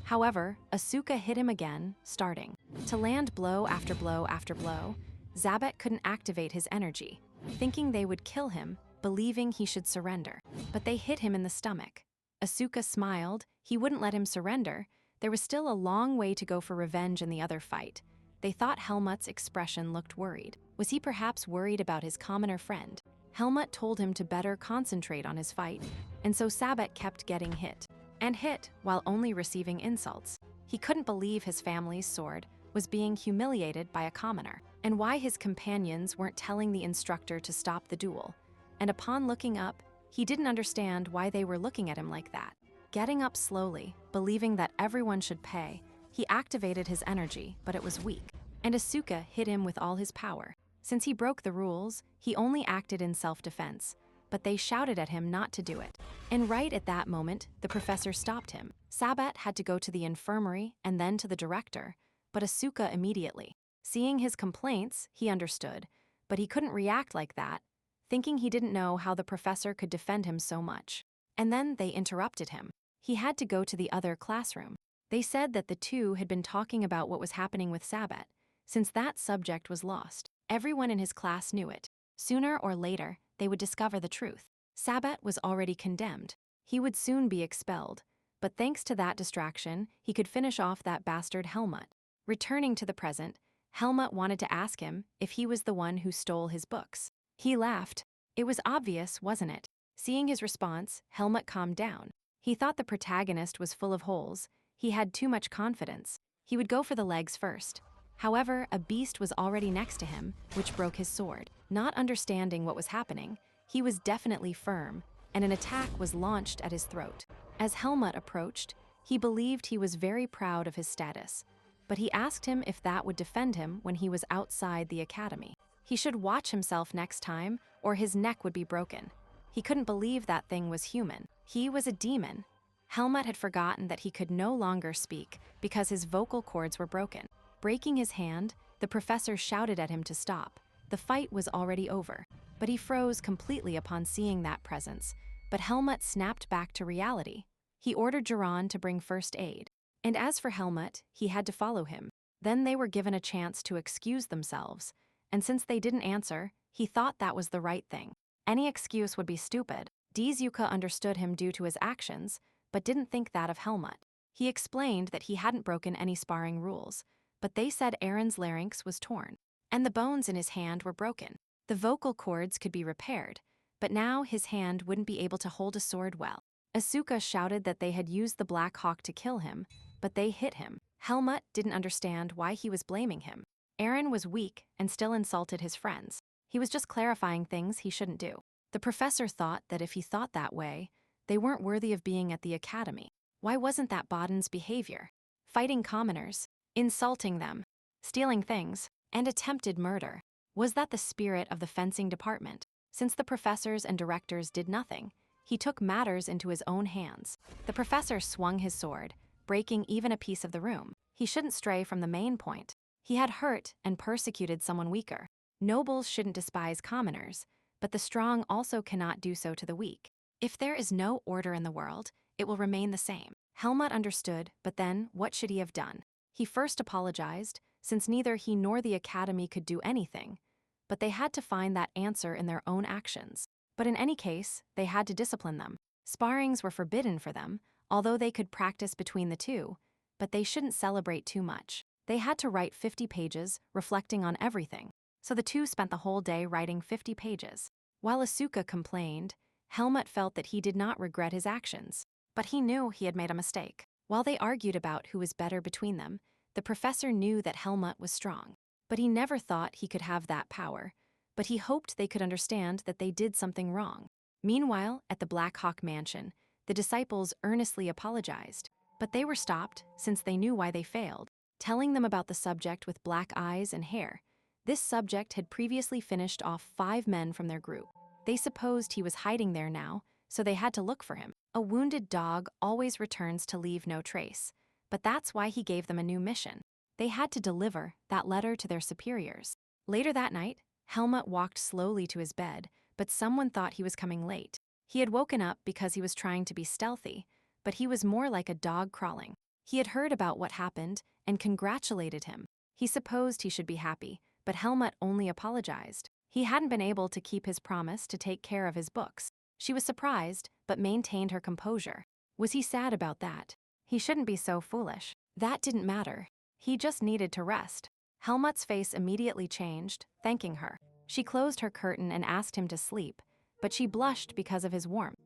However, Asuka hit him again, starting to land blow after blow after blow. Sabet couldn't activate his energy, thinking they would kill him, believing he should surrender. But they hit him in the stomach. Asuka smiled. He wouldn't let him surrender. There was still a long way to go for revenge in the other fight. They thought Helmut's expression looked worried. Was he perhaps worried about his commoner friend? Helmut told him to better concentrate on his fight, and so Sabet kept getting hit. And hit while only receiving insults. He couldn't believe his family's sword was being humiliated by a commoner, and why his companions weren't telling the instructor to stop the duel. And upon looking up, he didn't understand why they were looking at him like that. Getting up slowly, believing that everyone should pay, he activated his energy, but it was weak. And Asuka hit him with all his power. Since he broke the rules, he only acted in self-defense, but they shouted at him not to do it. And right at that moment, the professor stopped him. Sabet had to go to the infirmary and then to the director, but Asuka immediately. Seeing his complaints, he understood, but he couldn't react like that, thinking he didn't know how the professor could defend him so much. And then they interrupted him. He had to go to the other classroom. They said that the two had been talking about what was happening with Sabet, since that subject was lost. Everyone in his class knew it. Sooner or later, they would discover the truth. Sabet was already condemned. He would soon be expelled, but thanks to that distraction, he could finish off that bastard Helmut. Returning to the present, Helmut wanted to ask him if he was the one who stole his books. He laughed. It was obvious, wasn't it? Seeing his response, Helmut calmed down. He thought the protagonist was full of holes. He had too much confidence. He would go for the legs first. However, a beast was already next to him, which broke his sword. Not understanding what was happening, he was definitely firm, and an attack was launched at his throat. As Helmut approached, he believed he was very proud of his status, but he asked him if that would defend him when he was outside the academy. He should watch himself next time, or his neck would be broken. He couldn't believe that thing was human. He was a demon. Helmut had forgotten that he could no longer speak because his vocal cords were broken. Breaking his hand, the professor shouted at him to stop. The fight was already over, but he froze completely upon seeing that presence. But Helmut snapped back to reality. He ordered Jiran to bring first aid. And as for Helmut, he had to follow him. Then they were given a chance to excuse themselves, and since they didn't answer, he thought that was the right thing. Any excuse would be stupid. Dizuka understood him due to his actions, but didn't think that of Helmut. He explained that he hadn't broken any sparring rules, but they said Aaron's larynx was torn, and the bones in his hand were broken. The vocal cords could be repaired, but now his hand wouldn't be able to hold a sword well. Asuka shouted that they had used the Black Hawk to kill him, but they hit him. Helmut didn't understand why he was blaming him. Aaron was weak and still insulted his friends. He was just clarifying things he shouldn't do. The professor thought that if he thought that way, they weren't worthy of being at the academy. Why wasn't that Baden's behavior? Fighting commoners, insulting them, stealing things, and attempted murder. Was that the spirit of the fencing department? Since the professors and directors did nothing, he took matters into his own hands. The professor swung his sword, breaking even a piece of the room. He shouldn't stray from the main point. He had hurt and persecuted someone weaker. Nobles shouldn't despise commoners, but the strong also cannot do so to the weak. If there is no order in the world, it will remain the same. Helmut understood, but then what should he have done? He first apologized, since neither he nor the academy could do anything, but they had to find that answer in their own actions. But in any case, they had to discipline them. Sparrings were forbidden for them, although they could practice between the two, but they shouldn't celebrate too much. They had to write 50 pages, reflecting on everything. so the two spent the whole day writing 50 pages. While Asuka complained, Helmut felt that he did not regret his actions, but he knew he had made a mistake. While they argued about who was better between them, the professor knew that Helmut was strong, but he never thought he could have that power, but he hoped they could understand that they did something wrong. Meanwhile, at the Black Hawk Mansion, the disciples earnestly apologized, but they were stopped since they knew why they failed, telling them about the subject with black eyes and hair. This subject had previously finished off 5 men from their group. They supposed he was hiding there now, so they had to look for him. A wounded dog always returns to leave no trace, but that's why he gave them a new mission. They had to deliver that letter to their superiors. Later that night, Helmut walked slowly to his bed, but someone thought he was coming late. He had woken up because he was trying to be stealthy, but he was more like a dog crawling. He had heard about what happened and congratulated him. He supposed he should be happy, but Helmut only apologized. He hadn't been able to keep his promise to take care of his books. She was surprised, but maintained her composure. Was he sad about that? He shouldn't be so foolish. That didn't matter. He just needed to rest. Helmut's face immediately changed, thanking her. She closed her curtain and asked him to sleep, but she blushed because of his warmth.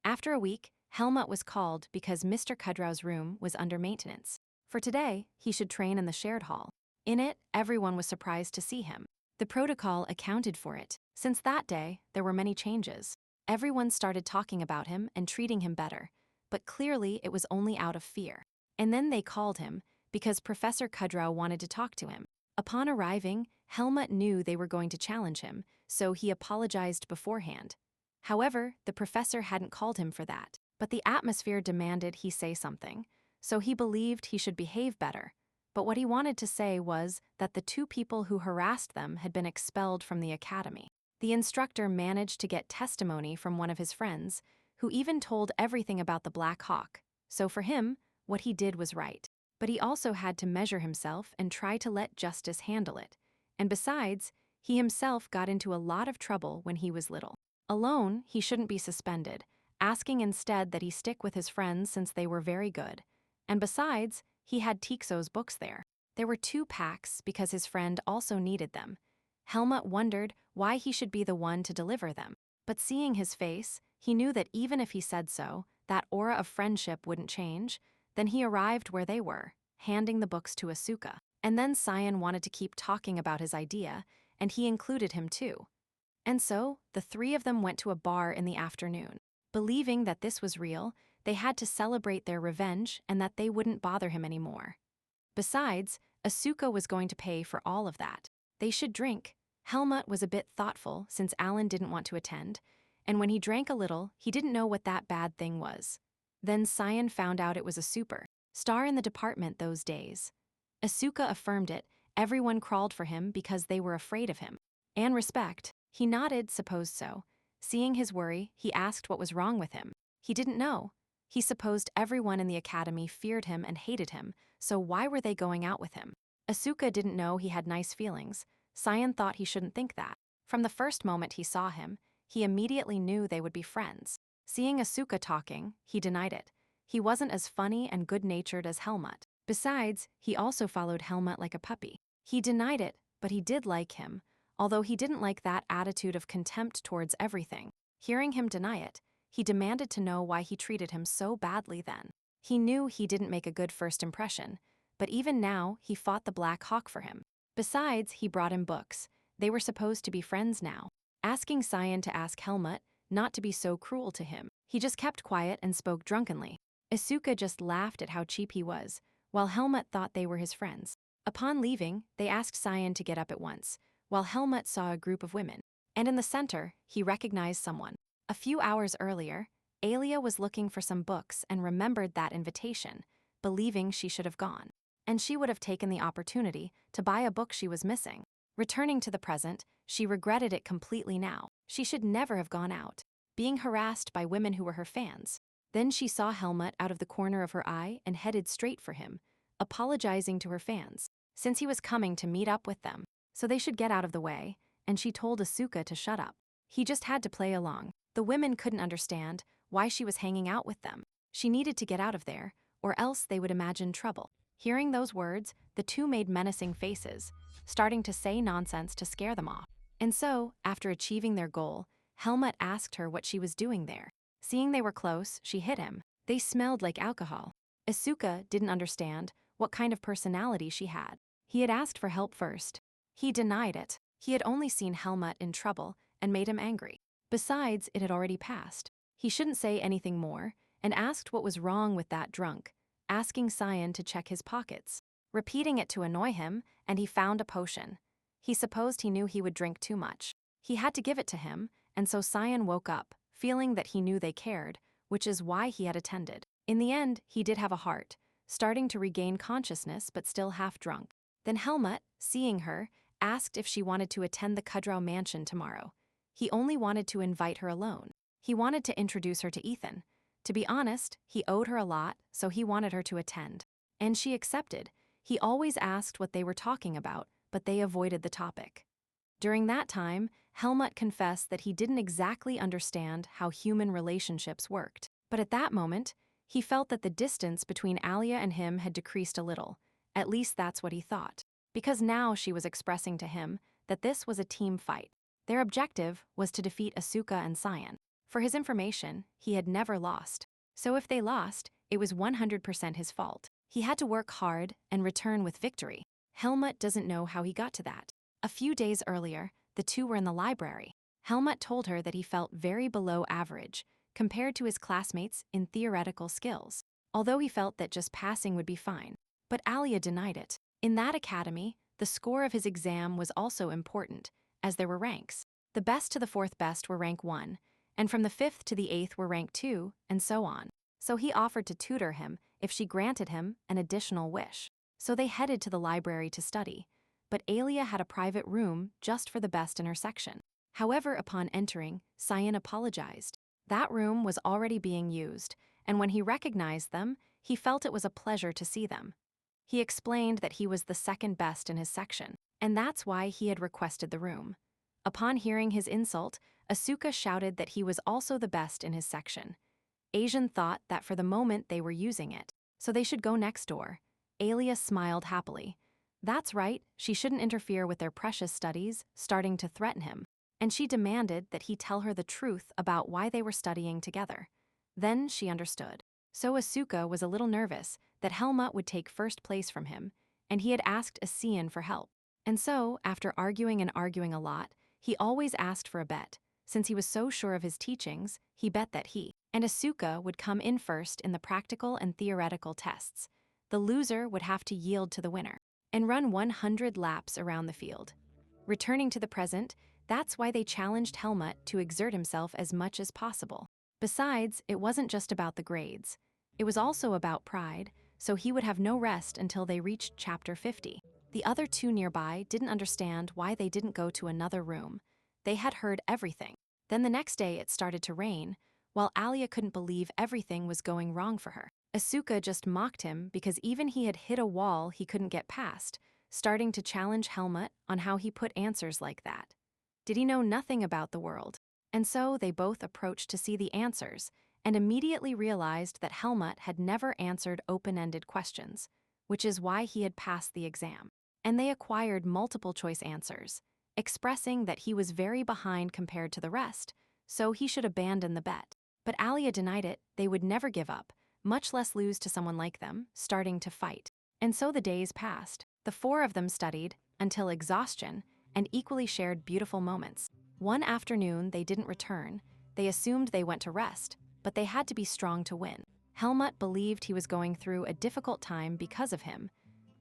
After a week, Helmut was called because Mr. Kudrau's room was under maintenance. For today, he should train in the shared hall. In it, everyone was surprised to see him. The protocol accounted for it. Since that day, there were many changes. Everyone started talking about him and treating him better, but clearly it was only out of fear. And then they called him because Professor Kudrau wanted to talk to him. Upon arriving, Helmut knew they were going to challenge him, so he apologized beforehand. However, the professor hadn't called him for that, but the atmosphere demanded he say something, so he believed he should behave better. But what he wanted to say was that the 2 people who harassed them had been expelled from the academy. The instructor managed to get testimony from one of his friends, who even told everything about the Black Hawk, so for him, what he did was right. But he also had to measure himself and try to let justice handle it. And besides, he himself got into a lot of trouble when he was little. Alone, he shouldn't be suspended, asking instead that he stick with his friends since they were very good. And besides, he had Tixo's books there. There were 2 packs because his friend also needed them. Helmut wondered why he should be the one to deliver them. But seeing his face, he knew that even if he said so, that aura of friendship wouldn't change. Then he arrived where they were, handing the books to Asuka. And then Cyan wanted to keep talking about his idea, and he included him too. And so, the 3 of them went to a bar in the afternoon. Believing that this was real, they had to celebrate their revenge and that they wouldn't bother him anymore. Besides, Asuka was going to pay for all of that. They should drink. Helmut was a bit thoughtful since Alan didn't want to attend, and when he drank a little, he didn't know what that bad thing was. Then Cyan found out it was a superstar in the department those days. Asuka affirmed it. Everyone crawled for him because they were afraid of him. And respect. He nodded, supposed so. Seeing his worry, he asked what was wrong with him. He didn't know. He supposed everyone in the academy feared him and hated him, so why were they going out with him? Asuka didn't know he had nice feelings. Cyan thought he shouldn't think that. From the first moment he saw him, he immediately knew they would be friends. Seeing Asuka talking, he denied it. He wasn't as funny and good-natured as Helmut. Besides, he also followed Helmut like a puppy. He denied it, but he did like him, although he didn't like that attitude of contempt towards everything. Hearing him deny it, he demanded to know why he treated him so badly then. He knew he didn't make a good first impression, but even now he fought the Black Hawk for him. Besides, he brought him books. They were supposed to be friends now. Asking Cyan to ask Helmut not to be so cruel to him, he just kept quiet and spoke drunkenly. Asuka just laughed at how cheap he was, while Helmut thought they were his friends. Upon leaving, they asked Cyan to get up at once, while Helmut saw a group of women. And in the center, he recognized someone. A few hours earlier, Alia was looking for some books and remembered that invitation, believing she should have gone. And she would have taken the opportunity to buy a book she was missing. Returning to the present, she regretted it completely now. She should never have gone out, being harassed by women who were her fans. Then she saw Helmut out of the corner of her eye and headed straight for him, apologizing to her fans, since he was coming to meet up with them, so they should get out of the way, and she told Asuka to shut up. He just had to play along. The women couldn't understand why she was hanging out with them. She needed to get out of there, or else they would imagine trouble. Hearing those words, the two made menacing faces, starting to say nonsense to scare them off. And so, after achieving their goal, Helmut asked her what she was doing there. Seeing they were close, she hit him. They smelled like alcohol. Asuka didn't understand what kind of personality she had. He had asked for help first. He denied it. He had only seen Helmut in trouble and made him angry. Besides, it had already passed. He shouldn't say anything more, and asked what was wrong with that drunk, asking Cyan to check his pockets, repeating it to annoy him, and he found a potion. He supposed he knew he would drink too much. He had to give it to him, and so Cyan woke up, feeling that he knew they cared, which is why he had attended. In the end, he did have a heart, starting to regain consciousness but still half drunk. Then Helmut, seeing her, asked if she wanted to attend the Kudraw mansion tomorrow. He only wanted to invite her alone. He wanted to introduce her to Ethan. To be honest, he owed her a lot, so he wanted her to attend. And she accepted. He always asked what they were talking about, but they avoided the topic. During that time, Helmut confessed that he didn't exactly understand how human relationships worked. But at that moment, he felt that the distance between Alia and him had decreased a little. At least that's what he thought. Because now she was expressing to him that this was a team fight. Their objective was to defeat Asuka and Cyan. For his information, he had never lost. So if they lost, it was 100% his fault. He had to work hard and return with victory. Helmut doesn't know how he got to that. A few days earlier, the two were in the library. Helmut told her that he felt very below average compared to his classmates in theoretical skills, although he felt that just passing would be fine. But Alia denied it. In that academy, the score of his exam was also important, as there were ranks. The best to the fourth best were rank 1, and from the 5th to the 8th were rank 2, and so on. So he offered to tutor him if she granted him an additional wish. So they headed to the library to study, but Alia had a private room just for the best in her section. However, upon entering, Cyan apologized. That room was already being used, and when he recognized them, he felt it was a pleasure to see them. He explained that he was the second best in his section, and that's why he had requested the room. Upon hearing his insult, Asuka shouted that he was also the best in his section. Asian thought that for the moment they were using it, so they should go next door. Alia smiled happily. That's right, she shouldn't interfere with their precious studies, starting to threaten him. And she demanded that he tell her the truth about why they were studying together. Then she understood. So Asuka was a little nervous that Helmut would take first place from him, and he had asked Asian for help. And so, after arguing and arguing a lot, he always asked for a bet. Since he was so sure of his teachings, he bet that he and Asuka would come in first in the practical and theoretical tests. The loser would have to yield to the winner and run 100 laps around the field. Returning to the present, that's why they challenged Helmut to exert himself as much as possible. Besides, it wasn't just about the grades. It was also about pride, so he would have no rest until they reached chapter 50. The other two nearby didn't understand why they didn't go to another room. They had heard everything. Then the next day it started to rain, while Alia couldn't believe everything was going wrong for her. Asuka just mocked him because even he had hit a wall he couldn't get past, starting to challenge Helmut on how he put answers like that. Did he know nothing about the world? And so they both approached to see the answers, and immediately realized that Helmut had never answered open-ended questions, which is why he had passed the exam. And they acquired multiple-choice answers, expressing that he was very behind compared to the rest, so he should abandon the bet. But Alia denied it. They would never give up, much less lose to someone like them, starting to fight. And so the days passed. The four of them studied until exhaustion and equally shared beautiful moments. One afternoon, they didn't return. They assumed they went to rest, but they had to be strong to win. Helmut believed he was going through a difficult time because of him,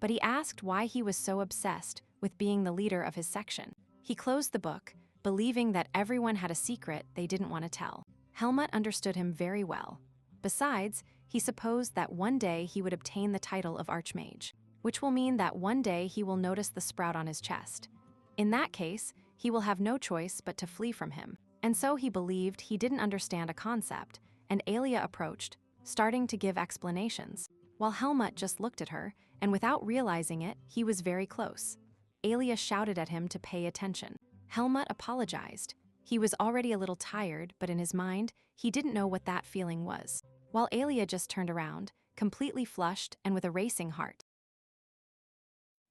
but he asked why he was so obsessed with being the leader of his section. He closed the book, believing that everyone had a secret they didn't want to tell. Helmut understood him very well. Besides, he supposed that one day he would obtain the title of Archmage, which will mean that one day he will notice the sprout on his chest. In that case, he will have no choice but to flee from him. And so he believed he didn't understand a concept, and Alia approached, starting to give explanations, while Helmut just looked at her, and without realizing it, he was very close. Alia shouted at him to pay attention. Helmut apologized. He was already a little tired, but in his mind, he didn't know what that feeling was. While Alia just turned around, completely flushed and with a racing heart.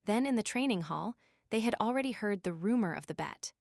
Then in the training hall, they had already heard the rumor of the bet.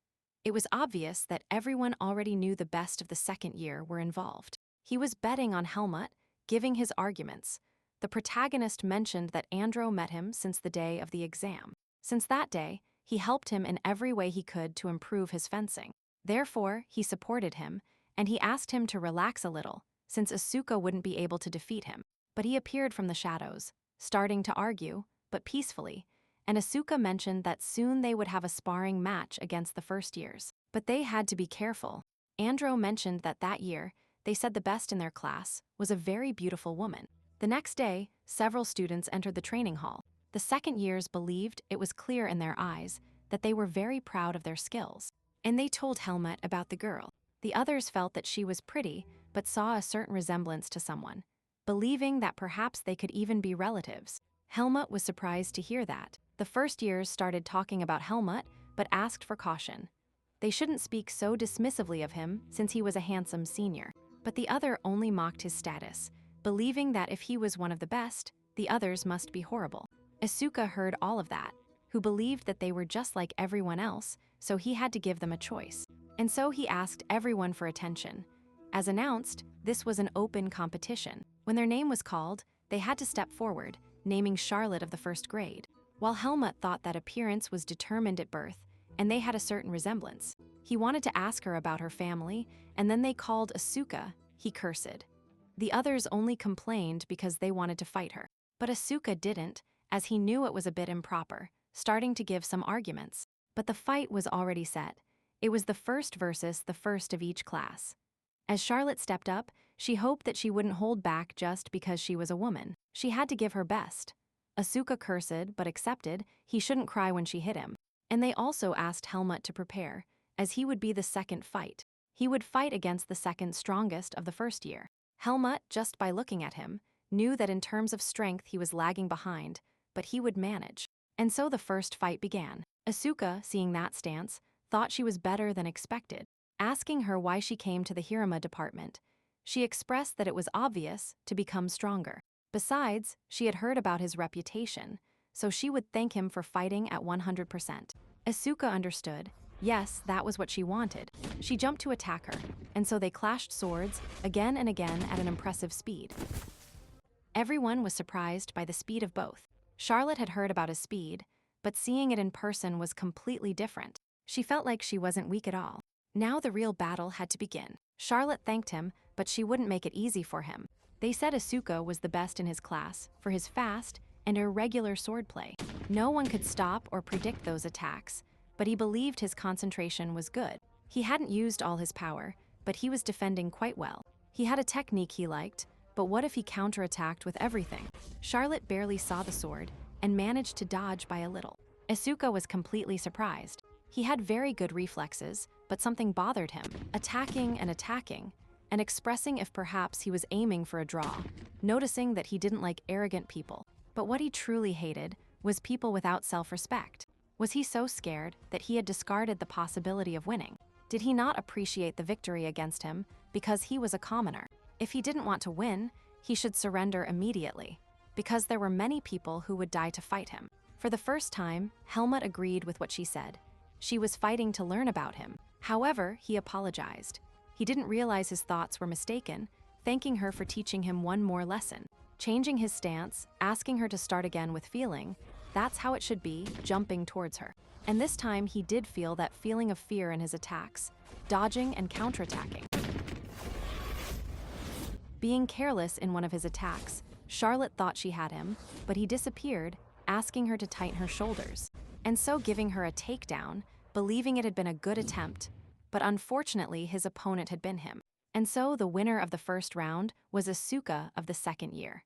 It was obvious that everyone already knew the best of the second year were involved. He was betting on Helmut, giving his arguments. The protagonist mentioned that Andro met him since the day of the exam. Since that day, he helped him in every way he could to improve his fencing. Therefore, he supported him, and he asked him to relax a little, since Asuka wouldn't be able to defeat him. But he appeared from the shadows, starting to argue, but peacefully, and Asuka mentioned that soon they would have a sparring match against the first years. But they had to be careful. Andro mentioned that that year, they said the best in their class was a very beautiful woman. The next day, several students entered the training hall. The second years believed it was clear in their eyes that they were very proud of their skills. And they told Helmut about the girl. The others felt that she was pretty, but saw a certain resemblance to someone, believing that perhaps they could even be relatives. Helmut was surprised to hear that. The first years started talking about Helmut, but asked for caution. They shouldn't speak so dismissively of him since he was a handsome senior. But the other only mocked his status, believing that if he was one of the best, the others must be horrible. Asuka heard all of that, who believed that they were just like everyone else, so he had to give them a choice. And so he asked everyone for attention. As announced, this was an open competition. When their name was called, they had to step forward, naming Charlotte of the first grade. While Helmut thought that appearance was determined at birth, and they had a certain resemblance, he wanted to ask her about her family, and then they called Asuka, he cursed. The others only complained because they wanted to fight her. But Asuka didn't, as he knew it was a bit improper, starting to give some arguments. But the fight was already set. It was the first versus the first of each class. As Charlotte stepped up, she hoped that she wouldn't hold back just because she was a woman. She had to give her best. Asuka cursed but accepted he shouldn't cry when she hit him. And they also asked Helmut to prepare, as he would be the second fight. He would fight against the second strongest of the first year. Helmut, just by looking at him, knew that in terms of strength he was lagging behind, but he would manage. And so the first fight began. Asuka, seeing that stance, thought she was better than expected. Asking her why she came to the Hirama department, she expressed that it was obvious to become stronger. Besides, she had heard about his reputation, so she would thank him for fighting at 100%. Asuka understood. Yes, that was what she wanted. She jumped to attack her, and so they clashed swords again and again at an impressive speed. Everyone was surprised by the speed of both. Charlotte had heard about his speed, but seeing it in person was completely different. She felt like she wasn't weak at all. Now the real battle had to begin. Charlotte thanked him, but she wouldn't make it easy for him. They said Asuka was the best in his class for his fast and irregular swordplay. No one could stop or predict those attacks, but he believed his concentration was good. He hadn't used all his power, but he was defending quite well. He had a technique he liked, but what if he counterattacked with everything? Charlotte barely saw the sword and managed to dodge by a little. Asuka was completely surprised. He had very good reflexes, but something bothered him, attacking, and expressing if perhaps he was aiming for a draw, noticing that he didn't like arrogant people. But what he truly hated was people without self-respect. Was he so scared that he had discarded the possibility of winning? Did he not appreciate the victory against him because he was a commoner? If he didn't want to win, he should surrender immediately, because there were many people who would die to fight him. For the first time, Helmut agreed with what she said. She was fighting to learn about him. However, he apologized. He didn't realize his thoughts were mistaken, thanking her for teaching him one more lesson. Changing his stance, asking her to start again with feeling, that's how it should be, jumping towards her. And this time he did feel that feeling of fear in his attacks, dodging and counterattacking. Being careless in one of his attacks, Charlotte thought she had him, but he disappeared, asking her to tighten her shoulders, and so giving her a takedown, believing it had been a good attempt, but unfortunately his opponent had been him. And so the winner of the first round was Asuka of the second year.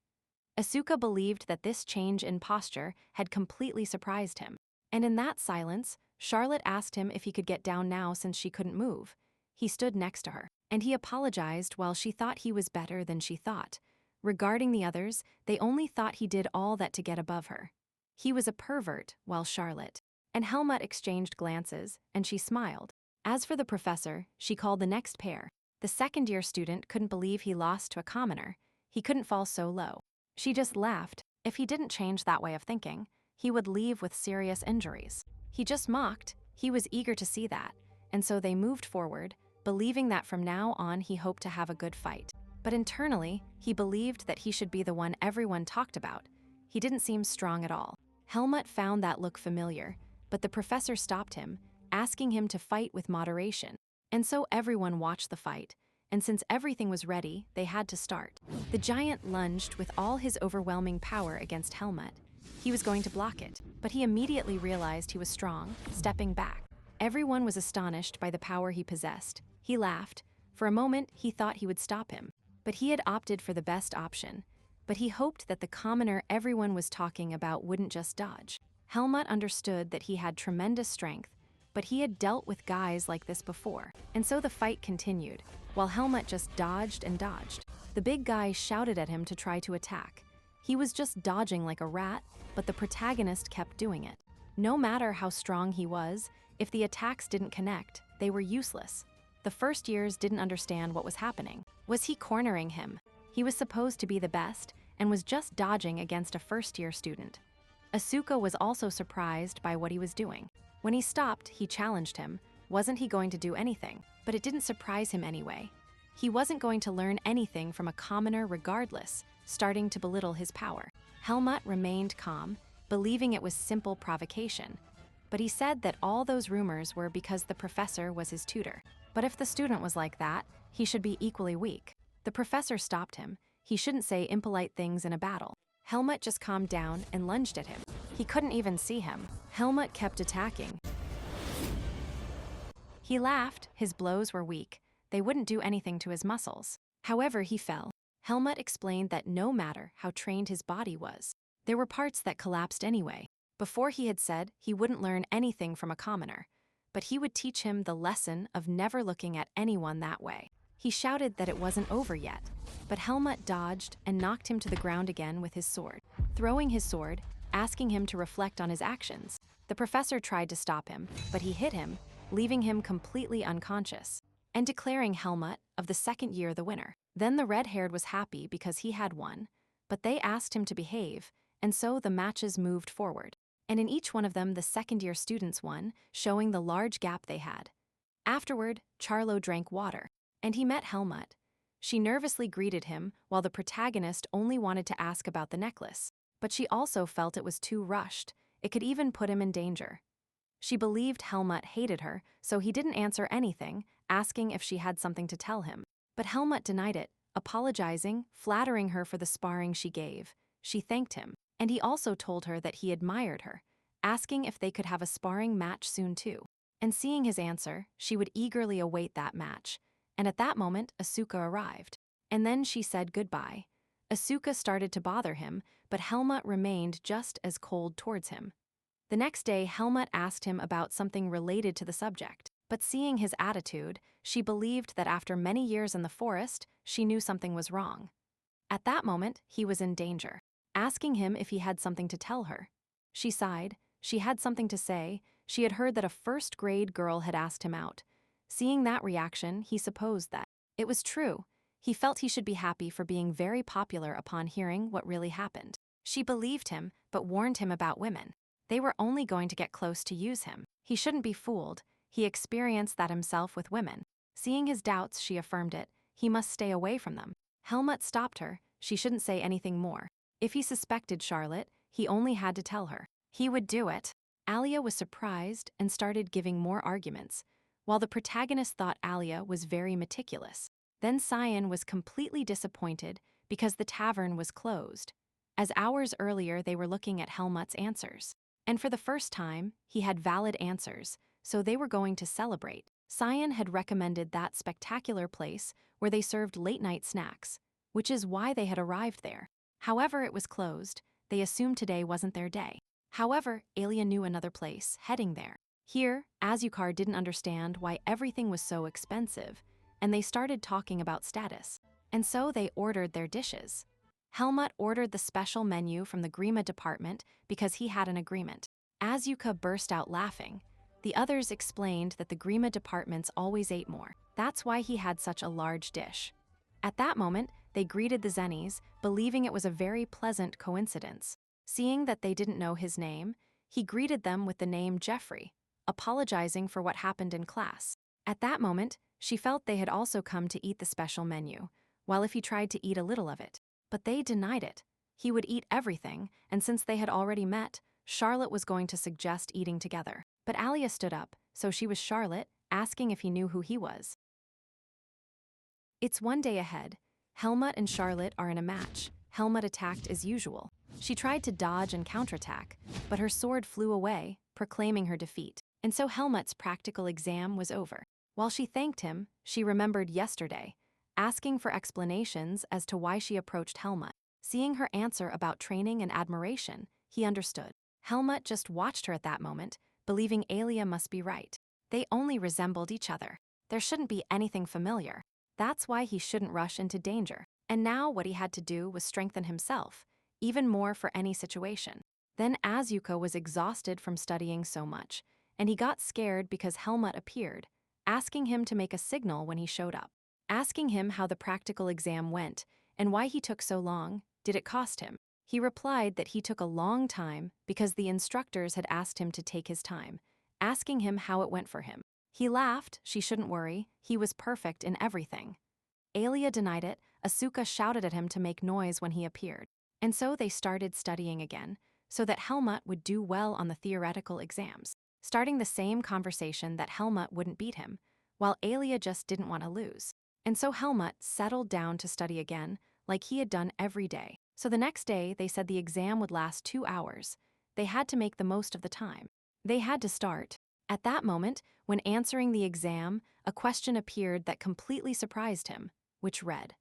Asuka believed that this change in posture had completely surprised him. And in that silence, Charlotte asked him if he could get down now since she couldn't move. He stood next to her, and he apologized while she thought he was better than she thought. Regarding the others, they only thought he did all that to get above her. He was a pervert, while Charlotte. And Helmut exchanged glances, and she smiled. As for the professor, she called the next pair. The second-year student couldn't believe he lost to a commoner. He couldn't fall so low. She just laughed. If he didn't change that way of thinking, he would leave with serious injuries. He just mocked, he was eager to see that, and so they moved forward, believing that from now on he hoped to have a good fight. But internally, he believed that he should be the one everyone talked about. He didn't seem strong at all. Helmut found that look familiar, but the professor stopped him, asking him to fight with moderation. And so everyone watched the fight, and since everything was ready, they had to start. The giant lunged with all his overwhelming power against Helmut. He was going to block it, but he immediately realized he was strong, stepping back. Everyone was astonished by the power he possessed. He laughed. For a moment, he thought he would stop him, but he had opted for the best option. But he hoped that the commoner everyone was talking about wouldn't just dodge. Helmut understood that he had tremendous strength, but he had dealt with guys like this before, and so the fight continued, while Helmut just dodged and dodged. The big guy shouted at him to try to attack. He was just dodging like a rat, but the protagonist kept doing it. No matter how strong he was, if the attacks didn't connect, they were useless. The first years didn't understand what was happening. Was he cornering him? He was supposed to be the best, and was just dodging against a first-year student. Asuka was also surprised by what he was doing. When he stopped, he challenged him. Wasn't he going to do anything? But it didn't surprise him anyway. He wasn't going to learn anything from a commoner regardless, starting to belittle his power. Helmut remained calm, believing it was simple provocation. But he said that all those rumors were because the professor was his tutor. But if the student was like that, he should be equally weak. The professor stopped him. He shouldn't say impolite things in a battle. Helmut just calmed down and lunged at him. He couldn't even see him. Helmut kept attacking. He laughed. His blows were weak. They wouldn't do anything to his muscles. However, he fell. Helmut explained that no matter how trained his body was, there were parts that collapsed anyway. Before he had said he wouldn't learn anything from a commoner, but he would teach him the lesson of never looking at anyone that way. He shouted that it wasn't over yet, but Helmut dodged and knocked him to the ground again with his sword, throwing his sword, asking him to reflect on his actions. The professor tried to stop him, but he hit him, leaving him completely unconscious, and declaring Helmut of the second year the winner. Then the red-haired was happy because he had won, but they asked him to behave, and so the matches moved forward. And in each one of them the second-year students won, showing the large gap they had. Afterward, Charlo drank water, and he met Helmut. She nervously greeted him, while the protagonist only wanted to ask about the necklace. But she also felt it was too rushed. It could even put him in danger. She believed Helmut hated her, so he didn't answer anything, asking if she had something to tell him. But Helmut denied it, apologizing, flattering her for the sparring she gave. She thanked him, and he also told her that he admired her, asking if they could have a sparring match soon too. And seeing his answer, she would eagerly await that match. And at that moment, Asuka arrived. And then she said goodbye. Asuka started to bother him, but Helmut remained just as cold towards him. The next day, Helmut asked him about something related to the subject, but seeing his attitude, she believed that after many years in the forest, she knew something was wrong. At that moment, he was in danger, asking him if he had something to tell her. She sighed. She had something to say. She had heard that a first-grade girl had asked him out. Seeing that reaction, he supposed that it was true. He felt he should be happy for being very popular upon hearing what really happened. She believed him, but warned him about women. They were only going to get close to use him. He shouldn't be fooled. He experienced that himself with women. Seeing his doubts, she affirmed it. He must stay away from them. Helmut stopped her. She shouldn't say anything more. If he suspected Charlotte, he only had to tell her. He would do it. Alia was surprised and started giving more arguments, while the protagonist thought Alia was very meticulous. Then Cyan was completely disappointed because the tavern was closed, as hours earlier they were looking at Helmut's answers. And for the first time, he had valid answers, so they were going to celebrate. Cyan had recommended that spectacular place where they served late-night snacks, which is why they had arrived there. However, it was closed. They assumed today wasn't their day. However, Alia knew another place, heading there. Here, Azukar didn't understand why everything was so expensive, and they started talking about status. And so they ordered their dishes. Helmut ordered the special menu from the Grima department because he had an agreement. Azuka burst out laughing. The others explained that the Grima departments always ate more. That's why he had such a large dish. At that moment, they greeted the Zennies, believing it was a very pleasant coincidence. Seeing that they didn't know his name, he greeted them with the name Jeffrey, apologizing for what happened in class. At that moment, she felt they had also come to eat the special menu, while if he tried to eat a little of it. But they denied it. He would eat everything, and since they had already met, Charlotte was going to suggest eating together. But Alia stood up, so she was Charlotte, asking if he knew who he was. It's one day ahead. Helmut and Charlotte are in a match. Helmut attacked as usual. She tried to dodge and counterattack, but her sword flew away, proclaiming her defeat. And so Helmut's practical exam was over. While she thanked him, she remembered yesterday, asking for explanations as to why she approached Helmut. Seeing her answer about training and admiration, he understood. Helmut just watched her at that moment, believing Alia must be right. They only resembled each other. There shouldn't be anything familiar. That's why he shouldn't rush into danger. And now what he had to do was strengthen himself, even more for any situation. Then Azuka was exhausted from studying so much, and he got scared because Helmut appeared, asking him to make a signal when he showed up. Asking him how the practical exam went, and why he took so long, did it cost him? He replied that he took a long time because the instructors had asked him to take his time, asking him how it went for him. He laughed, she shouldn't worry, he was perfect in everything. Alia denied it, Asuka shouted at him to make noise when he appeared. And so they started studying again, so that Helmut would do well on the theoretical exams, starting the same conversation that Helmut wouldn't beat him, while Alia just didn't want to lose. And so Helmut settled down to study again, like he had done every day. So the next day, they said the exam would last 2 hours. They had to make the most of the time. They had to start. At that moment, when answering the exam, a question appeared that completely surprised him, which read,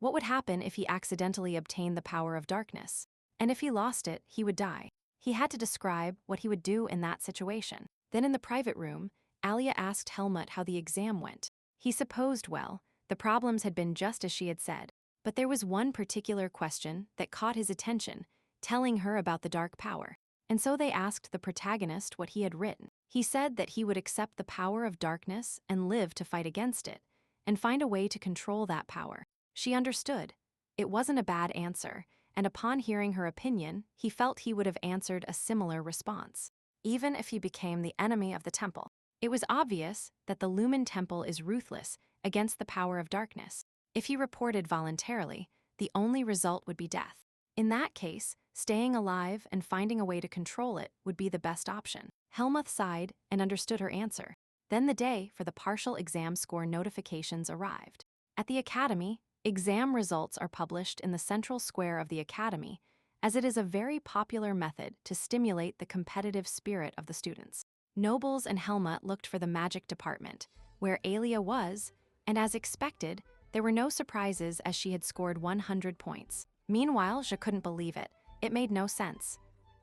what would happen if he accidentally obtained the power of darkness? And if he lost it, he would die. He had to describe what he would do in that situation. Then in the private room, Alia asked Helmut how the exam went. He supposed well, the problems had been just as she had said. But there was one particular question that caught his attention, telling her about the dark power. And so they asked the protagonist what he had written. He said that he would accept the power of darkness and live to fight against it, and find a way to control that power. She understood. It wasn't a bad answer, and upon hearing her opinion, he felt he would have answered a similar response, even if he became the enemy of the temple. It was obvious that the Lumen Temple is ruthless against the power of darkness. If he reported voluntarily, the only result would be death. In that case, staying alive and finding a way to control it would be the best option. Helmut sighed and understood her answer. Then the day for the partial exam score notifications arrived. At the academy, exam results are published in the central square of the academy, as it is a very popular method to stimulate the competitive spirit of the students. Nobles and Helmut looked for the magic department, where Alia was, and as expected, there were no surprises as she had scored 100 points. Meanwhile, she couldn't believe it. It made no sense.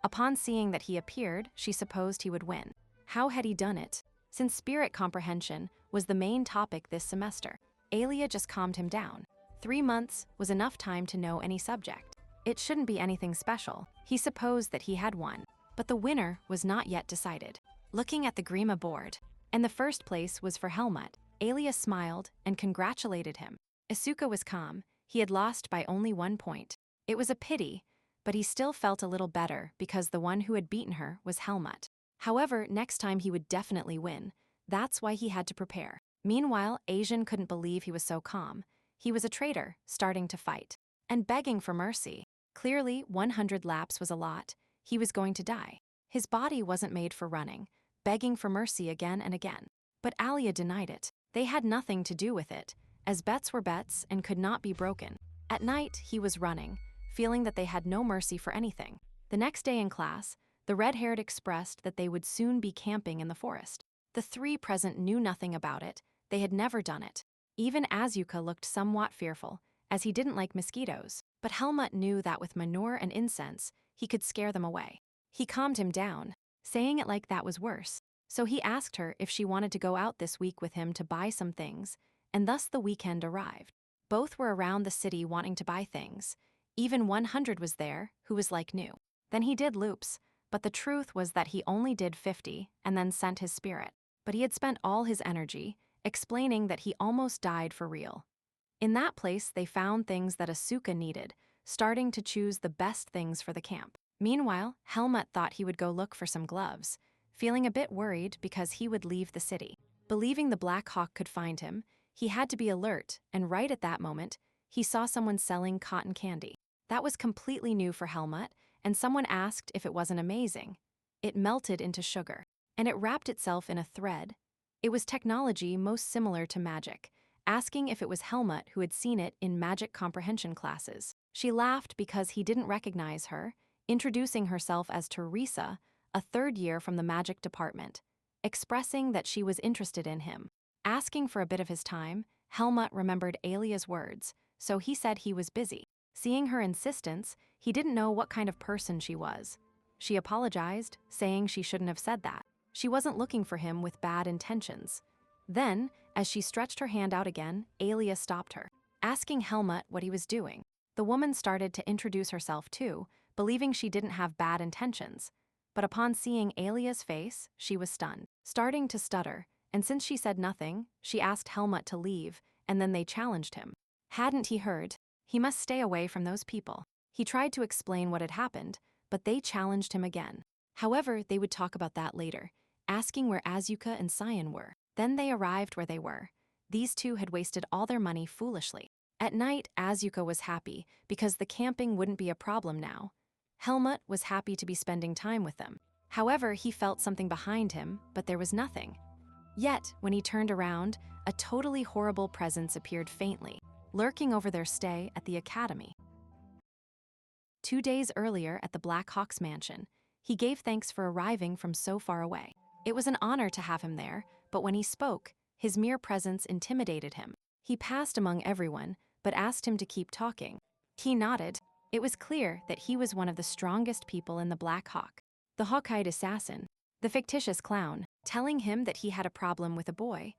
Upon seeing that he appeared, she supposed he would win. How had he done it? Since spirit comprehension was the main topic this semester, Alia just calmed him down. 3 months was enough time to know any subject. It shouldn't be anything special. He supposed that he had won. But the winner was not yet decided. Looking at the Grima board, and the first place was for Helmut. Alia smiled and congratulated him. Asuka was calm. He had lost by only 1 point. It was a pity, but he still felt a little better because the one who had beaten her was Helmut. However, next time he would definitely win. That's why he had to prepare. Meanwhile, Asian couldn't believe he was so calm. He was a traitor, starting to fight, and begging for mercy. Clearly, 100 laps was a lot. He was going to die. His body wasn't made for running, begging for mercy again and again. But Alia denied it. They had nothing to do with it, as bets were bets and could not be broken. At night, he was running, feeling that they had no mercy for anything. The next day in class, the red-haired expressed that they would soon be camping in the forest. The 3 present knew nothing about it. They had never done it. Even Azuka looked somewhat fearful, as he didn't like mosquitoes. But Helmut knew that with manure and incense, he could scare them away. He calmed him down, saying it like that was worse. So he asked her if she wanted to go out this week with him to buy some things, and thus the weekend arrived. Both were around the city wanting to buy things. Even 100 was there, who was like new. Then he did loops, but the truth was that he only did 50 and then sent his spirit. But he had spent all his energy, explaining that he almost died for real. In that place, they found things that Asuka needed, starting to choose the best things for the camp. Meanwhile, Helmut thought he would go look for some gloves, feeling a bit worried because he would leave the city. Believing the Black Hawk could find him, he had to be alert, and right at that moment, he saw someone selling cotton candy. That was completely new for Helmut, and someone asked if it wasn't amazing. It melted into sugar, and it wrapped itself in a thread. It was technology most similar to magic, asking if it was Helmut who had seen it in magic comprehension classes. She laughed because he didn't recognize her, introducing herself as Teresa, a third year from the magic department, expressing that she was interested in him. Asking for a bit of his time, Helmut remembered Alia's words, so he said he was busy. Seeing her insistence, he didn't know what kind of person she was. She apologized, saying she shouldn't have said that. She wasn't looking for him with bad intentions. Then, as she stretched her hand out again, Alia stopped her, asking Helmut what he was doing. The woman started to introduce herself too, believing she didn't have bad intentions. But upon seeing Alia's face, she was stunned, starting to stutter, and since she said nothing, she asked Helmut to leave, and then they challenged him. Hadn't he heard? He must stay away from those people. He tried to explain what had happened, but they challenged him again. However, they would talk about that later, asking where Azuka and Cyan were. Then they arrived where they were. These two had wasted all their money foolishly. At night, Azuka was happy because the camping wouldn't be a problem now. Helmut was happy to be spending time with them. However, he felt something behind him, but there was nothing. Yet, when he turned around, a totally horrible presence appeared faintly, lurking over their stay at the academy. 2 days earlier at the Black Hawk's mansion, he gave thanks for arriving from so far away. It was an honor to have him there, but when he spoke, his mere presence intimidated him. He passed among everyone, but asked him to keep talking. He nodded. It was clear that he was one of the strongest people in the Black Hawk. The hawk-eyed assassin, the fictitious clown, telling him that he had a problem with a boy.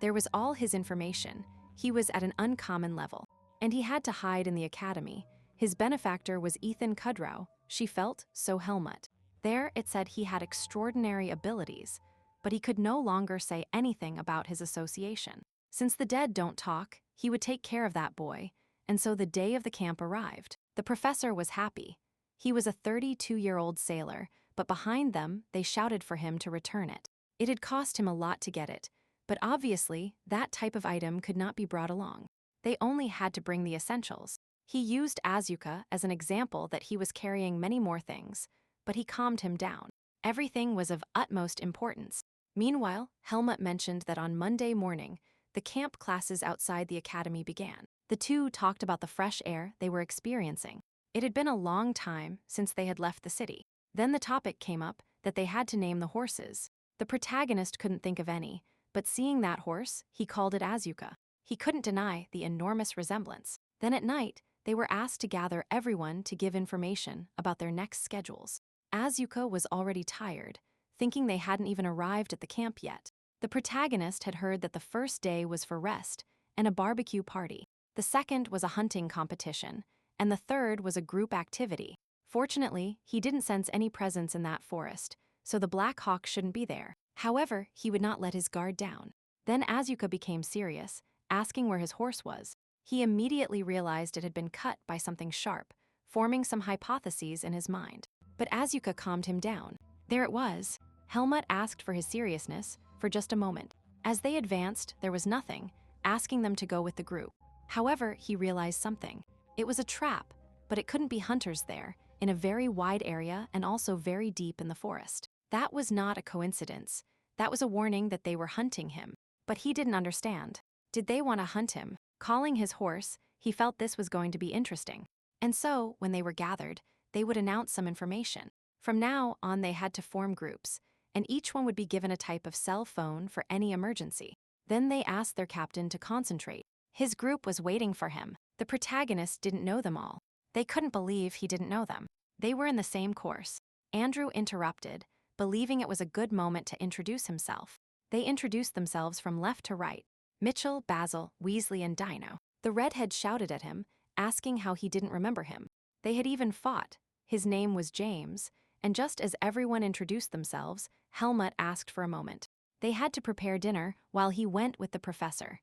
There was all his information. He was at an uncommon level, and he had to hide in the academy. His benefactor was Ethan Kudrow, she felt, so Helmut. There it said he had extraordinary abilities, but he could no longer say anything about his association. Since the dead don't talk, he would take care of that boy, and so the day of the camp arrived. The professor was happy. He was a 32-year-old sailor, but behind them, they shouted for him to return it. It had cost him a lot to get it, but obviously, that type of item could not be brought along. They only had to bring the essentials. He used Azuka as an example that he was carrying many more things, but he calmed him down. Everything was of utmost importance. Meanwhile, Helmut mentioned that on Monday morning, the camp classes outside the academy began. The two talked about the fresh air they were experiencing. It had been a long time since they had left the city. Then the topic came up that they had to name the horses. The protagonist couldn't think of any, but seeing that horse, he called it Azuka. He couldn't deny the enormous resemblance. Then at night, they were asked to gather everyone to give information about their next schedules. Azuka was already tired, thinking they hadn't even arrived at the camp yet. The protagonist had heard that the first day was for rest and a barbecue party. The second was a hunting competition, and the third was a group activity. Fortunately, he didn't sense any presence in that forest, so the Black Hawk shouldn't be there. However, he would not let his guard down. Then Azuka became serious, asking where his horse was. He immediately realized it had been cut by something sharp, forming some hypotheses in his mind. But Azuka calmed him down. There it was. Helmut asked for his seriousness for just a moment. As they advanced, there was nothing, asking them to go with the group. However, he realized something. It was a trap, but it couldn't be hunters there, in a very wide area and also very deep in the forest. That was not a coincidence. That was a warning that they were hunting him. But he didn't understand. Did they want to hunt him? Calling his horse, he felt this was going to be interesting. And so, when they were gathered, they would announce some information. From now on, they had to form groups, and each one would be given a type of cell phone for any emergency. Then they asked their captain to concentrate. His group was waiting for him. The protagonist didn't know them all. They couldn't believe he didn't know them. They were in the same course. Andrew interrupted, believing it was a good moment to introduce himself. They introduced themselves from left to right. Mitchell, Basil, Weasley, and Dino. The redhead shouted at him, asking how he didn't remember him. They had even fought. His name was James, and just as everyone introduced themselves, Helmut asked for a moment. They had to prepare dinner while he went with the professor.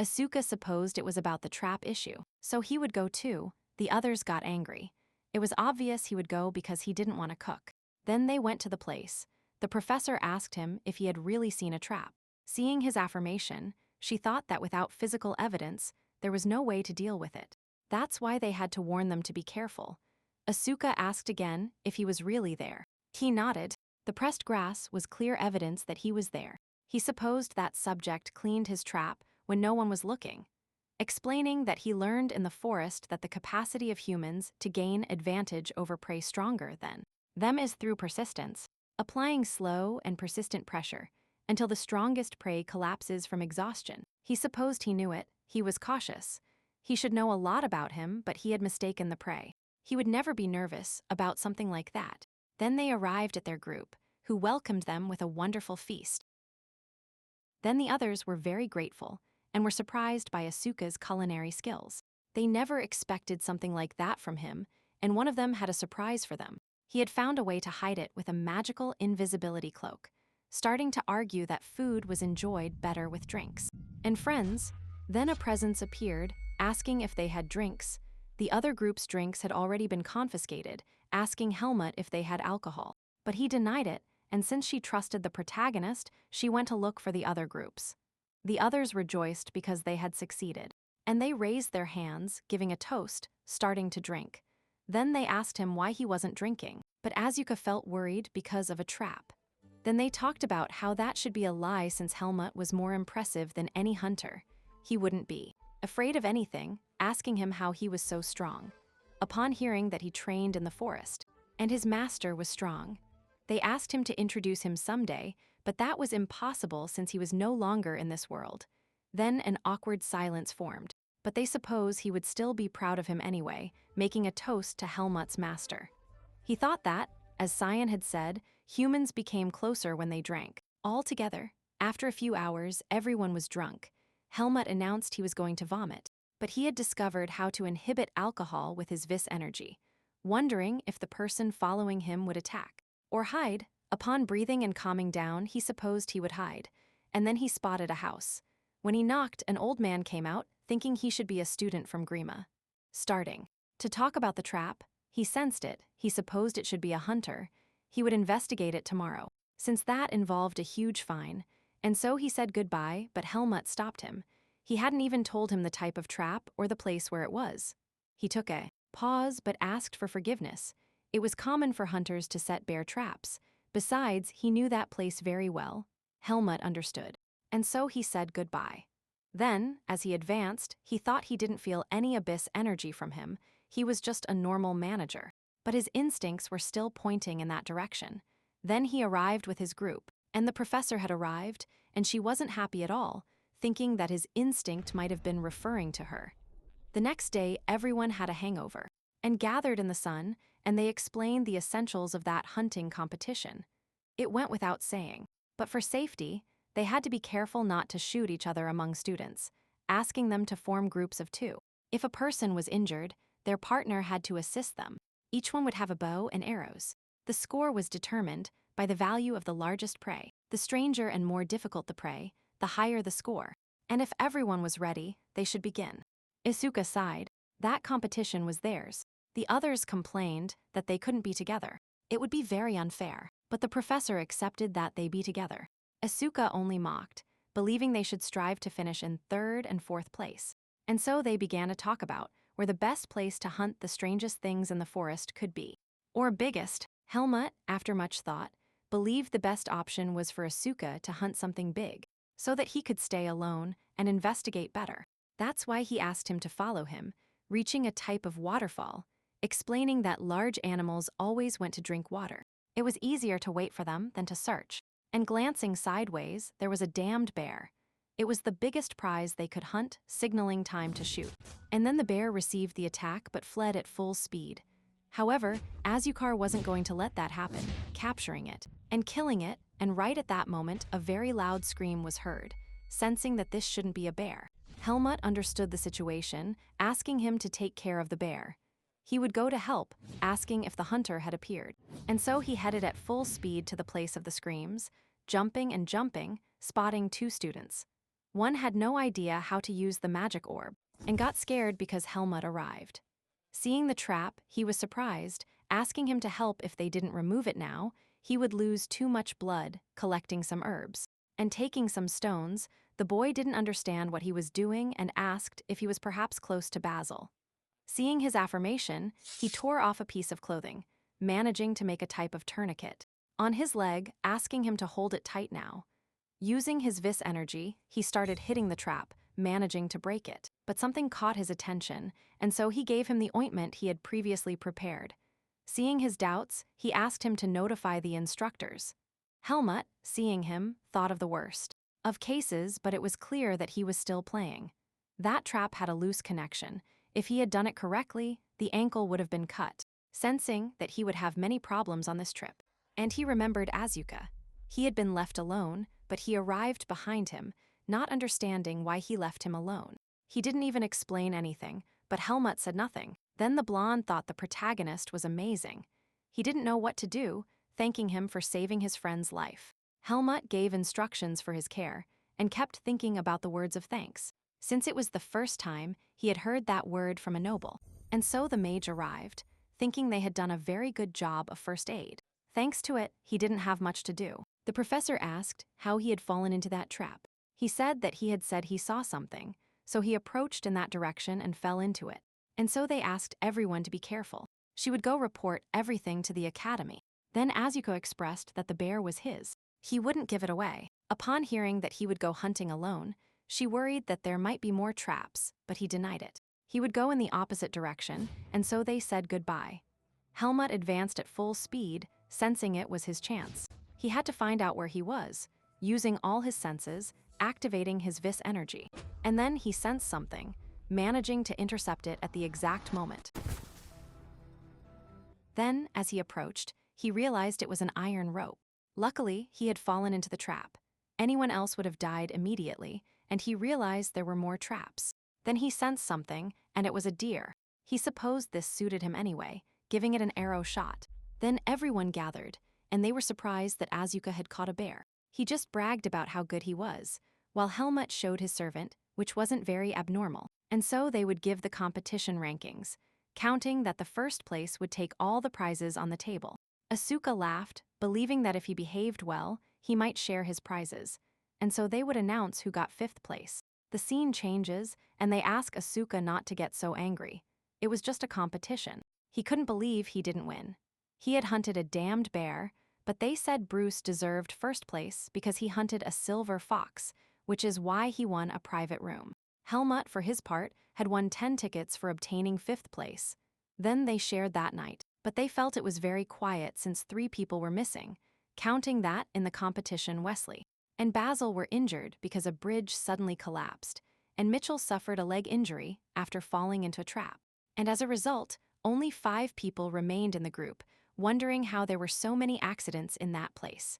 Asuka supposed it was about the trap issue, so he would go too. The others got angry. It was obvious he would go because he didn't want to cook. Then they went to the place. The professor asked him if he had really seen a trap. Seeing his affirmation, she thought that without physical evidence, there was no way to deal with it. That's why they had to warn them to be careful. Asuka asked again if he was really there. He nodded. The pressed grass was clear evidence that he was there. He supposed that subject cleaned his trap when no one was looking, explaining that he learned in the forest that the capacity of humans to gain advantage over prey stronger than them is through persistence, applying slow and persistent pressure until the strongest prey collapses from exhaustion. He supposed he knew it. He was cautious. He should know a lot about him, but he had mistaken the prey. He would never be nervous about something like that. Then they arrived at their group, who welcomed them with a wonderful feast. Then the others were very grateful and were surprised by Asuka's culinary skills. They never expected something like that from him, and one of them had a surprise for them. He had found a way to hide it with a magical invisibility cloak, starting to argue that food was enjoyed better with drinks and friends. Then a presence appeared, asking if they had drinks. The other group's drinks had already been confiscated, asking Helmut if they had alcohol. But he denied it, and since she trusted the protagonist, she went to look for the other groups. The others rejoiced because they had succeeded, and they raised their hands, giving a toast, starting to drink. Then they asked him why he wasn't drinking, but Asuka felt worried because of a trap. Then they talked about how that should be a lie since Helmut was more impressive than any hunter. He wouldn't be afraid of anything, asking him how he was so strong. Upon hearing that he trained in the forest, and his master was strong, they asked him to introduce him someday, but that was impossible since he was no longer in this world. Then an awkward silence formed, but they suppose he would still be proud of him anyway, making a toast to Helmut's master. He thought that, as Cyan had said, humans became closer when they drank. All together, after a few hours, everyone was drunk. Helmut announced he was going to vomit, but he had discovered how to inhibit alcohol with his vis energy, wondering if the person following him would attack or hide. Upon breathing and calming down, he supposed he would hide, and then he spotted a house. When he knocked, an old man came out, thinking he should be a student from Grima. Starting to talk about the trap, he sensed it. He supposed it should be a hunter. He would investigate it tomorrow, since that involved a huge fine, and so he said goodbye, but Helmut stopped him. He hadn't even told him the type of trap or the place where it was. He took a pause but asked for forgiveness. It was common for hunters to set bear traps. Besides, he knew that place very well. Helmut understood, and so he said goodbye. Then, as he advanced, he thought he didn't feel any abyss energy from him. He was just a normal manager, but his instincts were still pointing in that direction. Then he arrived with his group, and the professor had arrived, and she wasn't happy at all, thinking that his instinct might have been referring to her. The next day, everyone had a hangover and gathered in the sun, and they explained the essentials of that hunting competition. It went without saying, but for safety, they had to be careful not to shoot each other among students, asking them to form groups of 2. If a person was injured, their partner had to assist them. Each one would have a bow and arrows. The score was determined by the value of the largest prey. The stranger and more difficult the prey, the higher the score. And if everyone was ready, they should begin. Asuka sighed. That competition was theirs. The others complained that they couldn't be together. It would be very unfair, but the professor accepted that they be together. Asuka only mocked, believing they should strive to finish in 3rd and 4th place. And so they began to talk about where the best place to hunt the strangest things in the forest could be. Or biggest. Helmut, after much thought, believed the best option was for Asuka to hunt something big, so that he could stay alone and investigate better. That's why he asked him to follow him, reaching a type of waterfall, explaining that large animals always went to drink water. It was easier to wait for them than to search. And glancing sideways, there was a damned bear. It was the biggest prize they could hunt, signaling time to shoot. And then the bear received the attack but fled at full speed. However, Azukar wasn't going to let that happen, capturing it and killing it, and right at that moment, a very loud scream was heard, sensing that this shouldn't be a bear. Helmut understood the situation, asking him to take care of the bear. He would go to help, asking if the hunter had appeared. And so he headed at full speed to the place of the screams, jumping and jumping, spotting 2 students. One had no idea how to use the magic orb, and got scared because Helmut arrived. Seeing the trap, he was surprised, asking him to help if they didn't remove it now, he would lose too much blood, collecting some herbs. And taking some stones, the boy didn't understand what he was doing and asked if he was perhaps close to Basil. Seeing his affirmation, he tore off a piece of clothing, managing to make a type of tourniquet on his leg, asking him to hold it tight now. Using his vis energy, he started hitting the trap, managing to break it. But something caught his attention, and so he gave him the ointment he had previously prepared. Seeing his doubts, he asked him to notify the instructors. Helmut, seeing him, thought of the worst of cases, but it was clear that he was still playing. That trap had a loose connection. If he had done it correctly, the ankle would have been cut. Sensing that he would have many problems on this trip. And he remembered Asuka. He had been left alone, but he arrived behind him, not understanding why he left him alone. He didn't even explain anything, but Helmut said nothing. Then the blonde thought the protagonist was amazing. He didn't know what to do, thanking him for saving his friend's life. Helmut gave instructions for his care, and kept thinking about the words of thanks, since it was the first time he had heard that word from a noble. And so the mage arrived, thinking they had done a very good job of first aid. Thanks to it, he didn't have much to do. The professor asked how he had fallen into that trap. He said that he had said he saw something, so he approached in that direction and fell into it. And so they asked everyone to be careful. She would go report everything to the academy. Then Asuka expressed that the bear was his. He wouldn't give it away. Upon hearing that he would go hunting alone, she worried that there might be more traps, but he denied it. He would go in the opposite direction, and so they said goodbye. Helmut advanced at full speed, sensing it was his chance. He had to find out where he was, using all his senses, activating his vis energy. And then he sensed something, managing to intercept it at the exact moment. Then, as he approached, he realized it was an iron rope. Luckily, he had fallen into the trap. Anyone else would have died immediately, and he realized there were more traps. Then he sensed something, and it was a deer. He supposed this suited him anyway, giving it an arrow shot. Then everyone gathered, and they were surprised that Asuka had caught a bear. He just bragged about how good he was, while Helmut showed his servant, which wasn't very abnormal. And so they would give the competition rankings, counting that the first place would take all the prizes on the table. Asuka laughed, believing that if he behaved well, he might share his prizes, and so they would announce who got 5th place. The scene changes, and they ask Asuka not to get so angry. It was just a competition. He couldn't believe he didn't win. He had hunted a damned bear, but they said Bruce deserved 1st place because he hunted a silver fox, which is why he won a private room. Helmut, for his part, had won 10 tickets for obtaining 5th place. Then they shared that night, but they felt it was very quiet since 3 people were missing, counting that in the competition Wesley and Basil were injured because a bridge suddenly collapsed, and Mitchell suffered a leg injury after falling into a trap. And as a result, only 5 people remained in the group, wondering how there were so many accidents in that place.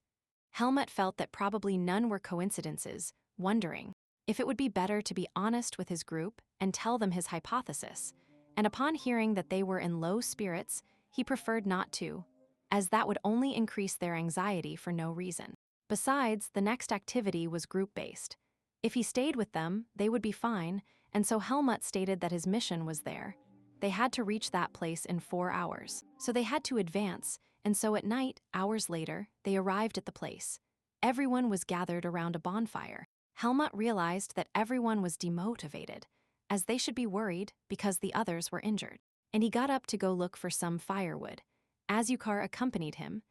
Helmut felt that probably none were coincidences, wondering if it would be better to be honest with his group and tell them his hypothesis. And upon hearing that they were in low spirits, he preferred not to, as that would only increase their anxiety for no reason. Besides, the next activity was group-based. If he stayed with them, they would be fine, and so Helmut stated that his mission was there. They had to reach that place in 4 hours, so they had to advance, and so at night, hours later, they arrived at the place. Everyone was gathered around a bonfire. Helmut realized that everyone was demotivated, as they should be worried because the others were injured. And he got up to go look for some firewood. Azukar accompanied him.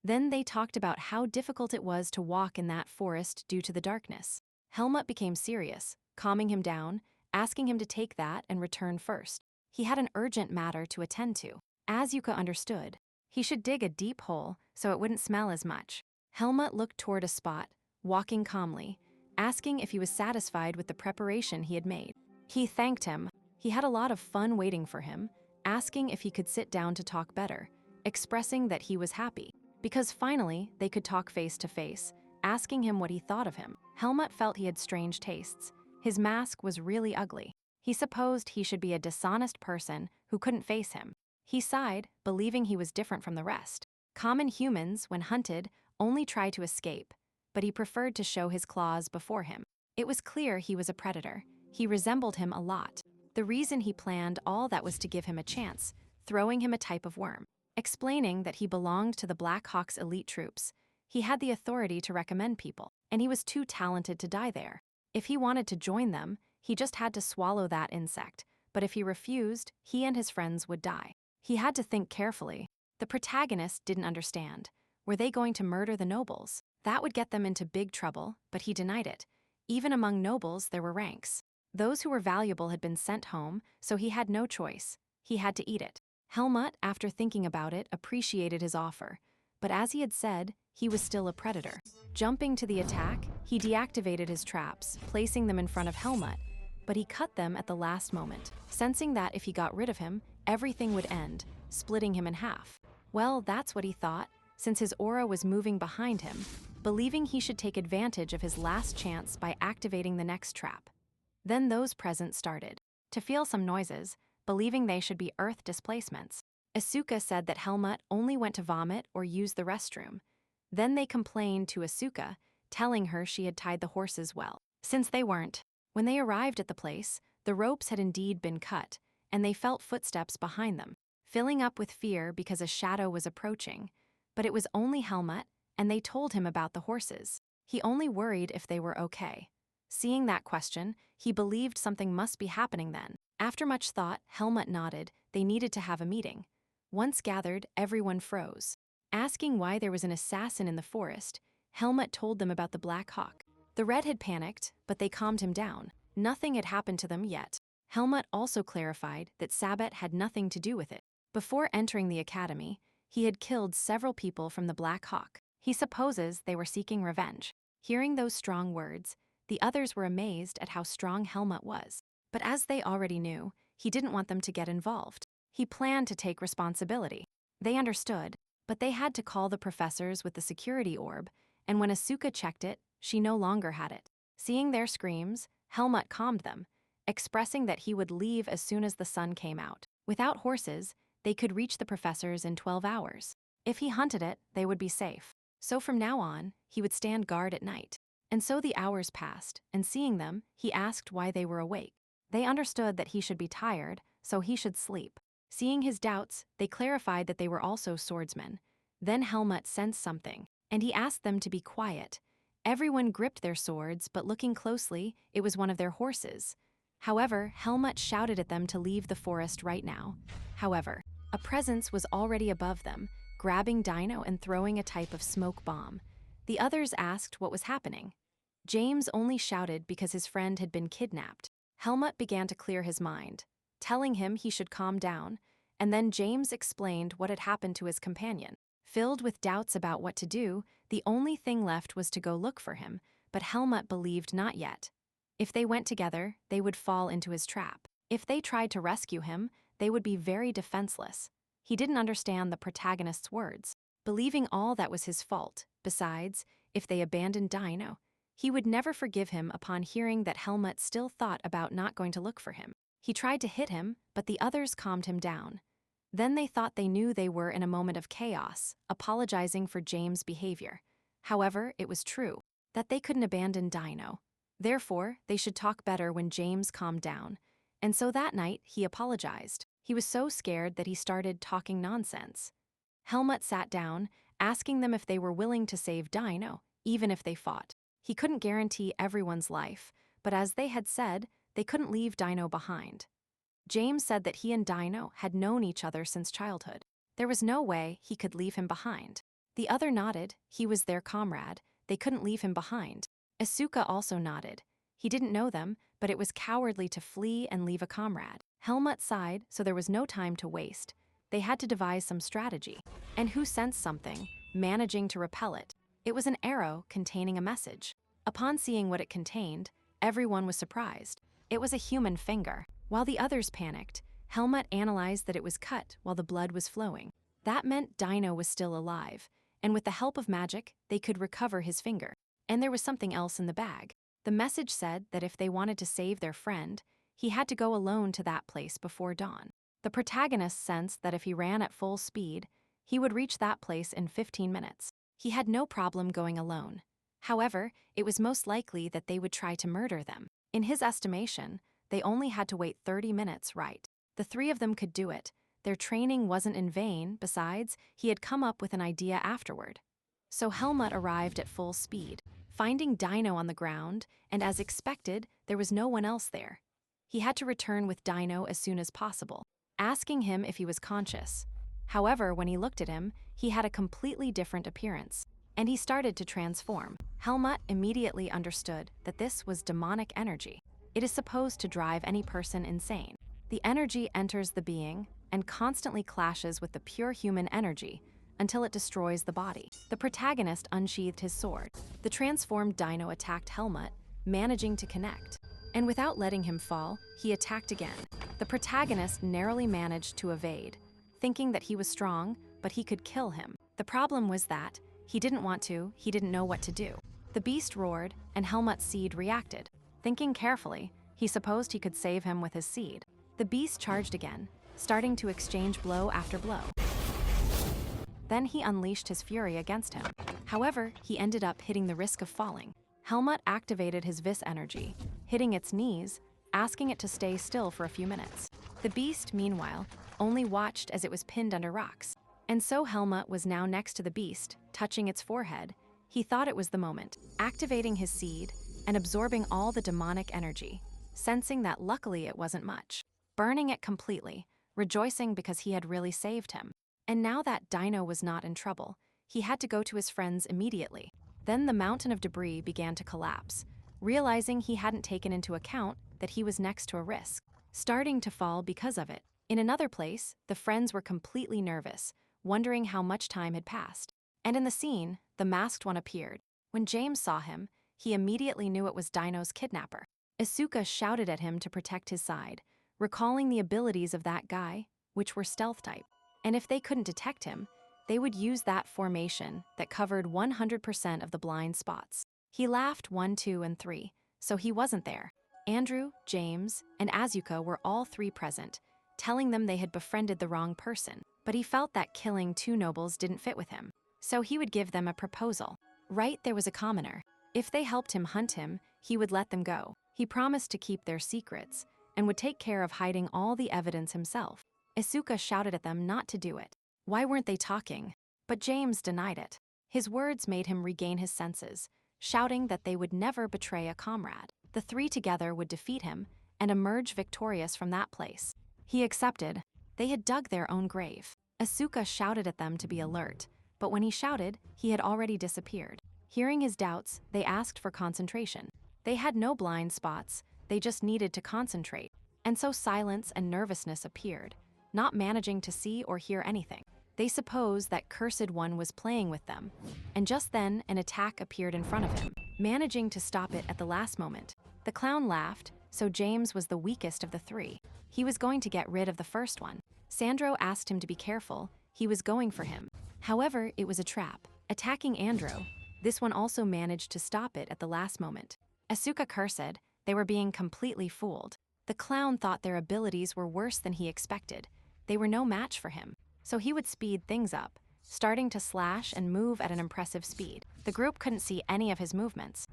Then they talked about how difficult it was to walk in that forest due to the darkness. Helmut became serious, calming him down, asking him to take that and return first. He had an urgent matter to attend to. Asuka understood. He should dig a deep hole so it wouldn't smell as much. Helmut looked toward a spot, walking calmly, asking if he was satisfied with the preparation he had made. He thanked him. He had a lot of fun waiting for him, asking if he could sit down to talk better, expressing that he was happy, because finally they could talk face to face, asking him what he thought of him. Helmut felt he had strange tastes. His mask was really ugly. He supposed he should be a dishonest person who couldn't face him. He sighed, believing he was different from the rest. Common humans, when hunted, only try to escape, but he preferred to show his claws before him. It was clear he was a predator. He resembled him a lot. The reason he planned all that was to give him a chance, throwing him a type of worm. Explaining that he belonged to the Black Hawk's elite troops, he had the authority to recommend people, and he was too talented to die there. If he wanted to join them, he just had to swallow that insect, but if he refused, he and his friends would die. He had to think carefully. The protagonist didn't understand. Were they going to murder the nobles? That would get them into big trouble, but he denied it. Even among nobles, there were ranks. Those who were valuable had been sent home, so he had no choice. He had to eat it. Helmut, after thinking about it, appreciated his offer. But as he had said, he was still a predator. Jumping to the attack, he deactivated his traps, placing them in front of Helmut, but he cut them at the last moment, sensing that if he got rid of him, everything would end, splitting him in half. Well, that's what he thought, since his aura was moving behind him, believing he should take advantage of his last chance by activating the next trap. Then those present started to feel some noises, believing they should be earth displacements. Asuka said that Helmut only went to vomit or use the restroom. Then they complained to Asuka, telling her she had tied the horses well, since they weren't. When they arrived at the place, the ropes had indeed been cut, and they felt footsteps behind them, filling up with fear because a shadow was approaching. But it was only Helmut, and they told him about the horses. He only worried if they were okay. Seeing that question, he believed something must be happening then. After much thought, Helmut nodded. They needed to have a meeting. Once gathered, everyone froze. Asking why there was an assassin in the forest, Helmut told them about the Black Hawk. The Red had panicked, but they calmed him down. Nothing had happened to them yet. Helmut also clarified that Sabet had nothing to do with it. Before entering the academy, he had killed several people from the Black Hawk. He supposes they were seeking revenge. Hearing those strong words, the others were amazed at how strong Helmut was. But as they already knew, he didn't want them to get involved. He planned to take responsibility. They understood, but they had to call the professors with the security orb, and when Asuka checked it, she no longer had it. Seeing their screams, Helmut calmed them, expressing that he would leave as soon as the sun came out. Without horses, they could reach the professors in 12 hours. If he hunted it, they would be safe. So from now on, he would stand guard at night. And so the hours passed, and seeing them, he asked why they were awake. They understood that he should be tired, so he should sleep. Seeing his doubts, they clarified that they were also swordsmen. Then Helmut sensed something, and he asked them to be quiet. Everyone gripped their swords, but looking closely, it was one of their horses. However, Helmut shouted at them to leave the forest right now. However, a presence was already above them, grabbing Dino and throwing a type of smoke bomb. The others asked what was happening. James only shouted because his friend had been kidnapped. Helmut began to clear his mind, telling him he should calm down, and then James explained what had happened to his companion. Filled with doubts about what to do, the only thing left was to go look for him, but Helmut believed not yet. If they went together, they would fall into his trap. If they tried to rescue him, they would be very defenseless. He didn't understand the protagonist's words, believing all that was his fault. Besides, if they abandoned Dino, he would never forgive him upon hearing that Helmut still thought about not going to look for him. He tried to hit him, but the others calmed him down. Then they thought they knew they were in a moment of chaos, apologizing for James' behavior. However, it was true that they couldn't abandon Dino. Therefore, they should talk better when James calmed down. And so that night, he apologized. He was so scared that he started talking nonsense. Helmut sat down, asking them if they were willing to save Dino, even if they fought. He couldn't guarantee everyone's life, but as they had said, they couldn't leave Dino behind. James said that he and Dino had known each other since childhood. There was no way he could leave him behind. The other nodded. He was their comrade. They couldn't leave him behind. Asuka also nodded. He didn't know them, but it was cowardly to flee and leave a comrade. Helmut sighed, so there was no time to waste. They had to devise some strategy. And who sensed something, managing to repel it? It was an arrow containing a message. Upon seeing what it contained, everyone was surprised. It was a human finger. While the others panicked, Helmut analyzed that it was cut while the blood was flowing. That meant Dino was still alive, and with the help of magic, they could recover his finger. And there was something else in the bag. The message said that if they wanted to save their friend, he had to go alone to that place before dawn. The protagonist sensed that if he ran at full speed, he would reach that place in 15 minutes. He had no problem going alone. However, it was most likely that they would try to murder them. In his estimation, They only had to wait 30 minutes, right? The three of them could do it. Their training wasn't in vain. Besides, he had come up with an idea afterward. So Helmut arrived at full speed, finding Dino on the ground, and as expected, there was no one else there. He had to return with Dino as soon as possible, asking him if he was conscious. However, when he looked at him, he had a completely different appearance, and he started to transform. Helmut immediately understood that this was demonic energy. It is supposed to drive any person insane. The energy enters the being and constantly clashes with the pure human energy until it destroys the body. The protagonist unsheathed his sword. The transformed Dino attacked Helmut, managing to connect. And without letting him fall, he attacked again. The protagonist narrowly managed to evade, thinking that he was strong, but he could kill him. The problem was that he didn't want to, he didn't know what to do. The beast roared, and Helmut's seed reacted. Thinking carefully, he supposed he could save him with his seed. The beast charged again, starting to exchange blow after blow. Then he unleashed his fury against him. However, he ended up hitting the risk of falling. Helmut activated his vis energy, hitting its knees, asking it to stay still for a few minutes. The beast, meanwhile, only watched as it was pinned under rocks. And so Helmut was now next to the beast, touching its forehead. He thought it was the moment, activating his seed and absorbing all the demonic energy, sensing that luckily it wasn't much, burning it completely, rejoicing because he had really saved him. And now that Dino was not in trouble, he had to go to his friends immediately. Then the mountain of debris began to collapse, realizing he hadn't taken into account that he was next to a risk, starting to fall because of it. In another place, the friends were completely nervous, wondering how much time had passed. And in the scene, the masked one appeared. When James saw him, he immediately knew it was Dino's kidnapper. Asuka shouted at him to protect his side, recalling the abilities of that guy, which were stealth type. And if they couldn't detect him, they would use that formation that covered 100% of the blind spots. He laughed 1, 2, and 3, so he wasn't there. Andrew, James, and Asuka were all three present, telling them they had befriended the wrong person. But he felt that killing two nobles didn't fit with him, so he would give them a proposal. Right, there was a commoner. If they helped him hunt him, he would let them go. He promised to keep their secrets and would take care of hiding all the evidence himself. Asuka shouted at them not to do it. Why weren't they talking? But James denied it. His words made him regain his senses, shouting that they would never betray a comrade. The three together would defeat him and emerge victorious from that place. He accepted. They had dug their own grave. Asuka shouted at them to be alert, but when he shouted, he had already disappeared. Hearing his doubts, they asked for concentration. They had no blind spots, they just needed to concentrate. And so silence and nervousness appeared, not managing to see or hear anything. They supposed that Cursed One was playing with them, and just then an attack appeared in front of him, managing to stop it at the last moment. The clown laughed, so James was the weakest of the three. He was going to get rid of the first one. Sandro asked him to be careful, he was going for him. However, it was a trap. Attacking Andro, this one also managed to stop it at the last moment. Asuka cursed, they were being completely fooled. The clown thought their abilities were worse than he expected. They were no match for him, so he would speed things up, starting to slash and move at an impressive speed. The group couldn't see any of his movements.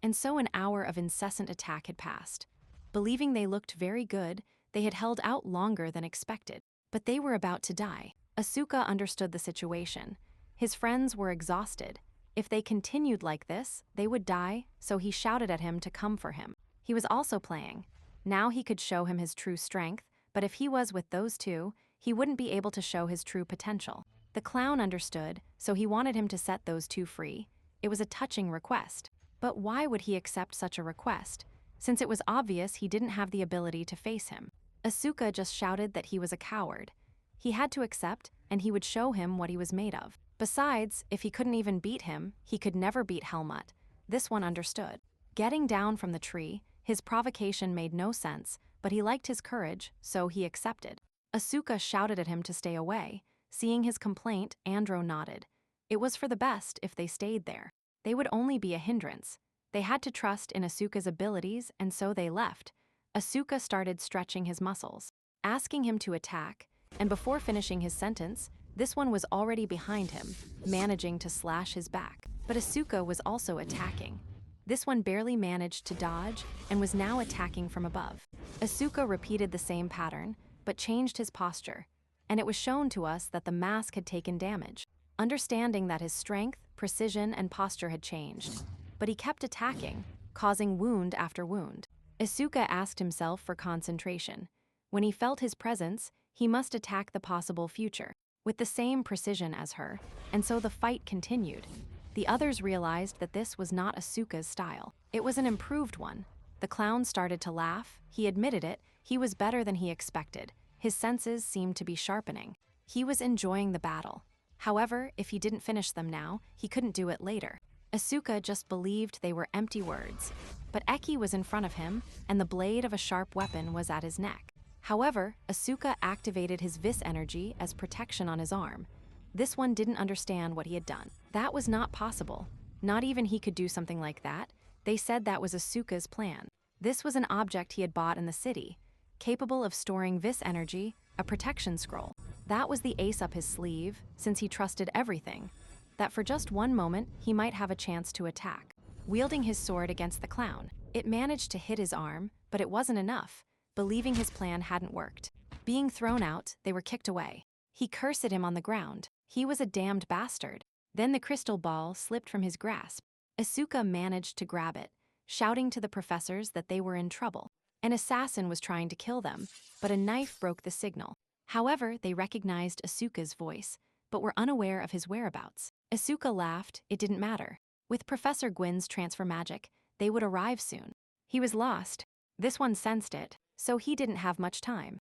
And so an hour of incessant attack had passed. Believing they looked very good, they had held out longer than expected, but they were about to die. Asuka understood the situation. His friends were exhausted. If they continued like this, they would die, so he shouted at him to come for him. He was also playing. Now he could show him his true strength, but if he was with those two, he wouldn't be able to show his true potential. The clown understood, so he wanted him to set those two free. It was a touching request. But why would he accept such a request, since it was obvious he didn't have the ability to face him? Asuka just shouted that he was a coward. He had to accept, and he would show him what he was made of. Besides, if he couldn't even beat him, he could never beat Helmut. This one understood. Getting down from the tree, his provocation made no sense, but he liked his courage, so he accepted. Asuka shouted at him to stay away. Seeing his complaint, Andro nodded. It was for the best if they stayed there. They would only be a hindrance. They had to trust in Asuka's abilities, and so they left. Asuka started stretching his muscles, asking him to attack, and before finishing his sentence, this one was already behind him, managing to slash his back. But Asuka was also attacking. This one barely managed to dodge and was now attacking from above. Asuka repeated the same pattern, but changed his posture, and it was shown to us that the mask had taken damage. Understanding that his strength, precision, and posture had changed, but he kept attacking, causing wound after wound. Asuka asked himself for concentration. When he felt his presence, he must attack the possible future, with the same precision as her, and so the fight continued. The others realized that this was not Asuka's style. It was an improved one. The clown started to laugh. He admitted it. He was better than he expected. His senses seemed to be sharpening. He was enjoying the battle. However, if he didn't finish them now, he couldn't do it later. Asuka just believed they were empty words. But Eki was in front of him, and the blade of a sharp weapon was at his neck. However, Asuka activated his vis energy as protection on his arm. This one didn't understand what he had done. That was not possible. Not even he could do something like that. They said that was Asuka's plan. This was an object he had bought in the city, capable of storing vis energy, a protection scroll. That was the ace up his sleeve, since he trusted everything, that for just one moment he might have a chance to attack. Wielding his sword against the clown, it managed to hit his arm, but it wasn't enough. Believing his plan hadn't worked. Being thrown out, they were kicked away. He cursed at him on the ground. He was a damned bastard. Then the crystal ball slipped from his grasp. Asuka managed to grab it, shouting to the professors that they were in trouble. An assassin was trying to kill them, but a knife broke the signal. However, they recognized Asuka's voice, but were unaware of his whereabouts. Asuka laughed. It didn't matter. With Professor Gwyn's transfer magic, they would arrive soon. He was lost. This one sensed it, so he didn't have much time.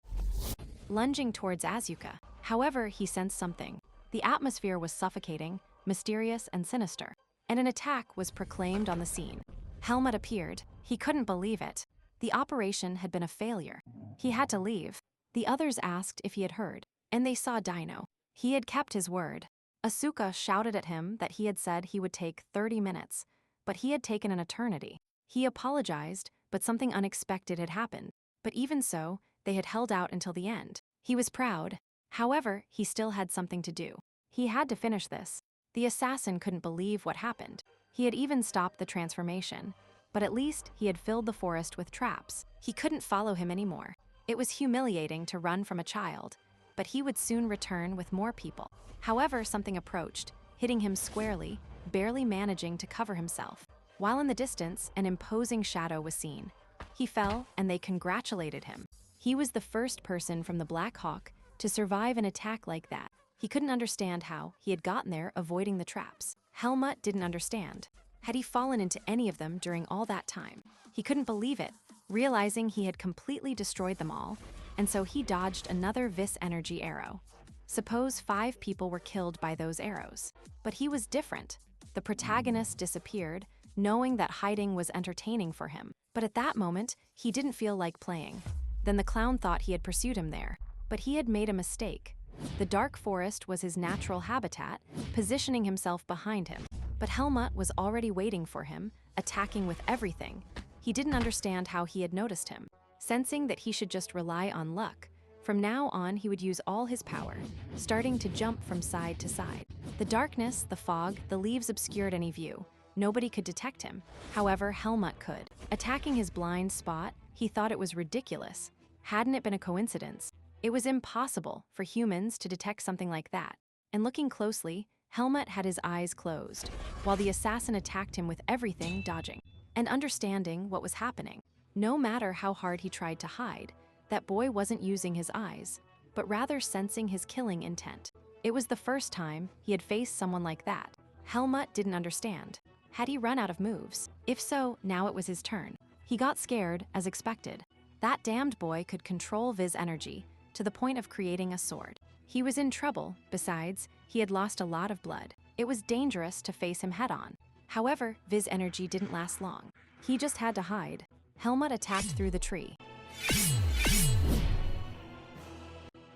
Lunging towards Asuka. However, he sensed something. The atmosphere was suffocating, mysterious, and sinister, and an attack was proclaimed on the scene. Helmut appeared. He couldn't believe it. The operation had been a failure. He had to leave. The others asked if he had heard, and they saw Dino. He had kept his word. Asuka shouted at him that he had said he would take 30 minutes, but he had taken an eternity. He apologized, but something unexpected had happened. But even so, they had held out until the end. He was proud. However, he still had something to do. He had to finish this. The assassin couldn't believe what happened. He had even stopped the transformation, but at least he had filled the forest with traps. He couldn't follow him anymore. It was humiliating to run from a child, but he would soon return with more people. However, something approached, hitting him squarely, barely managing to cover himself. While in the distance, an imposing shadow was seen. He fell, and they congratulated him. He was the first person from the Black Hawk to survive an attack like that. He couldn't understand how he had gotten there avoiding the traps. Helmut didn't understand. Had he fallen into any of them during all that time? He couldn't believe it, realizing he had completely destroyed them all, and so he dodged another vis energy arrow. Suppose 5 people were killed by those arrows. But he was different. The protagonist disappeared, knowing that hiding was entertaining for him. But at that moment, he didn't feel like playing. Then the clown thought he had pursued him there. But he had made a mistake. The dark forest was his natural habitat, positioning himself behind him. But Helmut was already waiting for him, attacking with everything. He didn't understand how he had noticed him. Sensing that he should just rely on luck, from now on he would use all his power, starting to jump from side to side. The darkness, the fog, the leaves obscured any view. Nobody could detect him. However, Helmut could. Attacking his blind spot, he thought it was ridiculous. Hadn't it been a coincidence? It was impossible for humans to detect something like that. And looking closely, Helmut had his eyes closed, while the assassin attacked him with everything dodging. And understanding what was happening. No matter how hard he tried to hide, that boy wasn't using his eyes, but rather sensing his killing intent. It was the first time he had faced someone like that. Helmut didn't understand. Had he run out of moves? If so, now it was his turn. He got scared, as expected. That damned boy could control Viz energy, to the point of creating a sword. He was in trouble. Besides, he had lost a lot of blood. It was dangerous to face him head-on. However, Viz energy didn't last long. He just had to hide. Helmut attacked through the tree.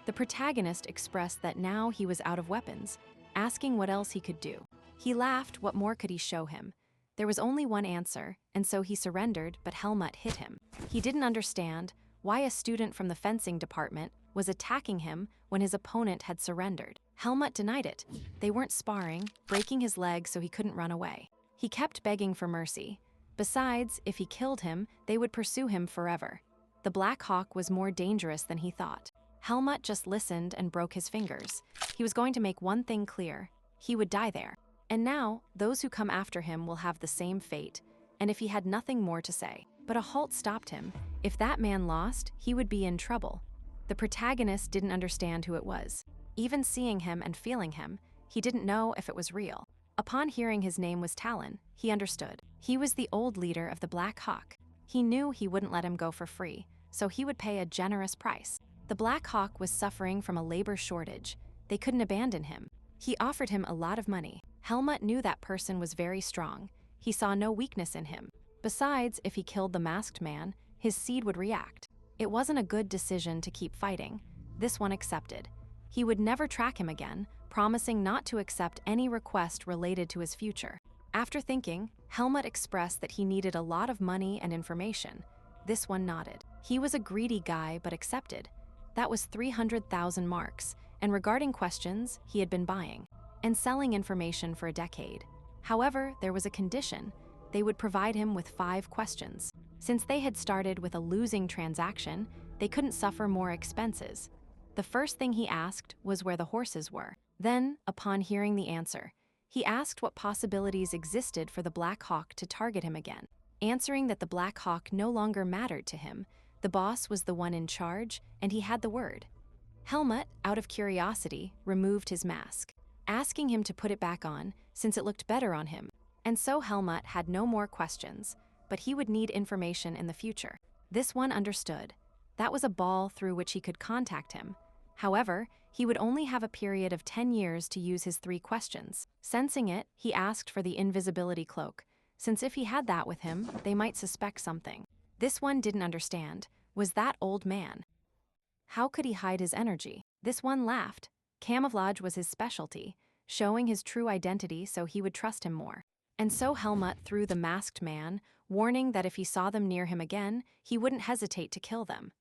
The protagonist expressed that now he was out of weapons, asking what else he could do. He laughed. What more could he show him? There was only one answer, and so he surrendered, but Helmut hit him. He didn't understand why a student from the fencing department was attacking him when his opponent had surrendered. Helmut denied it. They weren't sparring, breaking his leg so he couldn't run away. He kept begging for mercy, Besides, if he killed him, they would pursue him forever. The Black Hawk was more dangerous than he thought. Helmut just listened and broke his fingers. He was going to make one thing clear: he would die there. And now, those who come after him will have the same fate, and if he had nothing more to say. But a halt stopped him. If that man lost, he would be in trouble. The protagonist didn't understand who it was. Even seeing him and feeling him, he didn't know if it was real. Upon hearing his name was Talon, he understood. He was the old leader of the Black Hawk. He knew he wouldn't let him go for free, so he would pay a generous price. The Black Hawk was suffering from a labor shortage. They couldn't abandon him. He offered him a lot of money. Helmut knew that person was very strong. He saw no weakness in him. Besides, if he killed the masked man, his seed would react. It wasn't a good decision to keep fighting. This one accepted. He would never track him again, promising not to accept any request related to his future. After thinking, Helmut expressed that he needed a lot of money and information. This one nodded. He was a greedy guy, but accepted. That was 300,000 marks, and regarding questions, he had been buying and selling information for a decade. However, there was a condition. They would provide him with 5 questions. Since they had started with a losing transaction, they couldn't suffer more expenses. The first thing he asked was where the horses were. Then, upon hearing the answer, he asked what possibilities existed for the Black Hawk to target him again. Answering that the Black Hawk no longer mattered to him, the boss was the one in charge, and he had the word. Helmut, out of curiosity, removed his mask, asking him to put it back on since it looked better on him. And so Helmut had no more questions, but he would need information in the future. This one understood. That was a ball through which he could contact him. However, he would only have a period of 10 years to use his 3 questions. Sensing it, he asked for the invisibility cloak, since if he had that with him, they might suspect something. This one didn't understand. Was that old man? How could he hide his energy? This one laughed. Camouflage was his specialty, showing his true identity so he would trust him more. And so Helmut threw the masked man, warning that if he saw them near him again, he wouldn't hesitate to kill them.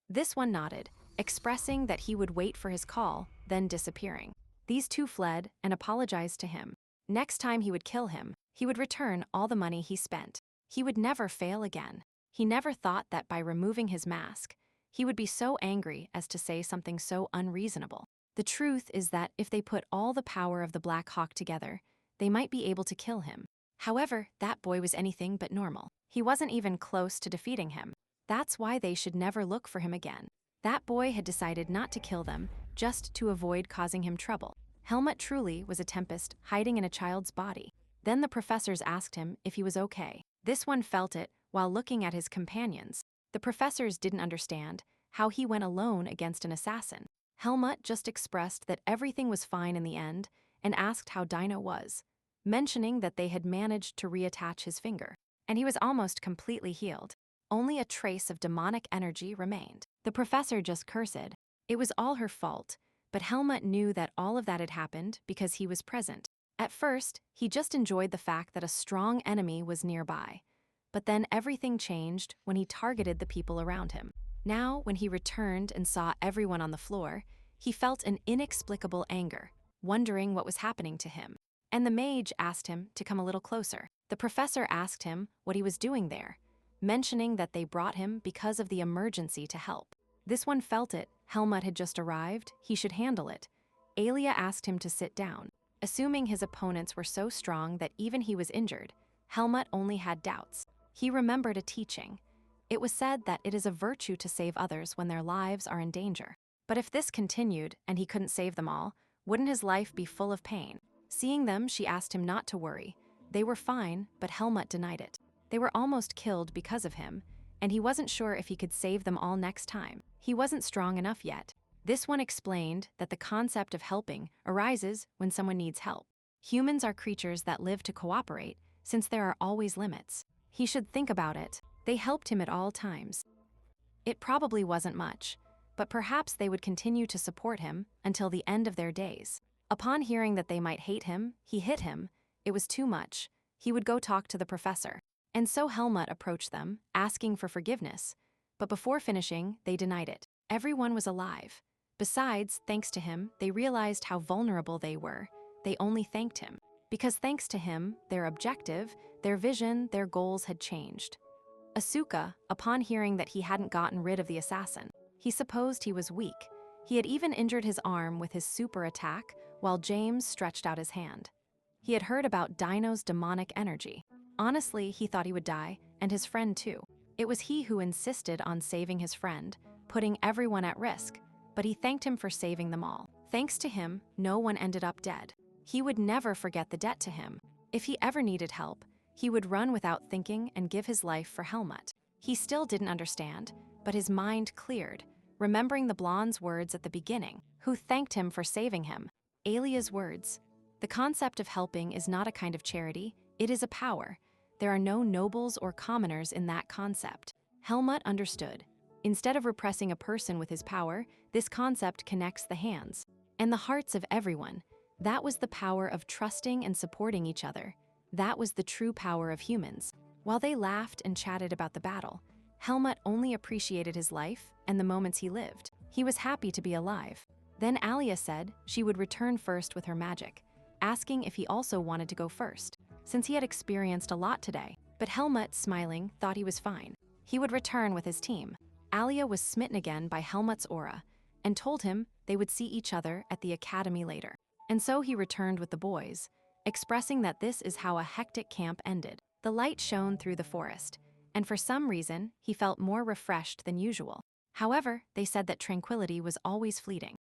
This one nodded, expressing that he would wait for his call, then disappearing. These 2 fled and apologized to him. Next time he would kill him, he would return all the money he spent. He would never fail again. He never thought that by removing his mask, he would be so angry as to say something so unreasonable. The truth is that if they put all the power of the Black Hawk together, they might be able to kill him. However, that boy was anything but normal. He wasn't even close to defeating him. That's why they should never look for him again. That boy had decided not to kill them, just to avoid causing him trouble. Helmut truly was a tempest hiding in a child's body. Then the professors asked him if he was okay. This one felt it while looking at his companions. The professors didn't understand how he went alone against an assassin. Helmut just expressed that everything was fine in the end and asked how Dino was, mentioning that they had managed to reattach his finger, and he was almost completely healed. Only a trace of demonic energy remained. The professor just cursed. It was all her fault, but Helmut knew that all of that had happened because he was present. At first, he just enjoyed the fact that a strong enemy was nearby. But then everything changed when he targeted the people around him. Now, when he returned and saw everyone on the floor, he felt an inexplicable anger, wondering what was happening to him. And the mage asked him to come a little closer. The professor asked him what he was doing there, mentioning that they brought him because of the emergency to help. This one felt it. Helmut had just arrived. He should handle it. Alia asked him to sit down. Assuming his opponents were so strong that even he was injured, Helmut only had doubts. He remembered a teaching. It was said that it is a virtue to save others when their lives are in danger. But if this continued and he couldn't save them all, wouldn't his life be full of pain? Seeing them, she asked him not to worry. They were fine, but Helmut denied it. They were almost killed because of him, and he wasn't sure if he could save them all next time. He wasn't strong enough yet. This one explained that the concept of helping arises when someone needs help. Humans are creatures that live to cooperate, since there are always limits. He should think about it. They helped him at all times. It probably wasn't much, but perhaps they would continue to support him until the end of their days. Upon hearing that they might hate him, he hit him. It was too much. He would go talk to the professor. And so Helmut approached them, asking for forgiveness. But before finishing, they denied it. Everyone was alive. Besides, thanks to him, they realized how vulnerable they were. They only thanked him. Because thanks to him, their objective, Their vision, their goals had changed. Asuka, upon hearing that he hadn't gotten rid of the assassin, he supposed he was weak. He had even injured his arm with his super attack, while James stretched out his hand. He had heard about Dino's demonic energy. Honestly, he thought he would die, and his friend too. It was he who insisted on saving his friend, putting everyone at risk, but he thanked him for saving them all. Thanks to him, no one ended up dead. He would never forget the debt to him. If he ever needed help, he would run without thinking and give his life for Helmut. He still didn't understand, but his mind cleared, remembering the blonde's words at the beginning, who thanked him for saving him. Alia's words. The concept of helping is not a kind of charity, it is a power. There are no nobles or commoners in that concept. Helmut understood. Instead of repressing a person with his power, this concept connects the hands and the hearts of everyone. That was the power of trusting and supporting each other. That was the true power of humans. While they laughed and chatted about the battle, Helmut only appreciated his life and the moments he lived. He was happy to be alive. Then Alia said she would return first with her magic, asking if he also wanted to go first, since he had experienced a lot today. But Helmut, smiling, thought he was fine. He would return with his team. Alia was smitten again by Helmut's aura and told him they would see each other at the academy later. And so he returned with the boys, expressing that this is how a hectic camp ended. The light shone through the forest, and for some reason, he felt more refreshed than usual. However, they said that tranquility was always fleeting.